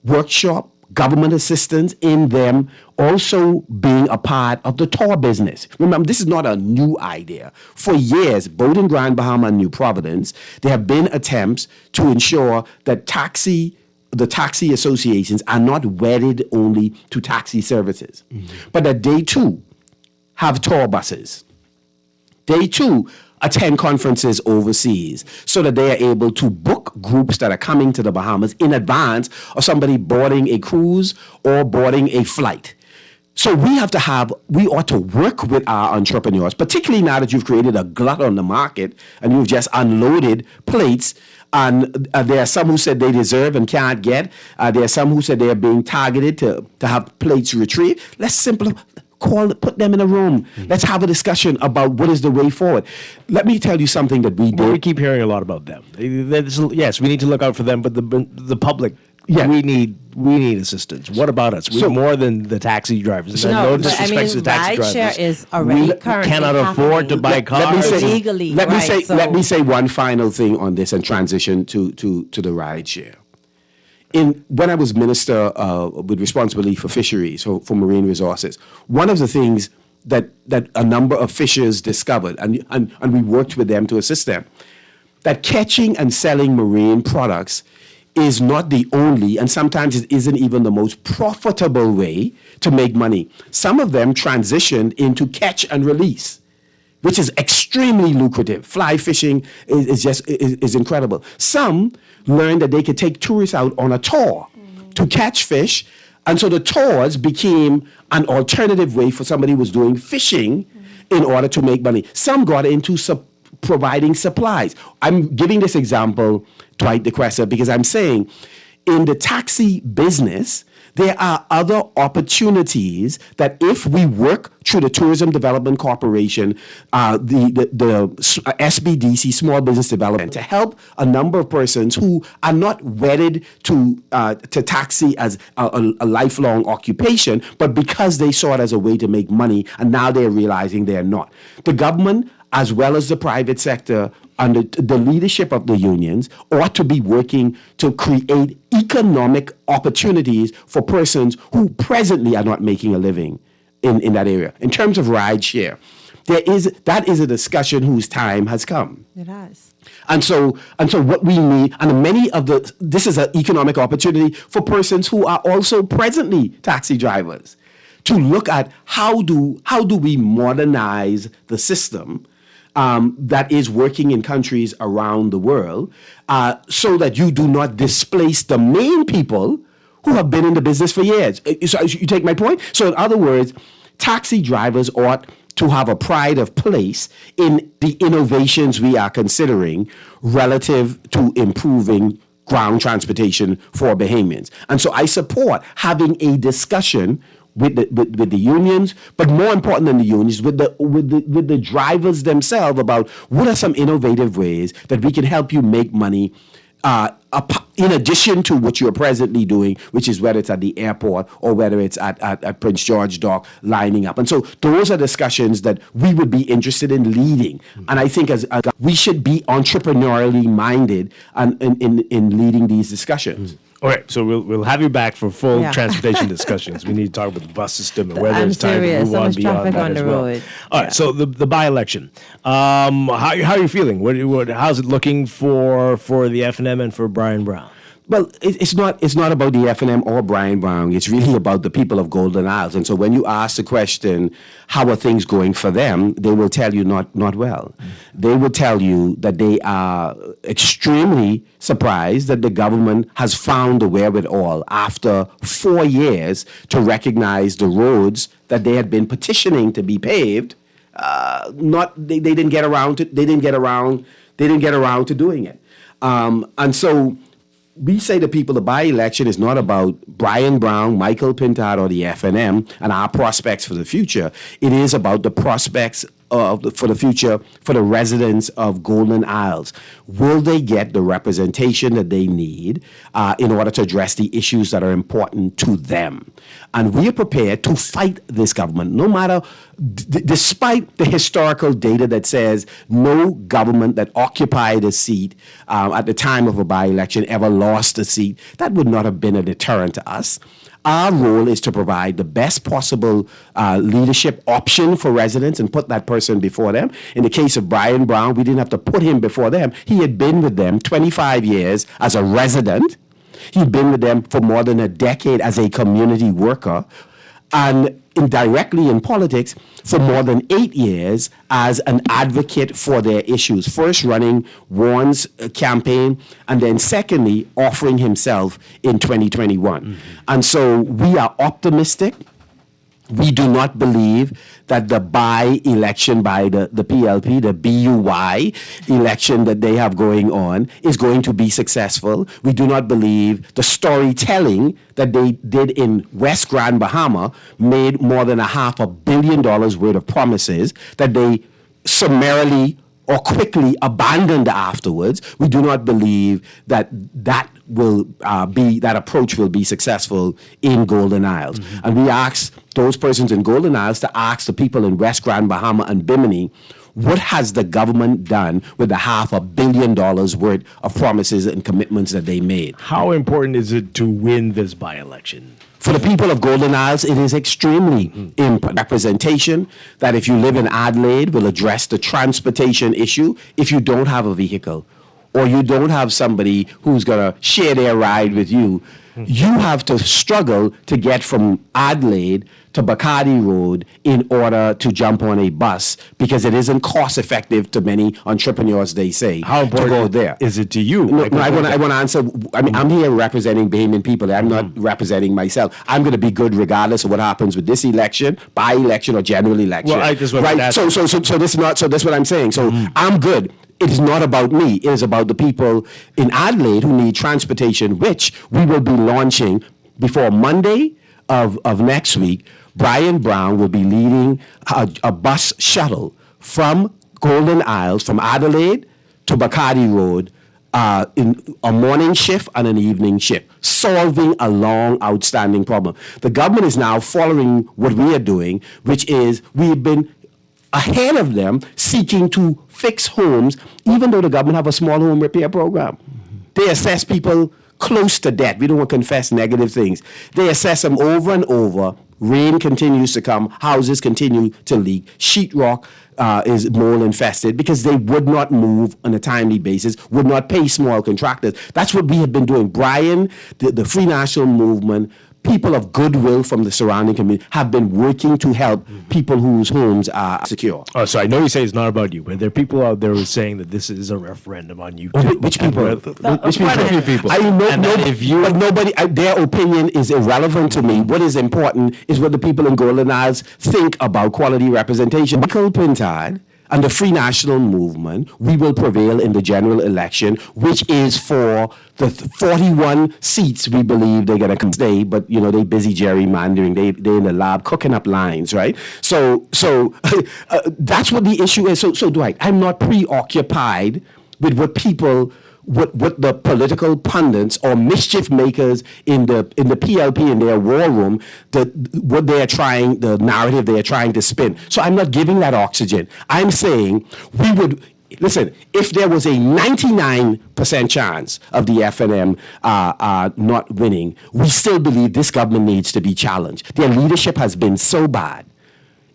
workshop, government assistance in them also being a part of the tour business. Remember, this is not a new idea. For years, both in Grand Bahama and New Providence, there have been attempts to ensure that the taxi associations are not wedded only to taxi services, but that they too have tour buses. They too attend conferences overseas so that they are able to book groups that are coming to the Bahamas in advance of somebody boarding a cruise or boarding a flight. So we ought to work with our entrepreneurs, particularly now that you've created a glut on the market and you've just unloaded plates. And there are some who said they deserve and can't get. There are some who said they are being targeted to have plates retrieved. Let's put them in a room. Let's have a discussion about what is the way forward. Let me tell you something that we did. Well, we keep hearing a lot about them. Yes, we need to look out for them, but the public, we need assistance. What about us? We're more than the taxi drivers. No, disrespect to the taxi drivers. Rideshare is already currently cannot afford to buy cars. Let me say one final thing on this and transition to the rideshare. When I was minister with responsibility for fisheries, for marine resources, one of the things that a number of fishers discovered, and we worked with them to assist them, that catching and selling marine products is not the only, and sometimes it isn't even the most profitable way to make money. Some of them transitioned into catch and release, which is extremely lucrative. Fly fishing is incredible. Some learned that they could take tourists out on a tour to catch fish, and so the tours became an alternative way for somebody who was doing fishing in order to make money. Some got into providing supplies. I'm giving this example, Dwight DeQuesta, because I'm saying in the taxi business, there are other opportunities that if we work through the Tourism Development Corporation, the SBDC, Small Business Development, to help a number of persons who are not wedded to taxi as a lifelong occupation, but because they saw it as a way to make money, and now they're realizing they're not. The government, as well as the private sector, under the leadership of the unions, ought to be working to create economic opportunities for persons who presently are not making a living in that area. In terms of rideshare, that is a discussion whose time has come. It has. And so what we need, and this is an economic opportunity for persons who are also presently taxi drivers, to look at how do we modernize the system that is working in countries around the world, so that you do not displace the main people who have been in the business for years. So you take my point? So in other words, taxi drivers ought to have a pride of place in the innovations we are considering relative to improving ground transportation for Bahamians. And so I support having a discussion with the unions, but more important than the unions, with the drivers themselves about what are some innovative ways that we can help you make money in addition to what you're presently doing, which is whether it's at the airport or whether it's at Prince George Dock lining up. And so those are discussions that we would be interested in leading. And I think as we should be entrepreneurially minded in leading these discussions. All right, so we'll have you back for full transportation discussions. We need to talk about the bus system and whether I'm it's time serious. to move on beyond traffic that on as the well. road. All right, so the by-election. How are you feeling? How's it looking for the FNM and for Brian Brown? Well, it's not about the FNM or Brian Brown. It's really about the people of Golden Isles. And so when you ask the question, how are things going for them, they will tell you not well. They will tell you that they are extremely surprised that the government has found the wherewithal after 4 years to recognize the roads that they had been petitioning to be paved. They didn't get around to doing it. And so we say to people the by-election is not about Brian Brown, Michael Pintard, or the FNM and our prospects for the future. It is about the prospects for the future for the residents of Golden Isles. Will they get the representation that they need in order to address the issues that are important to them? And we are prepared to fight this government, no matter, despite the historical data that says no government that occupied a seat at the time of a by-election ever lost a seat. That would not have been a deterrent to us. Our role is to provide the best possible leadership option for residents and put that person before them. In the case of Brian Brown, we didn't have to put him before them. He had been with them 25 years as a resident. He'd been with them for more than a decade as a community worker, and indirectly in politics for more than 8 years as an advocate for their issues. First running Warren's campaign, and then secondly offering himself in 2021. And so we are optimistic. We do not believe that the by-election by the PLP, the BUY election that they have going on, is going to be successful. We do not believe the storytelling that they did in West Grand Bahama made more than $500 million worth of promises that they summarily or quickly abandoned afterwards. We do not believe that that approach will be successful in Golden Isles. And we ask those persons in Golden Isles to ask the people in West Grand Bahama and Bimini, what has the government done with the $500 million worth of promises and commitments that they made? How important is it to win this by-election? For the people of Golden Isles, it is extremely important. Representation that if you live in Adelaide will address the transportation issue if you don't have a vehicle or you don't have somebody who's going to share their ride with you. You have to struggle to get from Adelaide to Bacardi Road in order to jump on a bus because it isn't cost effective to many entrepreneurs, they say, how important to go there. Is it to you? No, I want to answer. I mean, I'm here representing Bahamian people. I'm not representing myself. I'm going to be good regardless of what happens with this election, by-election, or general election. Well, I just want to ask. So this is not. So that's what I'm saying. So I'm good. It is not about me. It is about the people in Adelaide who need transportation, which we will be launching before Monday of next week. Brian Brown will be leading a bus shuttle from Golden Isles, from Adelaide to Bacardi Road, in a morning shift and an evening shift, solving a long outstanding problem. The government is now following what we are doing, which is we've been ahead of them seeking to fix homes, even though the government have a small home repair program. They assess people close to death. We don't want to confess negative things. They assess them over and over. Rain continues to come. Houses continue to leak. Sheetrock is mold infested because they would not move on a timely basis, would not pay small contractors. That's what we have been doing. Brian, the Free National Movement, people of goodwill from the surrounding community have been working to help people whose homes are secure. Oh, so I know you say it's not about you, but there are people out there who are saying that this is a referendum on you. Oh, too. which people? Which people? I know, And that if you, but nobody. Their opinion is irrelevant to me. What is important is what the people in Golden Isles think about quality representation. Michael Pintard and the Free National Movement, we will prevail in the general election, which is for the 41 seats we believe they're going to stay, but they busy gerrymandering. They're in the lab cooking up lines, right? So that's what the issue is. So Dwight, I'm not preoccupied with what people, what the political pundits or mischief makers in the PLP in their war room, what they are trying, the narrative they are trying to spin. So I'm not giving that oxygen. I'm saying we would listen. If there was a 99% chance of the FNM not winning, we still believe this government needs to be challenged. Their leadership has been so bad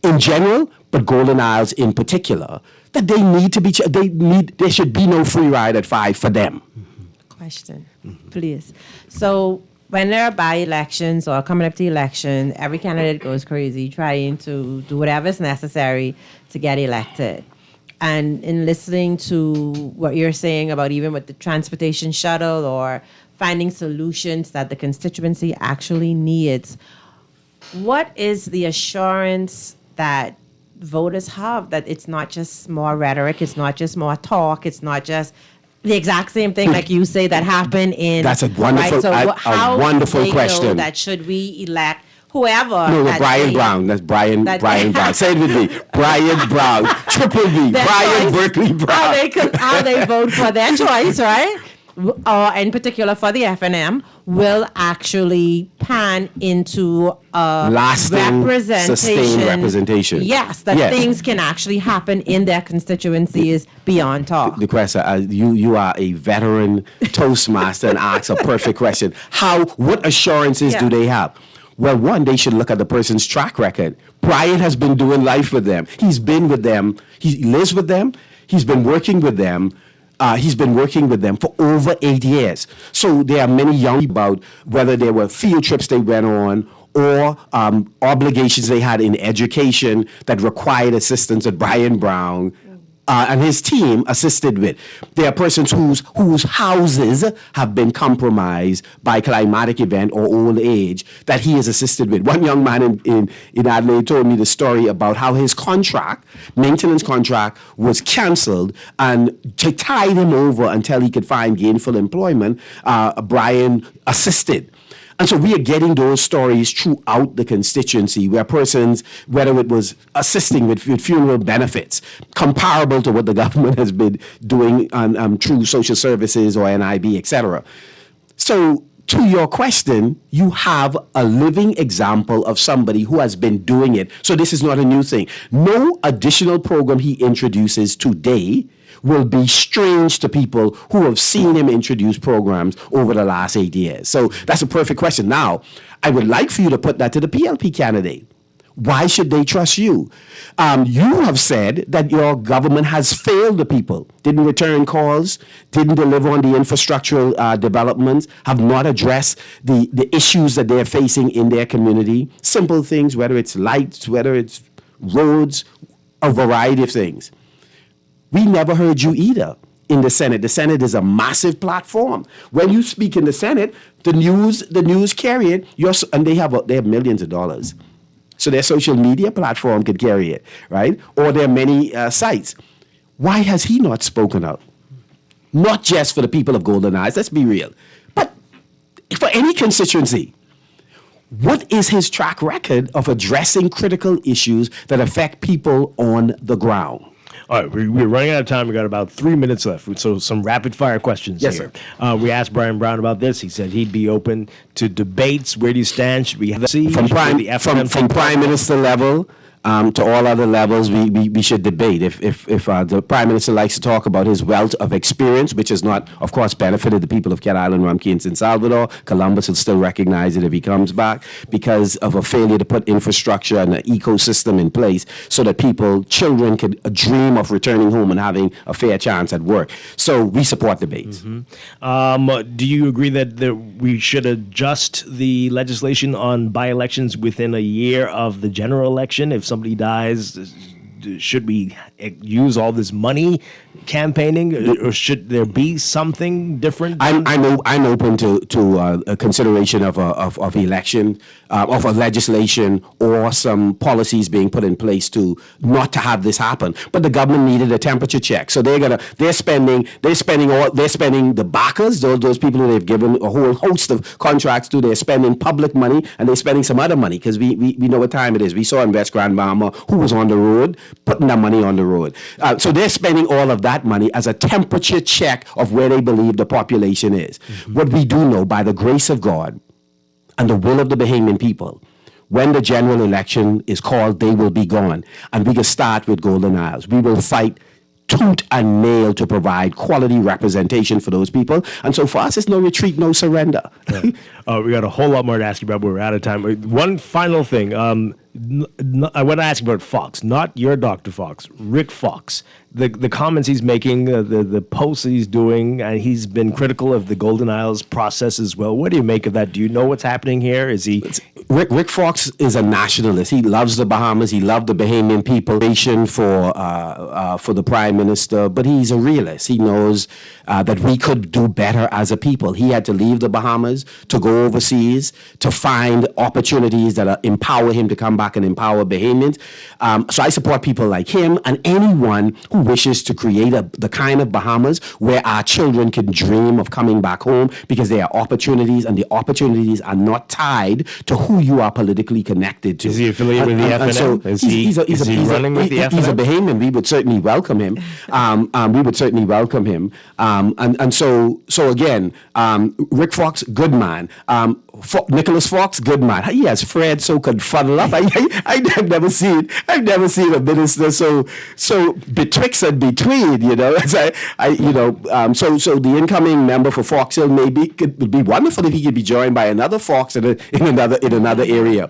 in general, but Golden Isles in particular, that they need to be. There should be no free ride at 5 for them. Question, please. So when there are by-elections or coming up to election, every candidate goes crazy trying to do whatever is necessary to get elected. And in listening to what you're saying about even with the transportation shuttle or finding solutions that the constituency actually needs, what is the assurance that voters have that it's not just more rhetoric, it's not just more talk, it's not just the exact same thing like you say that happened in. That's a wonderful, right? So a wonderful question. Know that should we elect whoever? No, Brian Brown. That's Brian Brown. Say it with me. Brian Brown. Triple B. Brian Berkeley Brown. How they vote for their choice, right? Or in particular for the FNM, will actually pan into a lasting, sustained representation. Yes, that things can actually happen in their constituencies beyond talk. DeQuesta, you are a veteran Toastmaster and ask a perfect question. What assurances do they have? Well, one, they should look at the person's track record. Brian has been doing life with them. He's been with them. He lives with them. He's been working with them. He's been working with them for over 8 years. So there are many young people about whether there were field trips they went on or obligations they had in education that required assistance that Brian Brown and his team assisted with. There are persons whose houses have been compromised by climatic event or old age that he has assisted with. One young man in Adelaide told me the story about how his maintenance contract was canceled, and to tide him over until he could find gainful employment, Brian assisted. And so we are getting those stories throughout the constituency where persons, whether it was assisting with funeral benefits, comparable to what the government has been doing through social services or NIB, etc. So to your question, you have a living example of somebody who has been doing it. So this is not a new thing. No additional program he introduces today will be strange to people who have seen him introduce programs over the last 8 years. So that's a perfect question. Now, I would like for you to put that to the PLP candidate. Why should they trust you? You have said that your government has failed the people, didn't return calls, didn't deliver on the infrastructural developments, have not addressed the issues that they're facing in their community. Simple things, whether it's lights, whether it's roads, a variety of things. We never heard you either in the Senate. The Senate is a massive platform. When you speak in the Senate, the news carry it, and they have millions of dollars. So their social media platform could carry it, right? Or there are many sites. Why has he not spoken up? Not just for the people of Golden Isles, let's be real, but for any constituency. What is his track record of addressing critical issues that affect people on the ground? All right, we're running out of time. We got about 3 minutes left, so some rapid fire questions here. Sir. We asked Brian Brown about this. He said he'd be open to debates. Where do you stand? Should we have from prime minister level? to all other levels, we should debate. If the Prime Minister likes to talk about his wealth of experience, which has not, of course, benefited the people of Cat Island, Rumkey, and St. Salvador, Columbus will still recognize it if he comes back because of a failure to put infrastructure and an ecosystem in place so that children could dream of returning home and having a fair chance at work. So we support debates. Do you agree that we should adjust the legislation on by-elections within a year of the general election? If somebody dies, should we use all this money campaigning, or should there be something different? I'm open to a consideration of election, of a legislation, or some policies being put in place to not to have this happen. But the government needed a temperature check, so they're spending the backers, those people who they've given a whole host of contracts to. They're spending public money and they're spending some other money because we know what time it is. We saw in West Grand Bahama who was on the road putting that money on the road. So they're spending all of that money as a temperature check of where they believe the population is. What we do know, by the grace of God and the will of the Bahamian people, when the general election is called, they will be gone. And we can start with Golden Isles. We will fight tooth and nail to provide quality representation for those people. And so for us, it's no retreat, no surrender. We got a whole lot more to ask you about, but we're out of time. One final thing. I want to ask you about Fox, not your Dr. Fox, Rick Fox. The comments he's making, the posts he's doing, and he's been critical of the Golden Isles process as well. What do you make of that? Do you know what's happening here? Is he... Rick Fox is a nationalist. He loves the Bahamas. He loved the Bahamian people for the Prime Minister, but he's a realist. He knows that we could do better as a people. He had to leave the Bahamas to go overseas to find opportunities that empower him to come back and empower Bahamians. So I support people like him and anyone who wishes to create the kind of Bahamas where our children can dream of coming back home, because there are opportunities, and the opportunities are not tied to who you are politically connected to. Is he affiliated with the FNM? So is he running with the FNM? He's a Bahamian. We would certainly welcome him. So again, Rick Fox, good man. Nicholas Fox, good man. He has Fred so could funnel up. I've never seen a minister so betwixt and between. You know, so the incoming member for Fox Hill would be wonderful if he could be joined by another Fox in another area.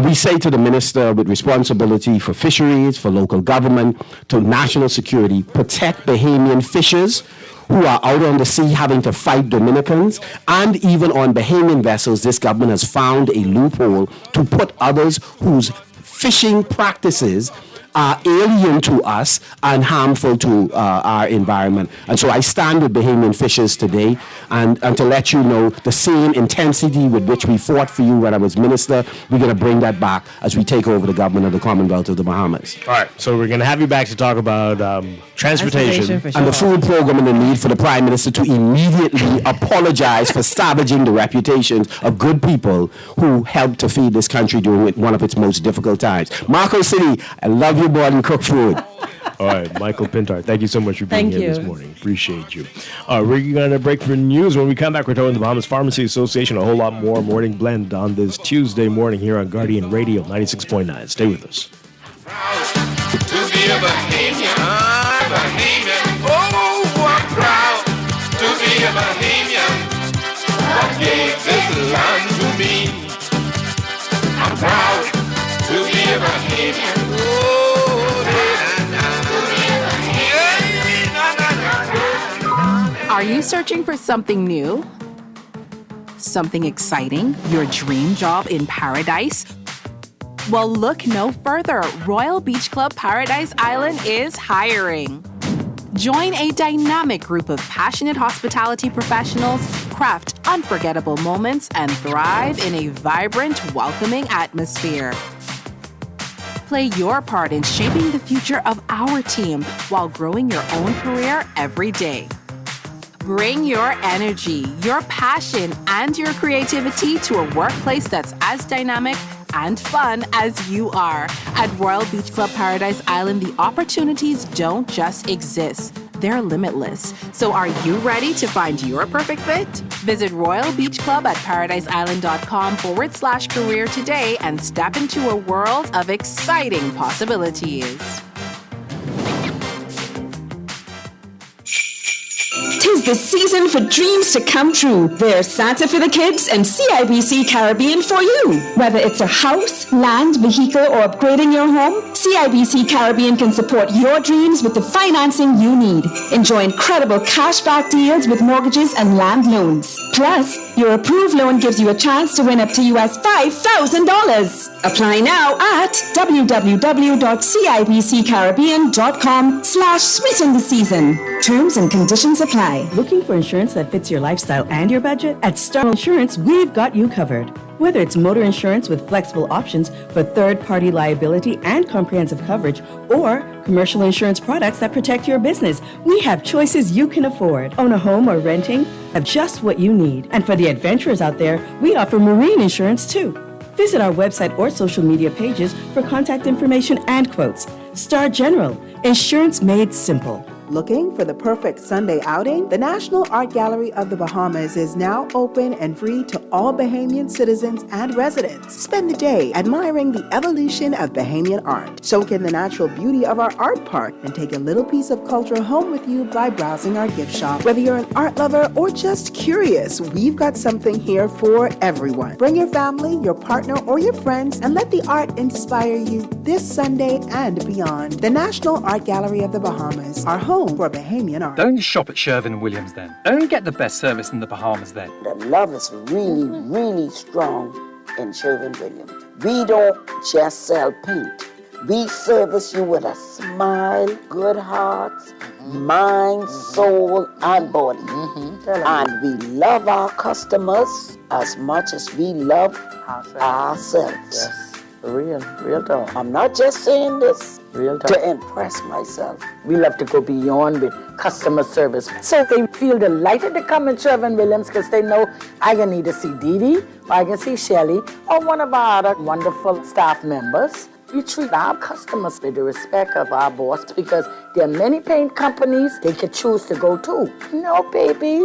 We say to the minister with responsibility for fisheries, for local government, to national security, protect Bahamian fishers who are out on the sea having to fight Dominicans, and even on Bahamian vessels, this government has found a loophole to put others whose fishing practices are alien to us and harmful to our environment. And so I stand with Bahamian fishers today, and to let you know the same intensity with which we fought for you when I was minister, we're going to bring that back as we take over the government of the Commonwealth of the Bahamas. All right, so we're going to have you back to talk about transportation and the food program, and the need for the Prime Minister to immediately apologize for savaging the reputations of good people who helped to feed this country during one of its most difficult times. Marco City, I love you more than cook food. All right, Michael Pintar, thank you so much for being here this morning. Appreciate you. We're going to break for news. When we come back, we're talking the Bahamas Pharmacy Association, a whole lot more Morning Blend on this Tuesday morning here on Guardian Radio 96.9. Stay with us. To be a Bahamian, oh, I'm proud to be a Bahamian. God gave this land to me. I'm proud to be a Bahamian. Are you searching for something new? Something exciting? Your dream job in paradise? Well, look no further. Royal Beach Club Paradise Island is hiring. Join a dynamic group of passionate hospitality professionals, craft unforgettable moments, and thrive in a vibrant, welcoming atmosphere. Play your part in shaping the future of our team while growing your own career every day. Bring your energy, your passion, and your creativity to a workplace that's as dynamic and fun as you are. At Royal Beach Club Paradise Island, the opportunities don't just exist, they're limitless. So are you ready to find your perfect fit? Visit Royal Beach Club at paradiseisland.com/career today and step into a world of exciting possibilities. Tis the season for dreams to come true. There's Santa for the kids and CIBC Caribbean for you. Whether it's a house, land, vehicle, or upgrading your home, CIBC Caribbean can support your dreams with the financing you need. Enjoy incredible cashback deals with mortgages and land loans. Plus, your approved loan gives you a chance to win up to US $5,000. Apply now at www.cibccaribbean.com/sweeten the season. Terms and conditions apply. Looking for insurance that fits your lifestyle and your budget? At Star Insurance, we've got you covered. Whether it's motor insurance with flexible options for third-party liability and comprehensive coverage, or commercial insurance products that protect your business, we have choices you can afford. Own a home or renting? Have just what you need. And for the adventurers out there, we offer marine insurance too. Visit our website or social media pages for contact information and quotes. Star General, insurance made simple. Looking for the perfect Sunday outing? The National Art Gallery of the Bahamas is now open and free to all Bahamian citizens and residents. Spend the day admiring the evolution of Bahamian art. Soak in the natural beauty of our art park and take a little piece of culture home with you by browsing our gift shop. Whether you're an art lover or just curious, we've got something here for everyone. Bring your family, your partner, or your friends and let the art inspire you this Sunday and beyond. The National Art Gallery of the Bahamas, our home for Bahamian art. Don't shop at Sherwin-Williams then. Don't get the best service in the Bahamas then. The love is really, really strong in Sherwin-Williams. We don't just sell paint. We service you with a smile, good hearts, mind, soul, and body. And we love our customers as much as we love ourselves. Yes. Real talk. I'm not just saying this Real talk. to impress myself. We love to go beyond with customer service. So they feel delighted to come in Sherwin-Williams because they know I can either see Dee Dee, or I can see Shelly, or one of our other wonderful staff members. We treat our customers with the respect of our boss because there are many paint companies they could choose to go to. No, baby.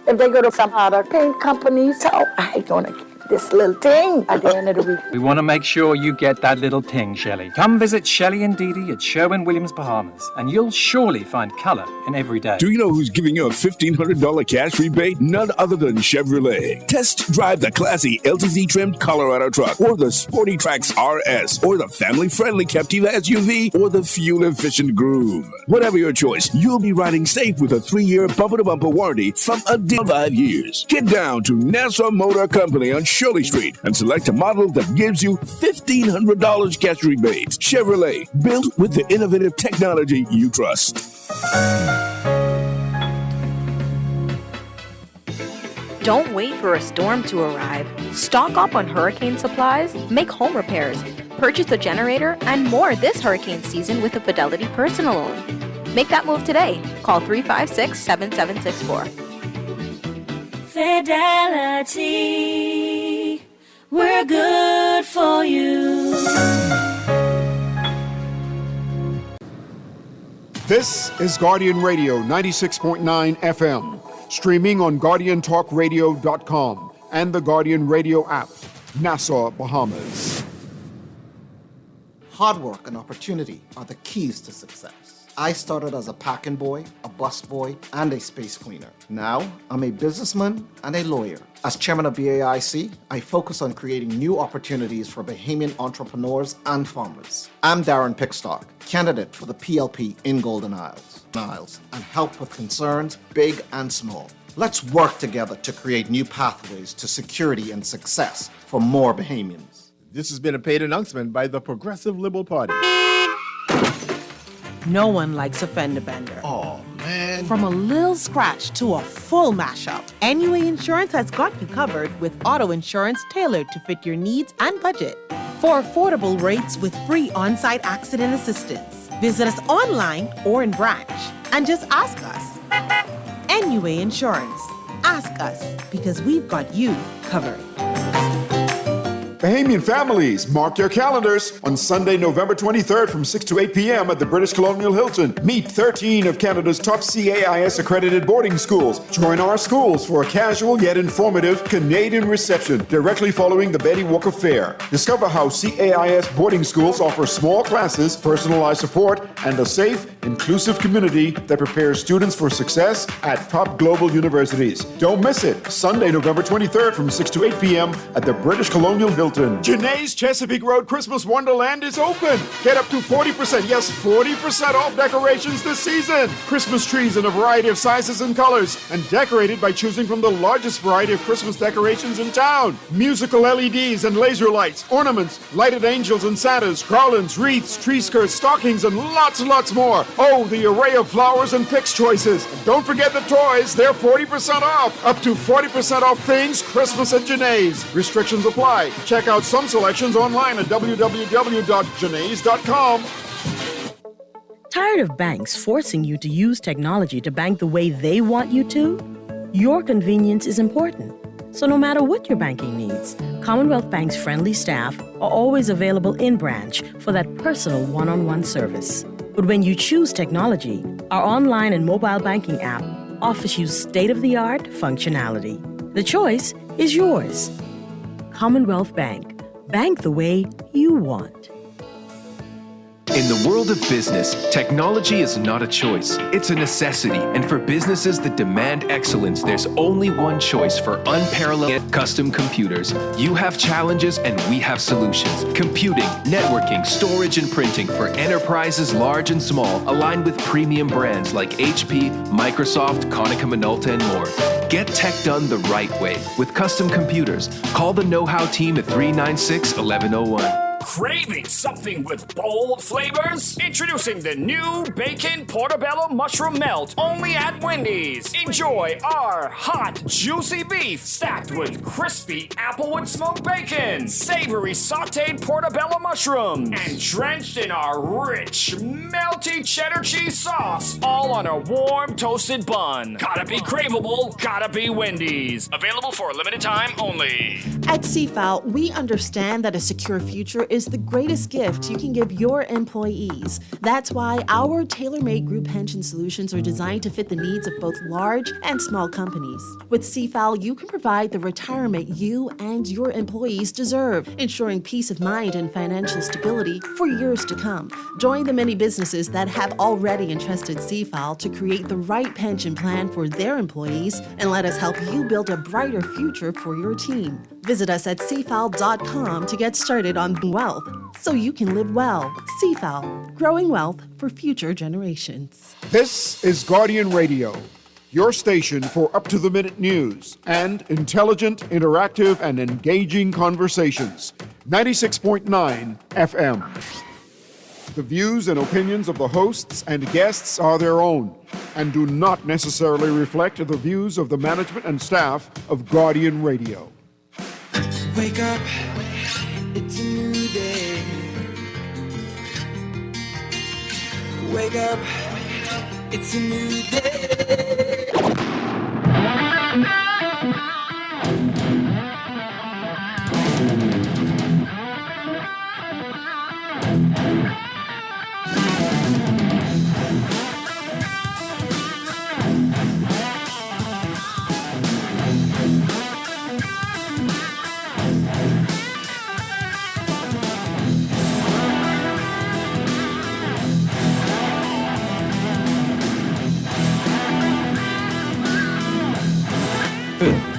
If they go to some other paint companies, so I gonna get this little thing at the end of the week. We want to make sure you get that little ting, Shelley. Come visit Shelley and Dee Dee at Sherwin-Williams Bahamas, and you'll surely find color in every day. Do you know who's giving you a $1,500 cash rebate? None other than Chevrolet. Test drive the classy LTZ-trimmed Colorado truck, or the Sporty Trax RS, or the family-friendly Captiva SUV, or the fuel-efficient Groove. Whatever your choice, you'll be riding safe with a 3-year bumper-to-bumper warranty from a deal 5 years. Get down to Nassau Motor Company on Shirley Street and select a model that gives you $1,500 cash rebates. Chevrolet, built with the innovative technology you trust. Don't wait for a storm to arrive. Stock up on hurricane supplies, make home repairs, purchase a generator, and more this hurricane season with a Fidelity personal loan. Make that move today. Call 356-7764. Fidelity, we're good for you. This is Guardian Radio 96.9 FM, streaming on GuardianTalkRadio.com and the Guardian Radio app, Nassau, Bahamas. Hard work and opportunity are the keys to success. I started as a packing boy, a bus boy, and a space cleaner. Now, I'm a businessman and a lawyer. As chairman of BAIC, I focus on creating new opportunities for Bahamian entrepreneurs and farmers. I'm Darren Pickstock, candidate for the PLP in Golden Isles, and help with concerns big and small. Let's work together to create new pathways to security and success for more Bahamians. This has been a paid announcement by the Progressive Liberal Party. No one likes a fender bender. Oh, man. From a little scratch to a full mashup, NUA Insurance has got you covered with auto insurance tailored to fit your needs and budget. For affordable rates with free on-site accident assistance, visit us online or in branch and just ask us. NUA Insurance. Ask us because we've got you covered. Bahamian families, mark your calendars. On Sunday, November 23rd from 6 to 8 p.m. at the British Colonial Hilton. Meet 13 of Canada's top CAIS accredited boarding schools. Join our schools for a casual yet informative Canadian reception directly following the Betty Walker Fair. Discover how CAIS boarding schools offer small classes, personalized support, and a safe, inclusive community that prepares students for success at top global universities. Don't miss it. Sunday, November 23rd from 6 to 8 p.m. at the British Colonial Hilton. Janae's Chesapeake Road Christmas Wonderland is open. Get up to 40%, yes, 40% off decorations this season. Christmas trees in a variety of sizes and colors and decorated by choosing from the largest variety of Christmas decorations in town. Musical LEDs and laser lights, ornaments, lighted angels and Santas, garlands, wreaths, tree skirts, stockings, and lots more. Oh, the array of flowers and picks choices. And don't forget the toys, they're 40% off. Up to 40% off things Christmas at Janae's. Restrictions apply. Check out some selections online at www.janae's.com. Tired of banks forcing you to use technology to bank the way they want you to? Your convenience is important. So no matter what your banking needs, Commonwealth Bank's friendly staff are always available in branch for that personal one-on-one service. But when you choose technology, our online and mobile banking app offers you state-of-the-art functionality. The choice is yours. Commonwealth Bank. Bank the way you want. In the world of business, technology is not a choice, it's a necessity. And for businesses that demand excellence, there's only one choice for unparalleled custom computers. You have challenges and we have solutions. Computing, networking, storage, and printing for enterprises large and small, aligned with premium brands like HP, Microsoft, Konica Minolta, and more. Get tech done the right way with custom computers. Call the Know-How team at 396-1101. Craving something with bold flavors? Introducing the new Bacon Portobello Mushroom Melt, only at Wendy's. Enjoy our hot, juicy beef stacked with crispy applewood smoked bacon, savory sauteed portobello mushroom, and drenched in our rich, melty cheddar cheese sauce, all on a warm, toasted bun. Gotta be craveable, gotta be Wendy's. Available for a limited time only. At CFAL, we understand that a secure future is the greatest gift you can give your employees. That's why our tailor-made group pension solutions are designed to fit the needs of both large and small companies. With CFAL, you can provide the retirement you and your employees deserve, ensuring peace of mind and financial stability for years to come. Join the many businesses that have already entrusted CFAL to create the right pension plan for their employees, and let us help you build a brighter future for your team. Visit us at cfal.com to get started on wealth so you can live well. CFAL, growing wealth for future generations. This is Guardian Radio, your station for up-to-the-minute news and intelligent, interactive, and engaging conversations. 96.9 FM. The views and opinions of the hosts and guests are their own and do not necessarily reflect the views of the management and staff of Guardian Radio. Wake up, it's a new day. Wake up, it's a new day.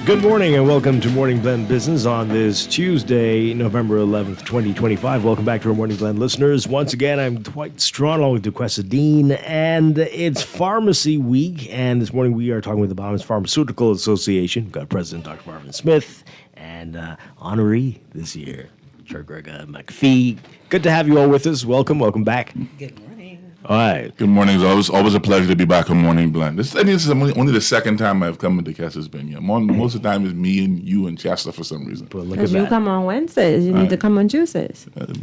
Good morning and welcome to Morning Blend Business on this Tuesday, November 11th, 2025. Welcome back to our Morning Blend listeners. Once again, I'm Dwight Strachan along with DeQuesta Dean, and it's Pharmacy Week. And this morning we are talking with the Bahamas Pharmaceutical Association. We've got President Dr. Marvin Smith and honoree this year, Grega McPhee. Good to have you all with us. Welcome back. Good morning. All right. Good morning. It's always a pleasure to be back on Morning Blend. This is only the second time I've come into Chester's been here. Most of the time it's me and you and Chester for some reason. Because you come on Wednesdays, you need to come on Tuesdays. If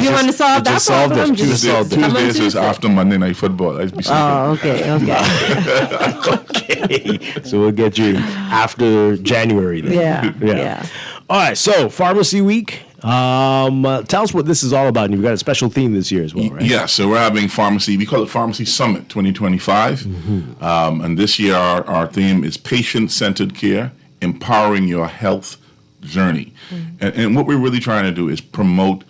you want to solve that problem, Tuesdays is after Monday Night Football. Okay. Okay. So we'll get you after January then. Yeah. All right, so Pharmacy Week. Tell us what this is all about. And you've got a special theme this year as well, right? Yeah, so we're having we call it Pharmacy Summit 2025. And this year our theme is patient-centered care, empowering your health journey. And what we're really trying to do is promote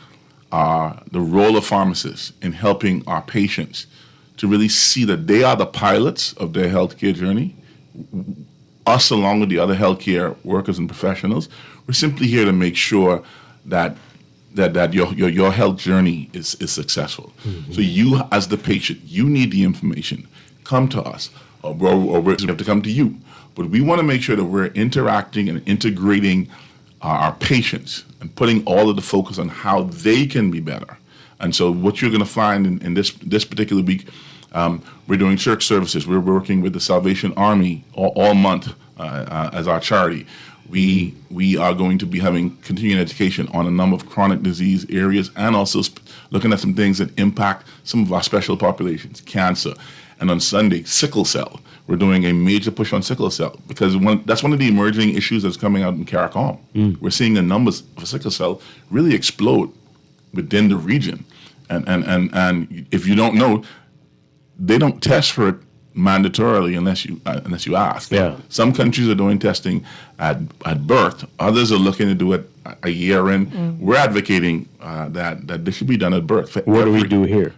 the role of pharmacists in helping our patients to really see that they are the pilots of their healthcare journey. Us, along with the other healthcare workers and professionals, we're simply here to make sure that your health journey is successful. So you, as the patient, you need the information. Come to us, or we have to come to you. But we want to make sure that we're interacting and integrating our patients and putting all of the focus on how they can be better. And so what you're going to find in this particular week, we're doing church services. We're working with the Salvation Army all month as our charity. We are going to be having continuing education on a number of chronic disease areas and also looking at some things that impact some of our special populations, cancer. And on Sunday, sickle cell. We're doing a major push on sickle cell because that's one of the emerging issues that's coming out in CARICOM. We're seeing the numbers of sickle cell really explode within the region. And if you don't know, they don't test for it mandatorily unless you ask. Yeah. Some countries are doing testing at birth. Others are looking to do it a year in. We're advocating that this should be done at birth. What do we do here?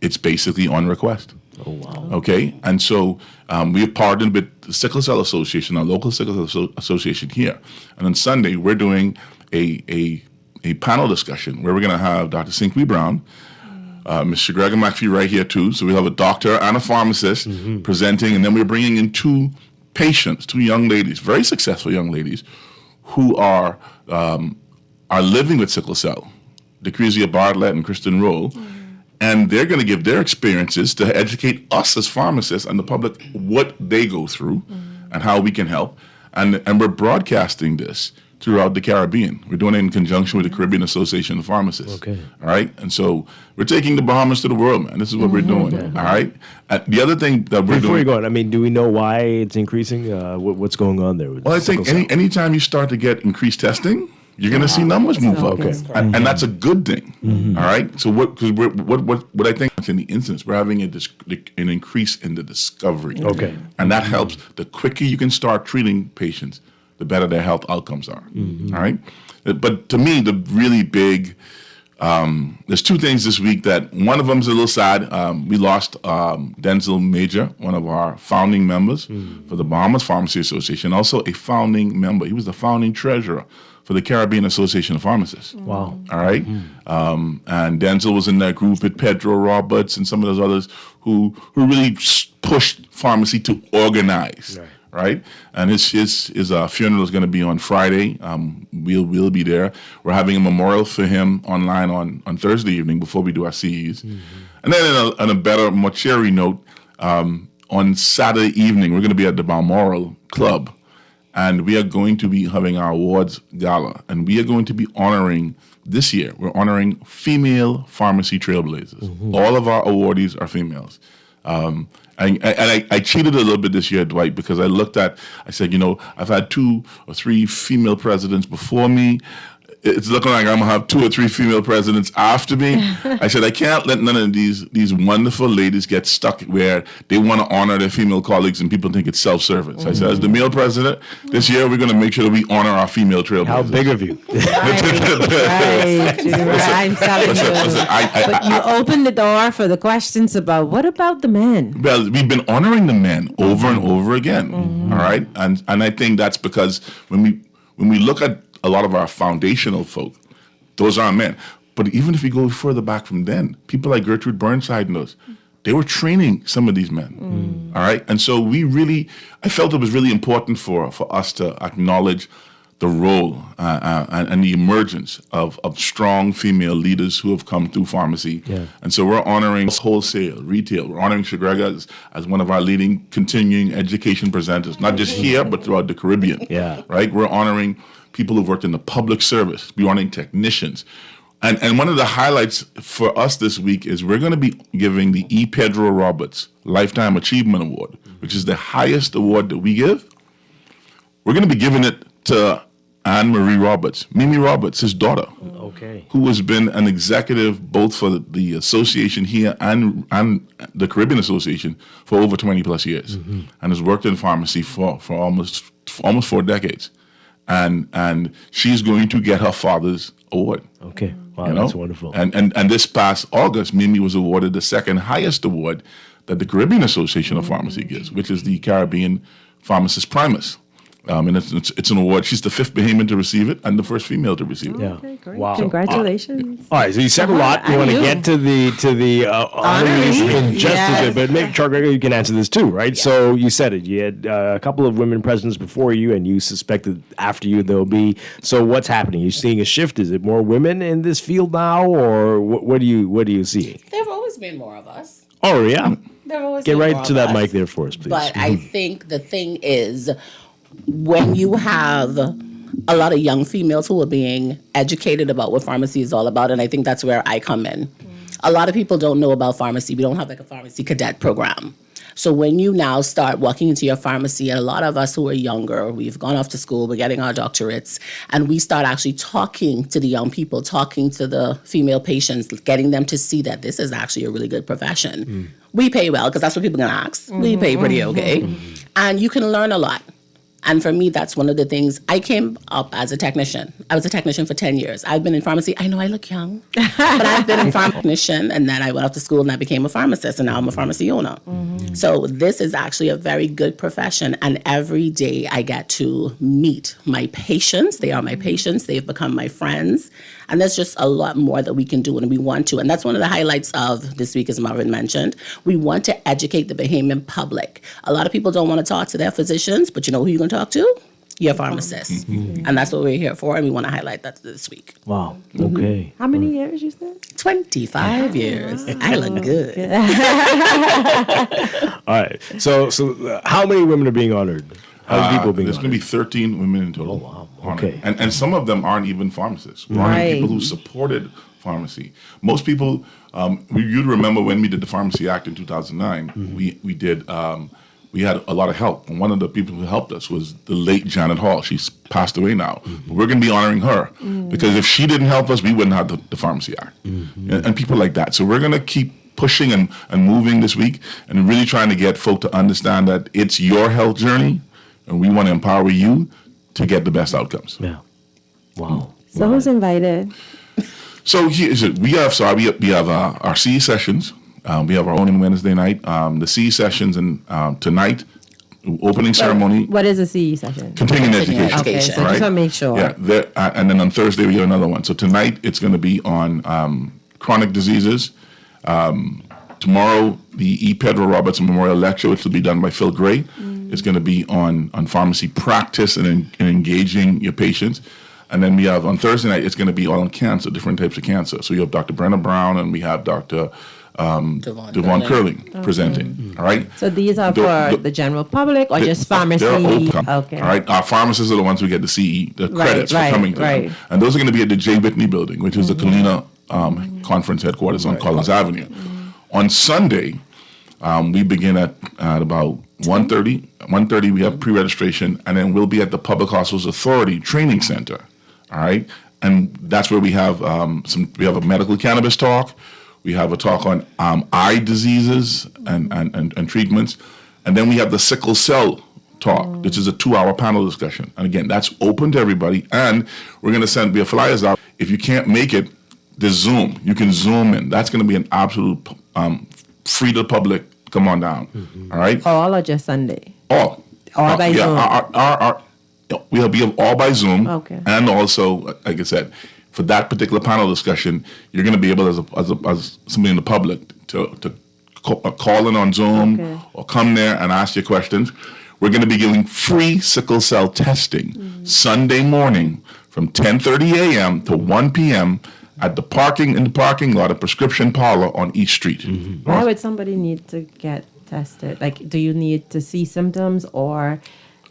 It's basically on request. Oh, wow. Okay, and so we have partnered with the Sickle Cell Association, our local Sickle Cell Association here. And on Sunday, we're doing a panel discussion where we're going to have Dr. Sinkwe Brown, Mr. Gregor McPhee right here too. So we have a doctor and a pharmacist presenting, and then we're bringing in two young ladies, very successful young ladies, who are living with sickle cell, Decresia Bartlett and Kristen Roll. And they're going to give their experiences to educate us as pharmacists and the public what they go through and how we can help. And we're broadcasting this throughout the Caribbean. We're doing it in conjunction with the Caribbean Association of Pharmacists. Okay. All right? And so we're taking the Bahamas to the world, man. This is what we're doing. All right? The other thing that we're Before doing... you go on, I mean, do we know why it's increasing? What's going on there? With Well, I think anytime you start to get increased testing, you're going to see numbers move up, and that's a good thing. All right. So what I think in the instance we're having an increase in the discovery. Okay. And that helps. The quicker you can start treating patients, the better their health outcomes are. All right. But to me, the really big there's two things this week that one of them is a little sad. We lost Denzel Major, one of our founding members for the Bahamas Pharmacy Association, also a founding member. He was the founding treasurer for the Caribbean Association of Pharmacists. Wow. All right? And Denzel was in that group with Pedro Roberts and some of those others who really pushed pharmacy to organize. Right? And his funeral is going to be on Friday. We'll be there. We're having a memorial for him online on Thursday evening before we do our CEs. And then on a better, more cheery note, on Saturday evening, we're going to be at the Balmoral Club. And we are going to be having our awards gala. And we are going to be honoring, this year, we're honoring female pharmacy trailblazers. All of our awardees are females. And I cheated a little bit this year, Dwight, because I said, I've had 2 or 3 female presidents before me. It's looking like I'm going to have 2 or 3 female presidents after me. I said, I can't let none of these wonderful ladies get stuck where they want to honor their female colleagues and people think it's self-service. I said, as the male president, this year we're going to make sure that we honor our female trailblazers. How big of you? I'm telling you. But you opened the door for the questions about, what about the men? Well, we've been honoring the men over and over again, all right? And I think that's because when we look at a lot of our foundational folk, those are men. But even if we go further back from then, people like Gertrude Burnside and those, they were training some of these men, all right? And so I felt it was really important for us to acknowledge the role and the emergence of strong female leaders who have come through pharmacy. Yeah. And so we're honoring wholesale, retail. We're honoring Shagrega as one of our leading continuing education presenters, not just here, but throughout the Caribbean. Yeah. Right? We're honoring people who've worked in the public service. We're honoring technicians. And one of the highlights for us this week is we're going to be giving the E. Pedro Roberts Lifetime Achievement Award, which is the highest award that we give. We're going to be giving it to Anne-Marie Roberts, Mimi Roberts, his daughter, Okay. who has been an executive both for the association here and the Caribbean Association for over 20 plus years, and has worked in pharmacy for almost 4 decades, and she's going to get her father's award. Okay. Wow, You know? that's wonderful. And this past August, Mimi was awarded the second highest award that the Caribbean Association of Pharmacy gives, which is the Caribbean Pharmacist Primus. And it's an award. She's the 5th Bahamian to receive it and the first female to receive it. Yeah. Okay, great. Wow. Congratulations. All right, so you said a lot. We want to get to the honorees in just a bit, but maybe Charles Gregory, you can answer this too, right? Yeah. So you said it. You had a couple of women presidents before you, and you suspected after you there'll be. So what's happening? You're seeing a shift. Is it more women in this field now, or what do you see? There have always been more of us. Oh yeah. There have always Get been right more to of that us. mic there for us, please. But I think the thing is, when you have a lot of young females who are being educated about what pharmacy is all about, and I think that's where I come in. A lot of people don't know about pharmacy. We don't have like a pharmacy cadet program. So when you now start walking into your pharmacy, and a lot of us who are younger, we've gone off to school, we're getting our doctorates, and we start actually talking to the young people, talking to the female patients, getting them to see that this is actually a really good profession. We pay well, because that's what people are going to ask. We pay pretty okay. And you can learn a lot. And for me, that's one of the things. I came up as a technician. I was a technician for 10 years. I've been in pharmacy. I know I look young, but I've been a technician, and then I went off to school and I became a pharmacist, and now I'm a pharmacy owner. So this is actually a very good profession, and every day I get to meet my patients. They are my patients. They've become my friends. And there's just a lot more that we can do, and we want to. And that's one of the highlights of this week, as Marvin mentioned. We want to educate the Bahamian public. A lot of people don't want to talk to their physicians, but you know who you're going to talk to? Your pharmacist. And that's what we're here for, and we want to highlight that this week. Wow. Okay. How many years you said? 25 years. I look good. All right. So how many women are being honored? How many people being There's going to be 13 women in total. Oh, wow. honored. Okay. And some of them aren't even pharmacists. We're honoring people who supported pharmacy. Most people, you'd remember when we did the Pharmacy Act in 2009, we did, we had a lot of help. And one of the people who helped us was the late Janet Hall. She's passed away now. But we're going to be honoring her because if she didn't help us, we wouldn't have the Pharmacy Act. And people like that. So we're going to keep pushing and moving this week and really trying to get folk to understand that it's your health journey, and we want to empower you to get the best outcomes. Yeah. Wow. So who's invited? So here's it. We have our CE sessions. We have our own on Wednesday night. The CE sessions and tonight, opening ceremony. What is a CE session? Continuing education. Okay, so right? just want to make sure. Yeah, and then on Thursday we have another one. So tonight it's going to be on chronic diseases. Tomorrow the E. Pedro Robertson Memorial Lecture, which will be done by Phil Gray, is going to be on pharmacy practice and engaging your patients. And then we have on Thursday night it's going to be all on cancer, different types of cancer. So you have Dr. Brenna Brown and we have Dr. Devon Curling presenting. All right. So these are for the general public or just pharmacy? They're open. Okay. All right. Our pharmacists are the ones who get the CE, the credits for coming to them. And those are going to be at the J. Whitney building, which is the Kalina conference headquarters on Collins Avenue. On Sunday, we begin at about 1:30. 1:30 we have pre-registration, and then we'll be at the Public Hospitals Authority Training Center. All right. And that's where we have we have a medical cannabis talk. We have a talk on eye diseases and treatments. And then we have the sickle cell talk, which is a 2-hour panel discussion. And again, that's open to everybody. And we're going to send flyers out. If you can't make it, there's Zoom. You can Zoom in. That's going to be an absolute free to the public. Come on down. All right? All or just Sunday? All. All by Zoom? We'll be all by Zoom. Okay. And also, like I said, for that particular panel discussion, you're going to be able, as somebody in the public, to call in on Zoom or come there and ask your questions. We're going to be giving free sickle cell testing Sunday morning from 10:30 a.m. to 1 p.m. in the parking lot of Prescription Parlor on East Street. Why would somebody need to get tested? Like, do you need to see symptoms or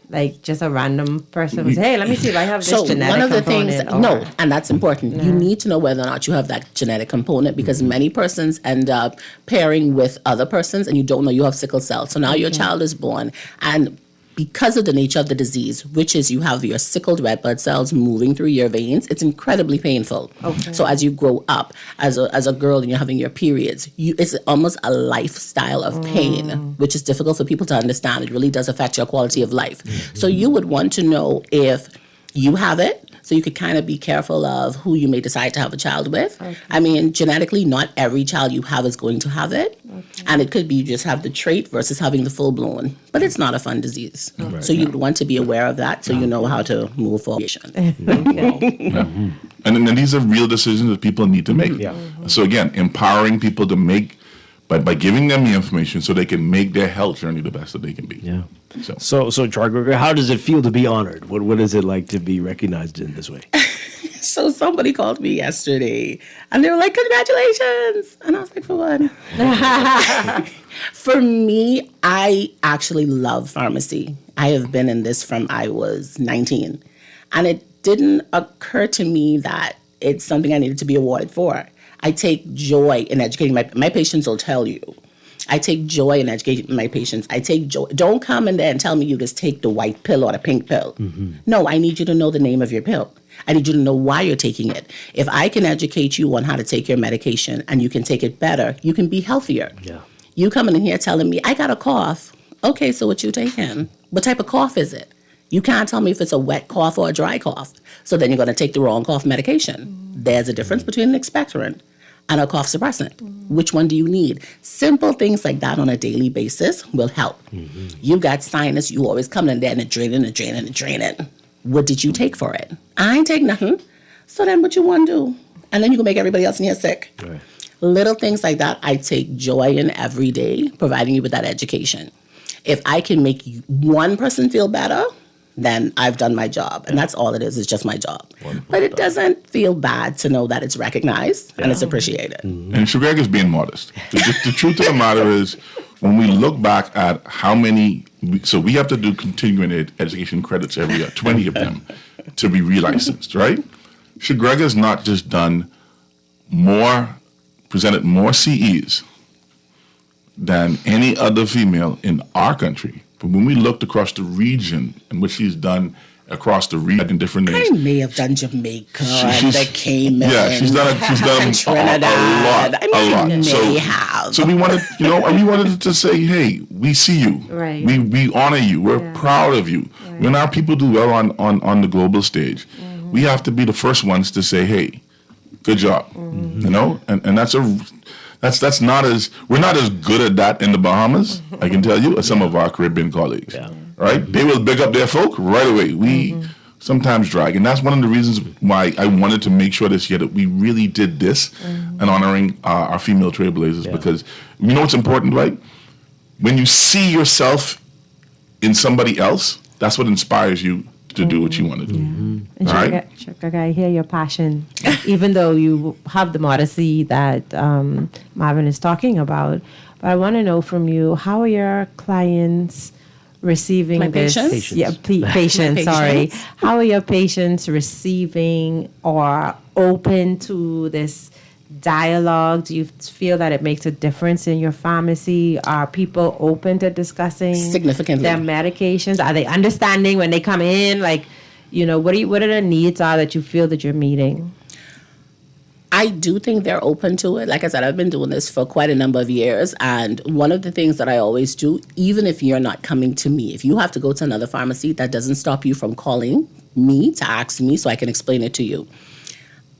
like just a random person who says, hey, let me see if I have this genetic one of the component? things, no, and that's important. You need to know whether or not you have that genetic component because many persons end up pairing with other persons and you don't know you have sickle cell. So now your child is born and because of the nature of the disease, which is you have your sickled red blood cells moving through your veins, it's incredibly painful. Okay. So as you grow up, as a girl and you're having your periods, it's almost a lifestyle of pain, which is difficult for people to understand. It really does affect your quality of life. So you would want to know if you have it, so you could kind of be careful of who you may decide to have a child with. Okay. I mean, genetically, not every child you have is going to have it. Okay. And it could be you just have the trait versus having the full-blown. But it's not a fun disease. Right. So you would want to be aware of that so you know how to move forward. And then these are real decisions that people need to make. So again, empowering people to make, by giving them the information so they can make their health journey the best that they can be. Yeah. So Charles, how does it feel to be honored? What is it like to be recognized in this way? So somebody called me yesterday and they were like, congratulations. And I was like, for what? For me, I actually love pharmacy. I have been in this from I was 19. And it didn't occur to me that it's something I needed to be awarded for. I take joy in educating my patients will tell you. I take joy in educating my patients. I take joy. Don't come in there and tell me you just take the white pill or the pink pill. No, I need you to know the name of your pill. I need you to know why you're taking it. If I can educate you on how to take your medication and you can take it better, you can be healthier. Yeah. You coming in here telling me, I got a cough. Okay, so what you taking? What type of cough is it? You can't tell me if it's a wet cough or a dry cough. So then you're going to take the wrong cough medication. There's a difference between an expectorant and a cough suppressant. Which one do you need? Simple things like that on a daily basis will help. You got sinus, you always come in there and draining. What did you take for it? I ain't take nothing. So then what you want to do? And then you can make everybody else in here sick. Right. Little things like that, I take joy in every day, providing you with that education. If I can make one person feel better, then I've done my job. And that's all it is. It's just my job. But it doesn't feel bad to know that it's recognized and it's appreciated. And Greg is being modest. The truth of the matter is, when we look back at how many, so we have to do continuing education credits every year, 20 of them, to be relicensed, right? Greg has not just presented more CEs than any other female in our country. But when we looked across the region and what she's done across the region in different nations. I may have done Jamaica and the Cayman. Yeah, she's done Trinidad. a lot. So we wanted, we wanted to say, hey, we see you. Right. We honor you. We're proud of you. Right. When our people do well on the global stage, we have to be the first ones to say, hey, good job. And that's not we're not as good at that in the Bahamas, I can tell you, as some of our Caribbean colleagues. Yeah. Right? They will big up their folk right away. We sometimes drag. And that's one of the reasons why I wanted to make sure this year that we really did this and honoring our female trailblazers, because you know what's important, right? When you see yourself in somebody else, that's what inspires you to do what you want to do. And All right? I hear your passion, even though you have the modesty that Marvin is talking about. But I want to know from you, how are your clients receiving this? Patients? Yeah, patients, sorry. How are your patients receiving or open to this dialogue? Do you feel that it makes a difference in your pharmacy? Are people open to discussing significantly their medications? Are they understanding when they come in? Like, what are the needs are that you feel that you're meeting? I do think they're open to it. Like I said, I've been doing this for quite a number of years. And one of the things that I always do, even if you're not coming to me, if you have to go to another pharmacy, that doesn't stop you from calling me to ask me so I can explain it to you.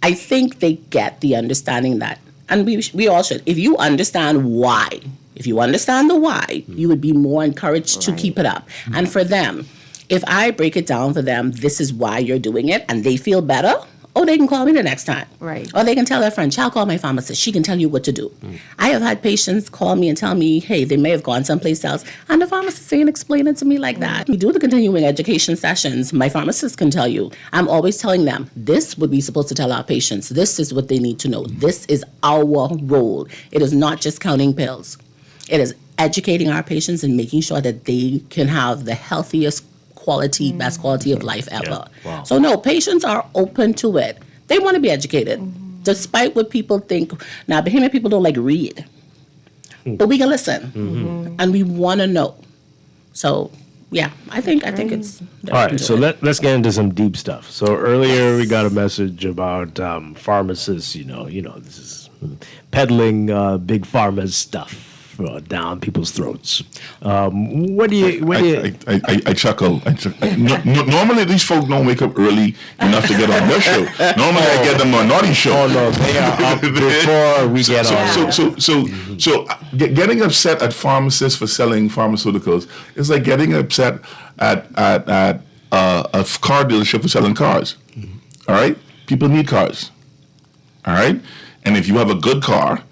I think they get the understanding that, and we all should, if you understand why, if you understand the why, you would be more encouraged to keep it up. And for them, if I break it down for them, this is why you're doing it, and they feel better, they can call me the next time. Right. Or they can tell their friend, child, call my pharmacist. She can tell you what to do. I have had patients call me and tell me, hey, they may have gone someplace else, and the pharmacist ain't explain it to me like that. We do the continuing education sessions. My pharmacist can tell you. I'm always telling them, this would be supposed to tell our patients. This is what they need to know. This is our role. It is not just counting pills. It is educating our patients and making sure that they can have the healthiest quality, best quality of life ever. Yeah. Wow. So no, patients are open to it. They want to be educated, despite what people think. Now, Bahamian people don't like read, but we can listen, and we want to know. So Yeah, I think it's. All right, so let's get into some deep stuff. So earlier we got a message about pharmacists. This is peddling big pharma's stuff down people's throats. What do you? I chuckle. Normally these folk don't wake up early enough to get on your show. Normally I get them on naughty show. Oh no, they are up before we get on. So getting upset at pharmacists for selling pharmaceuticals is like getting upset at a car dealership for selling cars. All right, people need cars. All right, and if you have a good car.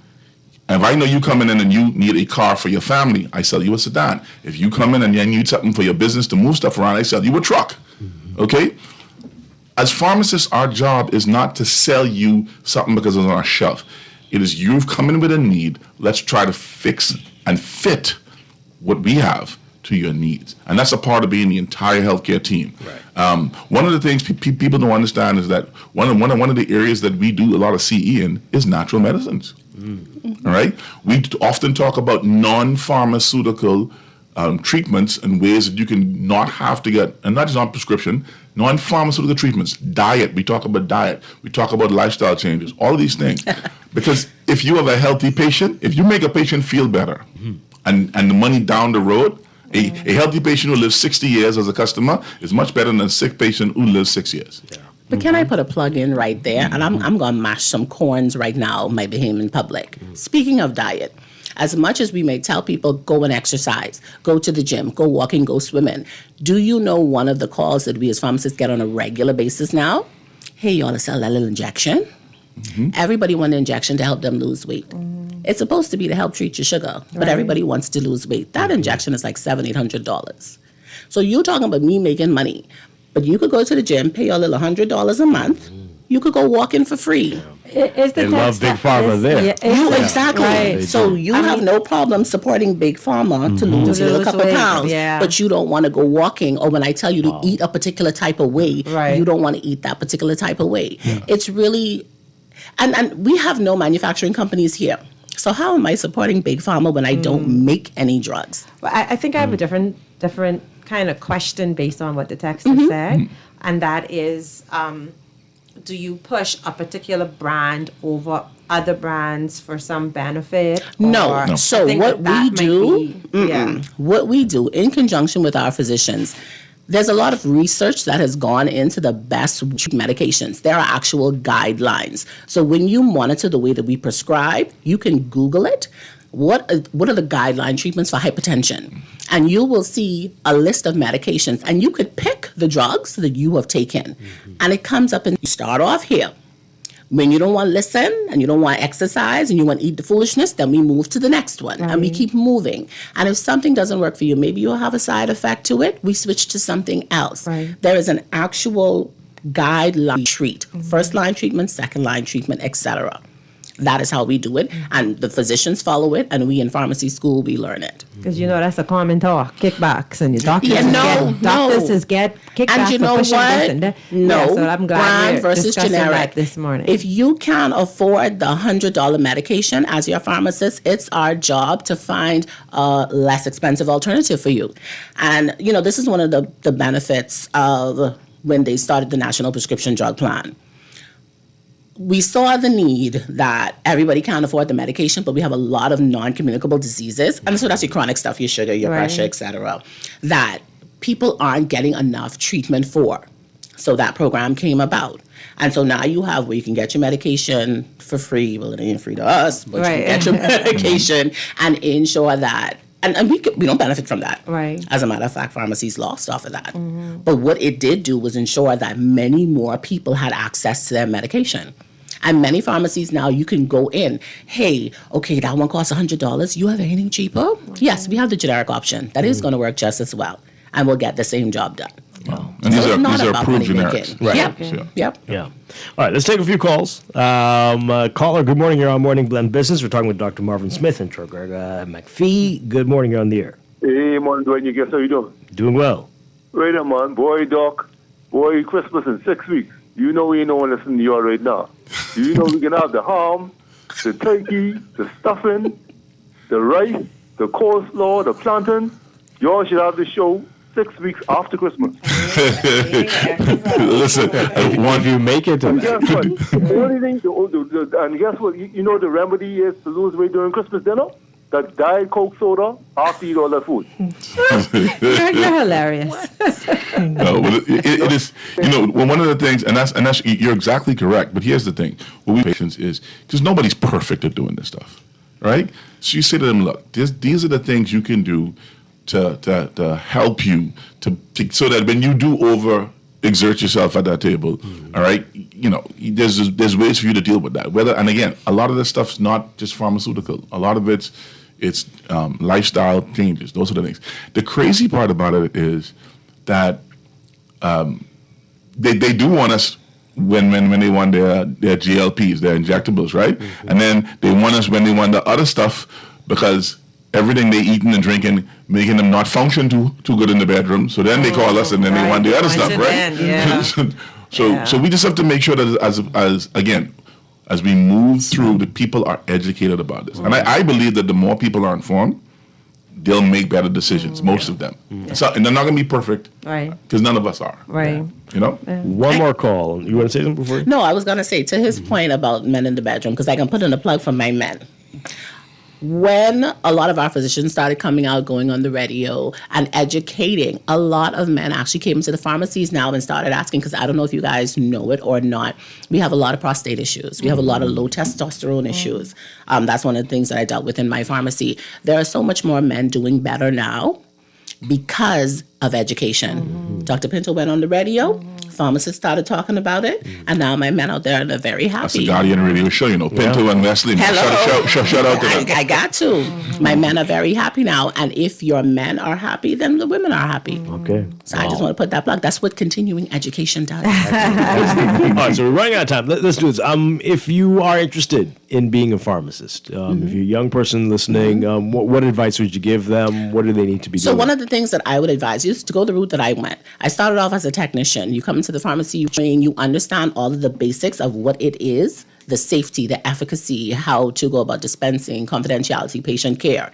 If I know you coming in and you need a car for your family, I sell you a sedan. If you come in and you need something for your business to move stuff around, I sell you a truck. Okay? As pharmacists, our job is not to sell you something because it's on our shelf. It is you've come in with a need. Let's try to fix and fit what we have to your needs. And that's a part of being the entire healthcare team. Right. One of the things people don't understand is that one of the areas that we do a lot of CE in is natural medicines. All right. We often talk about non-pharmaceutical treatments and ways that you can not have to get, and not just on prescription, non-pharmaceutical treatments. Diet. We talk about diet. We talk about lifestyle changes. All of these things. Because if you have a healthy patient, if you make a patient feel better, and the money down the road, a healthy patient who lives 60 years as a customer is much better than a sick patient who lives 6 years. Yeah. But can I put a plug in right there? And I'm going to mash some corns right now, my behemoth in public. Speaking of diet, as much as we may tell people, go and exercise, go to the gym, go walking, go swimming, do you know one of the calls that we as pharmacists get on a regular basis now? Hey, you ought to sell that little injection. Everybody wants an injection to help them lose weight. It's supposed to be to help treat your sugar, but everybody wants to lose weight. That injection is like $700-800. So you're talking about me making money. But you could go to the gym, pay your little $100 a month. You could go walking for free. They love Big Pharma there. Exactly. Right. So you have no problem supporting Big Pharma to lose a couple pounds. Yeah. But you don't want to go walking, or when I tell you to eat a particular type of way, you don't want to eat that particular type of way. Yeah. It's really, and we have no manufacturing companies here. So how am I supporting Big Pharma when I don't make any drugs? Well, I think I have a different kind of question based on what the text has said, and that is, do you push a particular brand over other brands for some benefit? No. So what we do in conjunction with our physicians, there's a lot of research that has gone into the best medications. There are actual guidelines. So when you monitor the way that we prescribe, you can Google it. What are the guideline treatments for hypertension? And you will see a list of medications, and you could pick the drugs that you have taken. And it comes up, and you start off here. When you don't want to listen, and you don't want to exercise, and you want to eat the foolishness, then we move to the next one, and we keep moving. And if something doesn't work for you, maybe you'll have a side effect to it, we switch to something else. There is an actual guideline treat, first line treatment, second line treatment, etc. That is how we do it, and the physicians follow it, and we in pharmacy school, we learn it. Because that's a common talk, kickbacks, and your doctors get kickbacks. And you know what? So I'm glad brand versus generic. This morning. If you can't afford the $100 medication as your pharmacist, it's our job to find a less expensive alternative for you. And this is one of the benefits of when they started the National Prescription Drug Plan. We saw the need that everybody can't afford the medication, but we have a lot of non-communicable diseases. And so that's your chronic stuff, your sugar, your pressure, et cetera, that people aren't getting enough treatment for. So that program came about. And so now you have where you can get your medication for free. Well, it ain't free to us, but you can get your medication and ensure that. And we don't benefit from that. Right. As a matter of fact, pharmacies lost off of that. But what it did do was ensure that many more people had access to their medication. And many pharmacies now, you can go in, hey, okay, that one costs $100. You have anything cheaper? Yes, we have the generic option. That is going to work just as well. And we'll get the same job done. Wow. And these are approved generics. Right. Yep. Yeah. All right, let's take a few calls. Caller, good morning. You're on Morning Blend Business. We're talking with Dr. Marvin Smith and Trogarga McPhee. Good morning. You're on the air. Hey, morning, Dwight. You guess how you doing? Doing well. Right on, man. Boy, Doc. Boy, Christmas in 6 weeks. You know we ain't no one listening to you right now. You know we can have the ham, the turkey, the stuffing, the rice, the coleslaw, the plantain. Y'all should have the show 6 weeks after Christmas. Listen, if you make it. And guess what? The only thing, and guess what? You know the remedy is to lose weight during Christmas dinner? That Diet Coke soda after you eat all that food. You're hilarious. No, but it is, one of the things, and that's you're exactly correct. But here's the thing: what we patients is because nobody's perfect at doing this stuff, right? So you say to them, look, these are the things you can do to help you so that when you do exert yourself at that table, all right, there's ways for you to deal with that. And again, a lot of this stuff's not just pharmaceutical. A lot of it's lifestyle changes. Those are the things. The crazy part about it is that they do want us when they want their GLPs, their injectables, right? And then they want us when they want the other stuff because everything they eating and drinking making them not function too good in the bedroom. So then they call us and then they want the other stuff, right? So we just have to make sure that as we move through, the people are educated about this. And I believe that the more people are informed, they'll make better decisions, most of them. So, and they're not going to be perfect, right? Because none of us are. Right. One more call. You want to say something before? No, I was going to say to his point about men in the bedroom, because I can put in a plug for my men. When a lot of our physicians started coming out, going on the radio and educating, a lot of men actually came into the pharmacies now and started asking, because I don't know if you guys know it or not, we have a lot of prostate issues. We have a lot of low testosterone issues. That's one of the things that I dealt with in my pharmacy. There are so much more men doing better now because of education. Dr. Pinto went on the radio. Pharmacists started talking about it, and now my men out there are very happy. That's the Guardian Radio show, Pinto and Wesley. Hello. Shout out to them. I got to. My men are very happy now, and if your men are happy, then the women are happy. Okay. So I just want to put that plug. That's what continuing education does. All right, so we're running out of time. Let's do this. If you are interested in being a pharmacist, if you're a young person listening, what advice would you give them? What do they need to be doing? So one of the things that I would advise you is to go the route that I went. I started off as a technician. You come into the pharmacy, you train, you understand all of the basics of what it is, the safety, the efficacy, how to go about dispensing, confidentiality, patient care.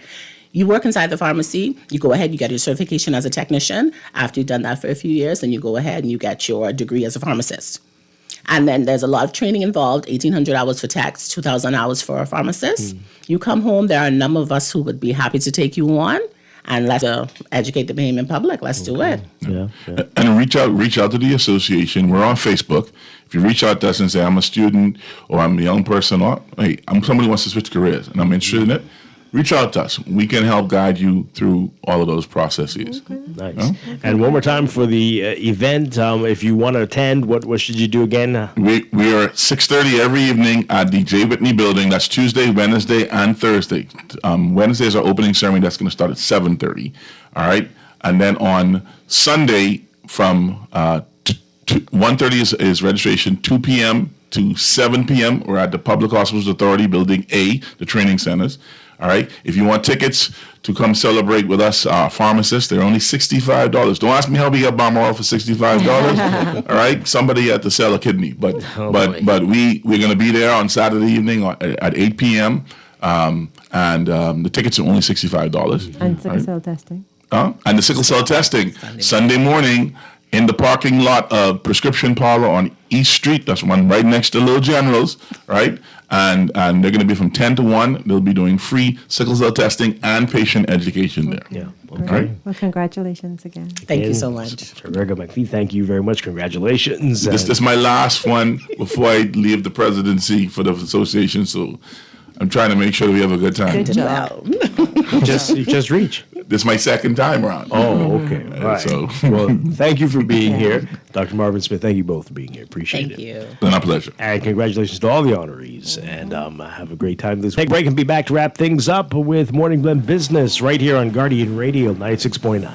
You work inside the pharmacy, you go ahead, you get your certification as a technician. After you've done that for a few years, then you go ahead and you get your degree as a pharmacist. And then there's a lot of training involved, 1,800 hours for techs, 2,000 hours for a pharmacist. You come home, there are a number of us who would be happy to take you on. And let's educate the Bahamian public. Let's do it. Yeah. And reach out to the association. We're on Facebook. If you reach out to us and say, I'm a student or I'm a young person or, hey, I'm somebody who wants to switch careers and I'm interested in it, reach out to us. We can help guide you through all of those processes. Nice. And one more time for the event, if you want to attend, what should you do again? We are 6:30 every evening at the J. Whitney building. That's Tuesday, Wednesday, and Thursday. Wednesday is our opening ceremony. That's going to start at 7:30. All right. And then on Sunday from 1:30 is registration, 2 p.m. to 7 p.m. We're at the Public Hospitals Authority, Building A, the training centers. All right. If you want tickets to come celebrate with us, pharmacists, they're only $65. Don't ask me how we got Balmoral for $65. All right. Somebody had to sell a kidney, but we're going to be there on Saturday evening at 8 p.m. And the tickets are only $65. And sickle cell testing. And the sickle cell testing Sunday morning in the parking lot of Prescription Parlor on East Street. That's one right next to Little Generals, right? And they're going to be from 10 to 1. They'll be doing free sickle cell testing and patient education there. Yeah. Okay. Right? Well, congratulations again. Thank you so much. Rebecca McPhee, thank you very much. Congratulations. This is my last one before I leave the presidency for the association. So I'm trying to make sure that we have a good time. Good job. You just reached. This is my second time around. Oh, okay. All right. So, well, thank you for being here. Dr. Marvin Smith, thank you both for being here. Appreciate it. Thank you. It's been a pleasure. And congratulations to all the honorees. And have a great time this week. Take a break and be back to wrap things up with Morning Blend Business right here on Guardian Radio 96.9.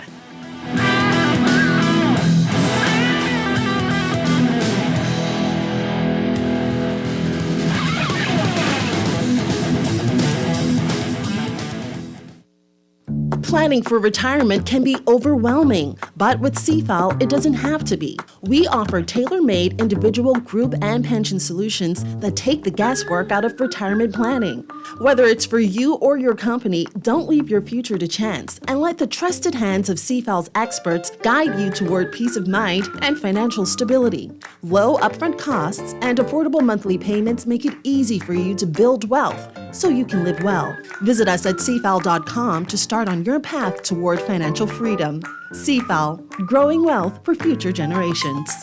Planning for retirement can be overwhelming, but with CFAL, it doesn't have to be. We offer tailor-made individual, group, and pension solutions that take the guesswork out of retirement planning. Whether it's for you or your company, don't leave your future to chance and let the trusted hands of CFAL's experts guide you toward peace of mind and financial stability. Low upfront costs and affordable monthly payments make it easy for you to build wealth so you can live well. Visit us at cfal.com to start on your path toward financial freedom. CFAL, growing wealth for future generations.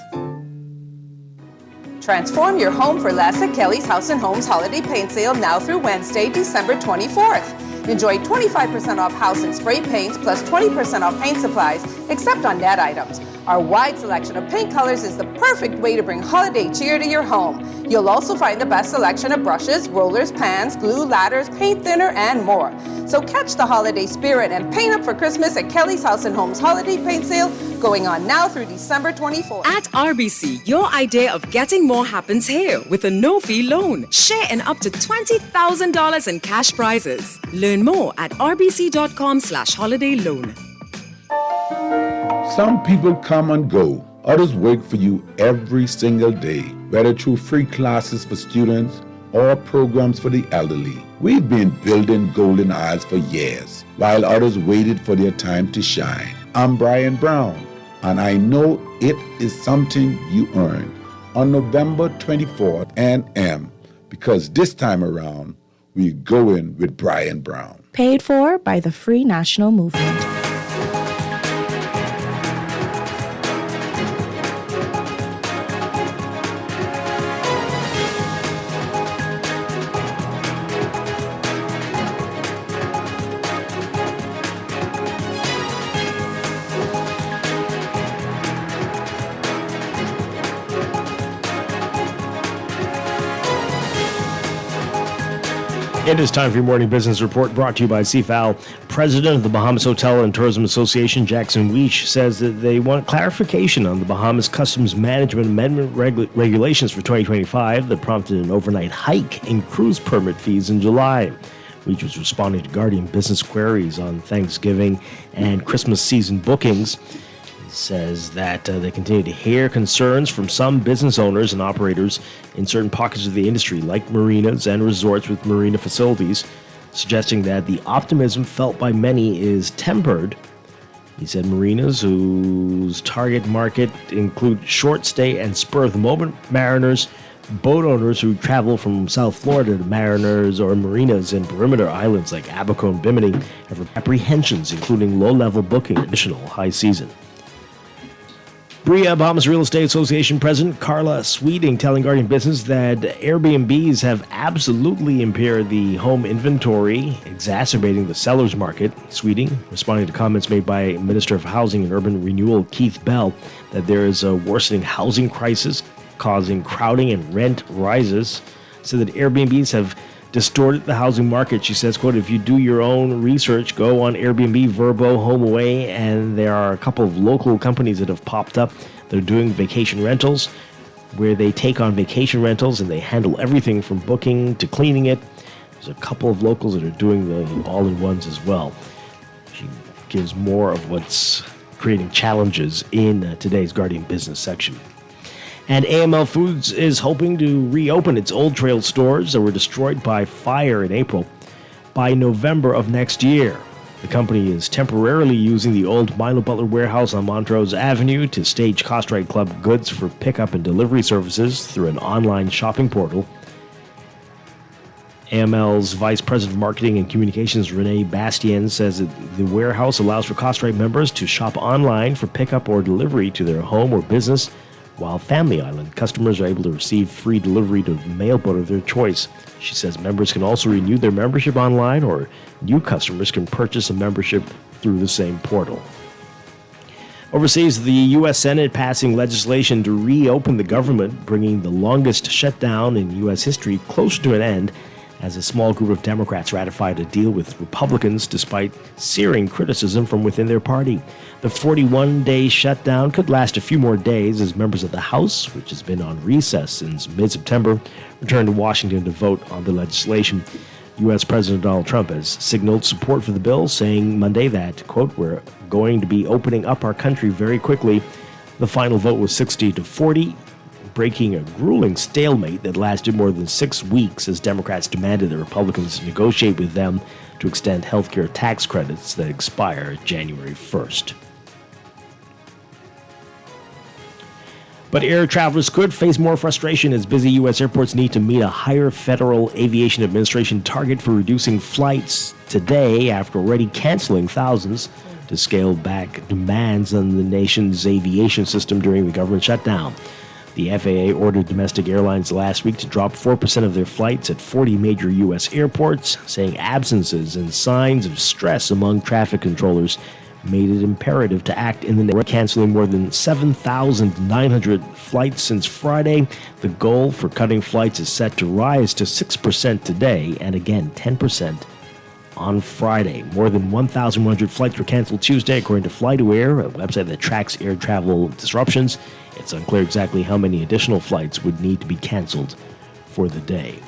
Transform your home for less at Kelly's House and Homes Holiday Paint Sale now through Wednesday, December 24th. Enjoy 25% off house and spray paints plus 20% off paint supplies, except on net items. Our wide selection of paint colors is the perfect way to bring holiday cheer to your home. You'll also find the best selection of brushes, rollers, pans, glue, ladders, paint thinner, and more. So catch the holiday spirit and paint up for Christmas at Kelly's House and Homes Holiday Paint Sale, going on now through December 24th. At RBC, your idea of getting more happens here with a no-fee loan. Share in up to $20,000 in cash prizes. Learn more at rbc.com/holiday loan. Some people come and go. Others work for you every single day, whether through free classes for students or programs for the elderly. We've been building golden aisles for years, while others waited for their time to shine. I'm Brian Brown, and I know it is something you earned. On November 24th and M, because this time around, we go in with Brian Brown. Paid for by the Free National Movement. It is time for your morning business report brought to you by CFAL. President of the Bahamas Hotel and Tourism Association, Jackson Weech, says that they want clarification on the Bahamas Customs Management Amendment regulations for 2025 that prompted an overnight hike in cruise permit fees in July. Weech was responding to Guardian business queries on Thanksgiving and Christmas season bookings. He says that they continue to hear concerns from some business owners and operators in certain pockets of the industry, like marinas and resorts with marina facilities, suggesting that the optimism felt by many is tempered. He said marinas whose target market include short stay and spur-of-the-moment mariners, boat owners who travel from South Florida to mariners or marinas in perimeter islands like Abaco and Bimini have apprehensions, including low-level booking additional high season. BRIA, Bahamas Real Estate Association President Carla Sweeting, telling Guardian Business that Airbnbs have absolutely impaired the home inventory, exacerbating the seller's market. Sweeting, responding to comments made by Minister of Housing and Urban Renewal Keith Bell, that there is a worsening housing crisis causing crowding and rent rises, said that Airbnbs have distorted the housing market. She says, quote, if you do your own research, go on Airbnb, Vrbo, HomeAway, and there are a couple of local companies that have popped up that are doing vacation rentals, where they take on vacation rentals and they handle everything from booking to cleaning it. There's a couple of locals that are doing the all-in-ones as well. She gives more of what's creating challenges in today's Guardian Business section. And AML Foods is hoping to reopen its Old Trail stores that were destroyed by fire in April by November of next year. The company is temporarily using the old Milo Butler warehouse on Montrose Avenue to stage Costrite Club goods for pickup and delivery services through an online shopping portal. AML's Vice President of Marketing and Communications, Renee Bastien, says that the warehouse allows for Costrite members to shop online for pickup or delivery to their home or business, while Family Island customers are able to receive free delivery to the mailboat of their choice. She says members can also renew their membership online, or new customers can purchase a membership through the same portal. Overseas, the U.S. Senate passing legislation to reopen the government, bringing the longest shutdown in U.S. history closer to an end, as a small group of Democrats ratified a deal with Republicans despite searing criticism from within their party. The 41-day shutdown could last a few more days as members of the House, which has been on recess since mid-September, return to Washington to vote on the legislation. U.S. President Donald Trump has signaled support for the bill, saying Monday that, quote, we're going to be opening up our country very quickly. The final vote was 60-40, breaking a grueling stalemate that lasted more than 6 weeks as Democrats demanded the Republicans negotiate with them to extend health care tax credits that expire January 1st. But air travelers could face more frustration as busy U.S. airports need to meet a higher Federal Aviation Administration target for reducing flights today after already canceling thousands to scale back demands on the nation's aviation system during the government shutdown. The FAA ordered domestic airlines last week to drop 4% of their flights at 40 major U.S. airports, saying absences and signs of stress among traffic controllers made it imperative to act in the name of canceling more than 7,900 flights since Friday. The goal for cutting flights is set to rise to 6% today and again 10% on Friday. More than 1,100 flights were canceled Tuesday, according to Fly2Air, a website that tracks air travel disruptions. It's unclear exactly how many additional flights would need to be canceled for the day.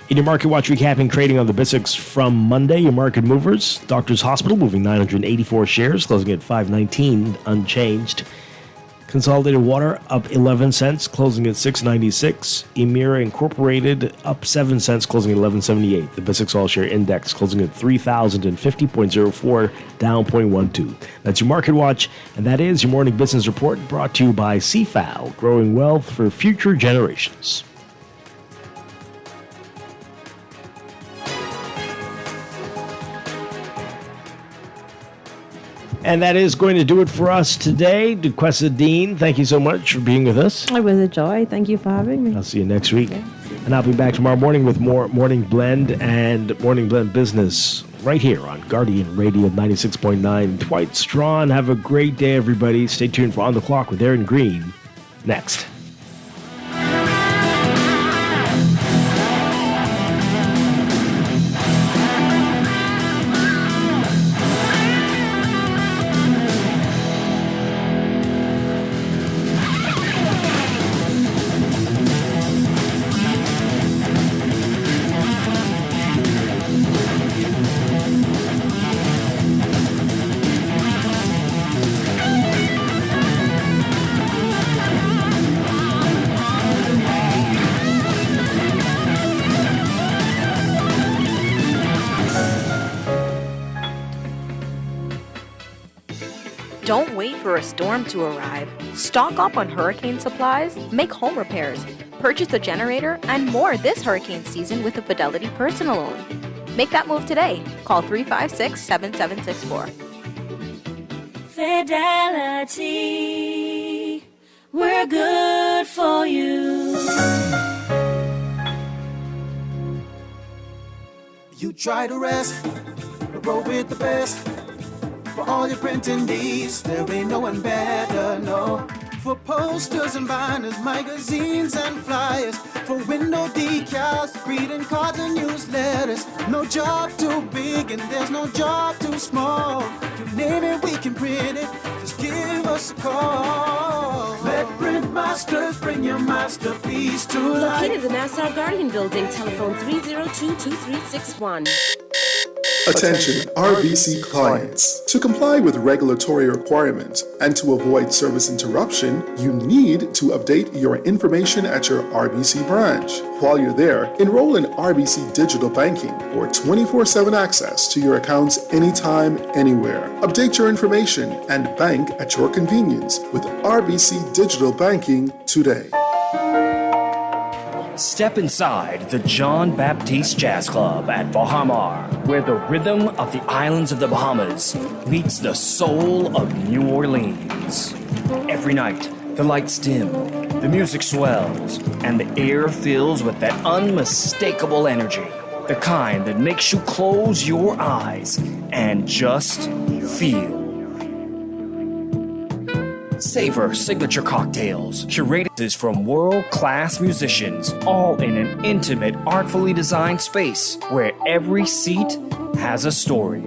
In your Market Watch, recapping trading on the BISX from Monday, your market movers: Doctors Hospital moving 984 shares, closing at $5.19 unchanged. Consolidated Water up 11 cents, closing at $6.96. Emira Incorporated up 7 cents, closing at $11.78. The BISX All-Share Index closing at 3,050.04, down 0.12. That's your Market Watch, and that is your morning business report brought to you by CFAL, growing wealth for future generations. And that is going to do it for us today. Duquesa Dean, thank you so much for being with us. It was a joy. Thank you for having me. I'll see you next week. Okay. And I'll be back tomorrow morning with more Morning Blend and Morning Blend Business right here on Guardian Radio 96.9. Dwight, Strachan, have a great day, everybody. Stay tuned for On the Clock with Aaron Green next. Don't wait for a storm to arrive. Stock up on hurricane supplies, make home repairs, purchase a generator, and more this hurricane season with a Fidelity personal loan. Make that move today. Call 356-7764. Fidelity, we're good for you. You try to rest, roll with the best. For all your printing needs, there ain't no one better, no. For posters and banners, magazines and flyers, for window decals, greeting cards and newsletters. No job too big and there's no job too small. You name it, we can print it, just give us a call. Let Print Masters bring your masterpiece to life. Located in the Nassau Guardian Building, telephone 302-2361. Attention RBC clients. To comply with regulatory requirements and to avoid service interruption, you need to update your information at your RBC branch. While you're there, enroll in RBC Digital Banking for 24/7 access to your accounts anytime, anywhere. Update your information and bank at your convenience with RBC Digital Banking today. Step inside the John Baptiste Jazz Club at Bahamar, where the rhythm of the islands of the Bahamas meets the soul of New Orleans. Every night, the lights dim, the music swells, and the air fills with that unmistakable energy, the kind that makes you close your eyes and just feel. Savor signature cocktails, curated from world-class musicians, all in an intimate, artfully designed space where every seat has a story.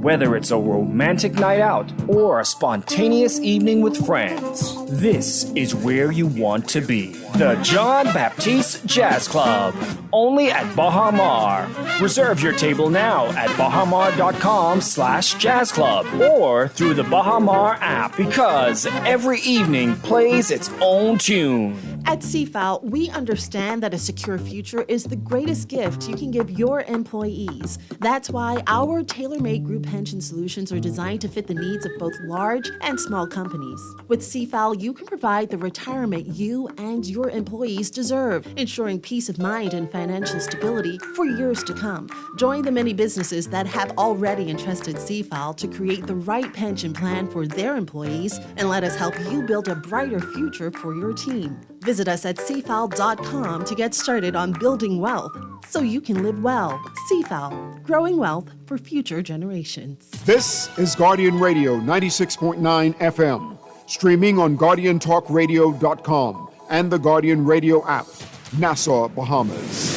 Whether it's a romantic night out or a spontaneous evening with friends, this is where you want to be. The John Baptiste Jazz Club, only at Baha Mar. Reserve your table now at bahamar.com/jazz club or through the Baha Mar app, because every evening plays its own tune. At CFAL, we understand that a secure future is the greatest gift you can give your employees. That's why our tailor-made group pension solutions are designed to fit the needs of both large and small companies. With CFAL, you can provide the retirement you and your employees deserve, ensuring peace of mind and financial stability for years to come. Join the many businesses that have already entrusted CFAL to create the right pension plan for their employees, and let us help you build a brighter future for your team. Visit us at cfal.com to get started on building wealth so you can live well. CFAL, growing wealth for future generations. This is Guardian Radio 96.9 FM, streaming on GuardianTalkRadio.com and the Guardian Radio app, Nassau, Bahamas.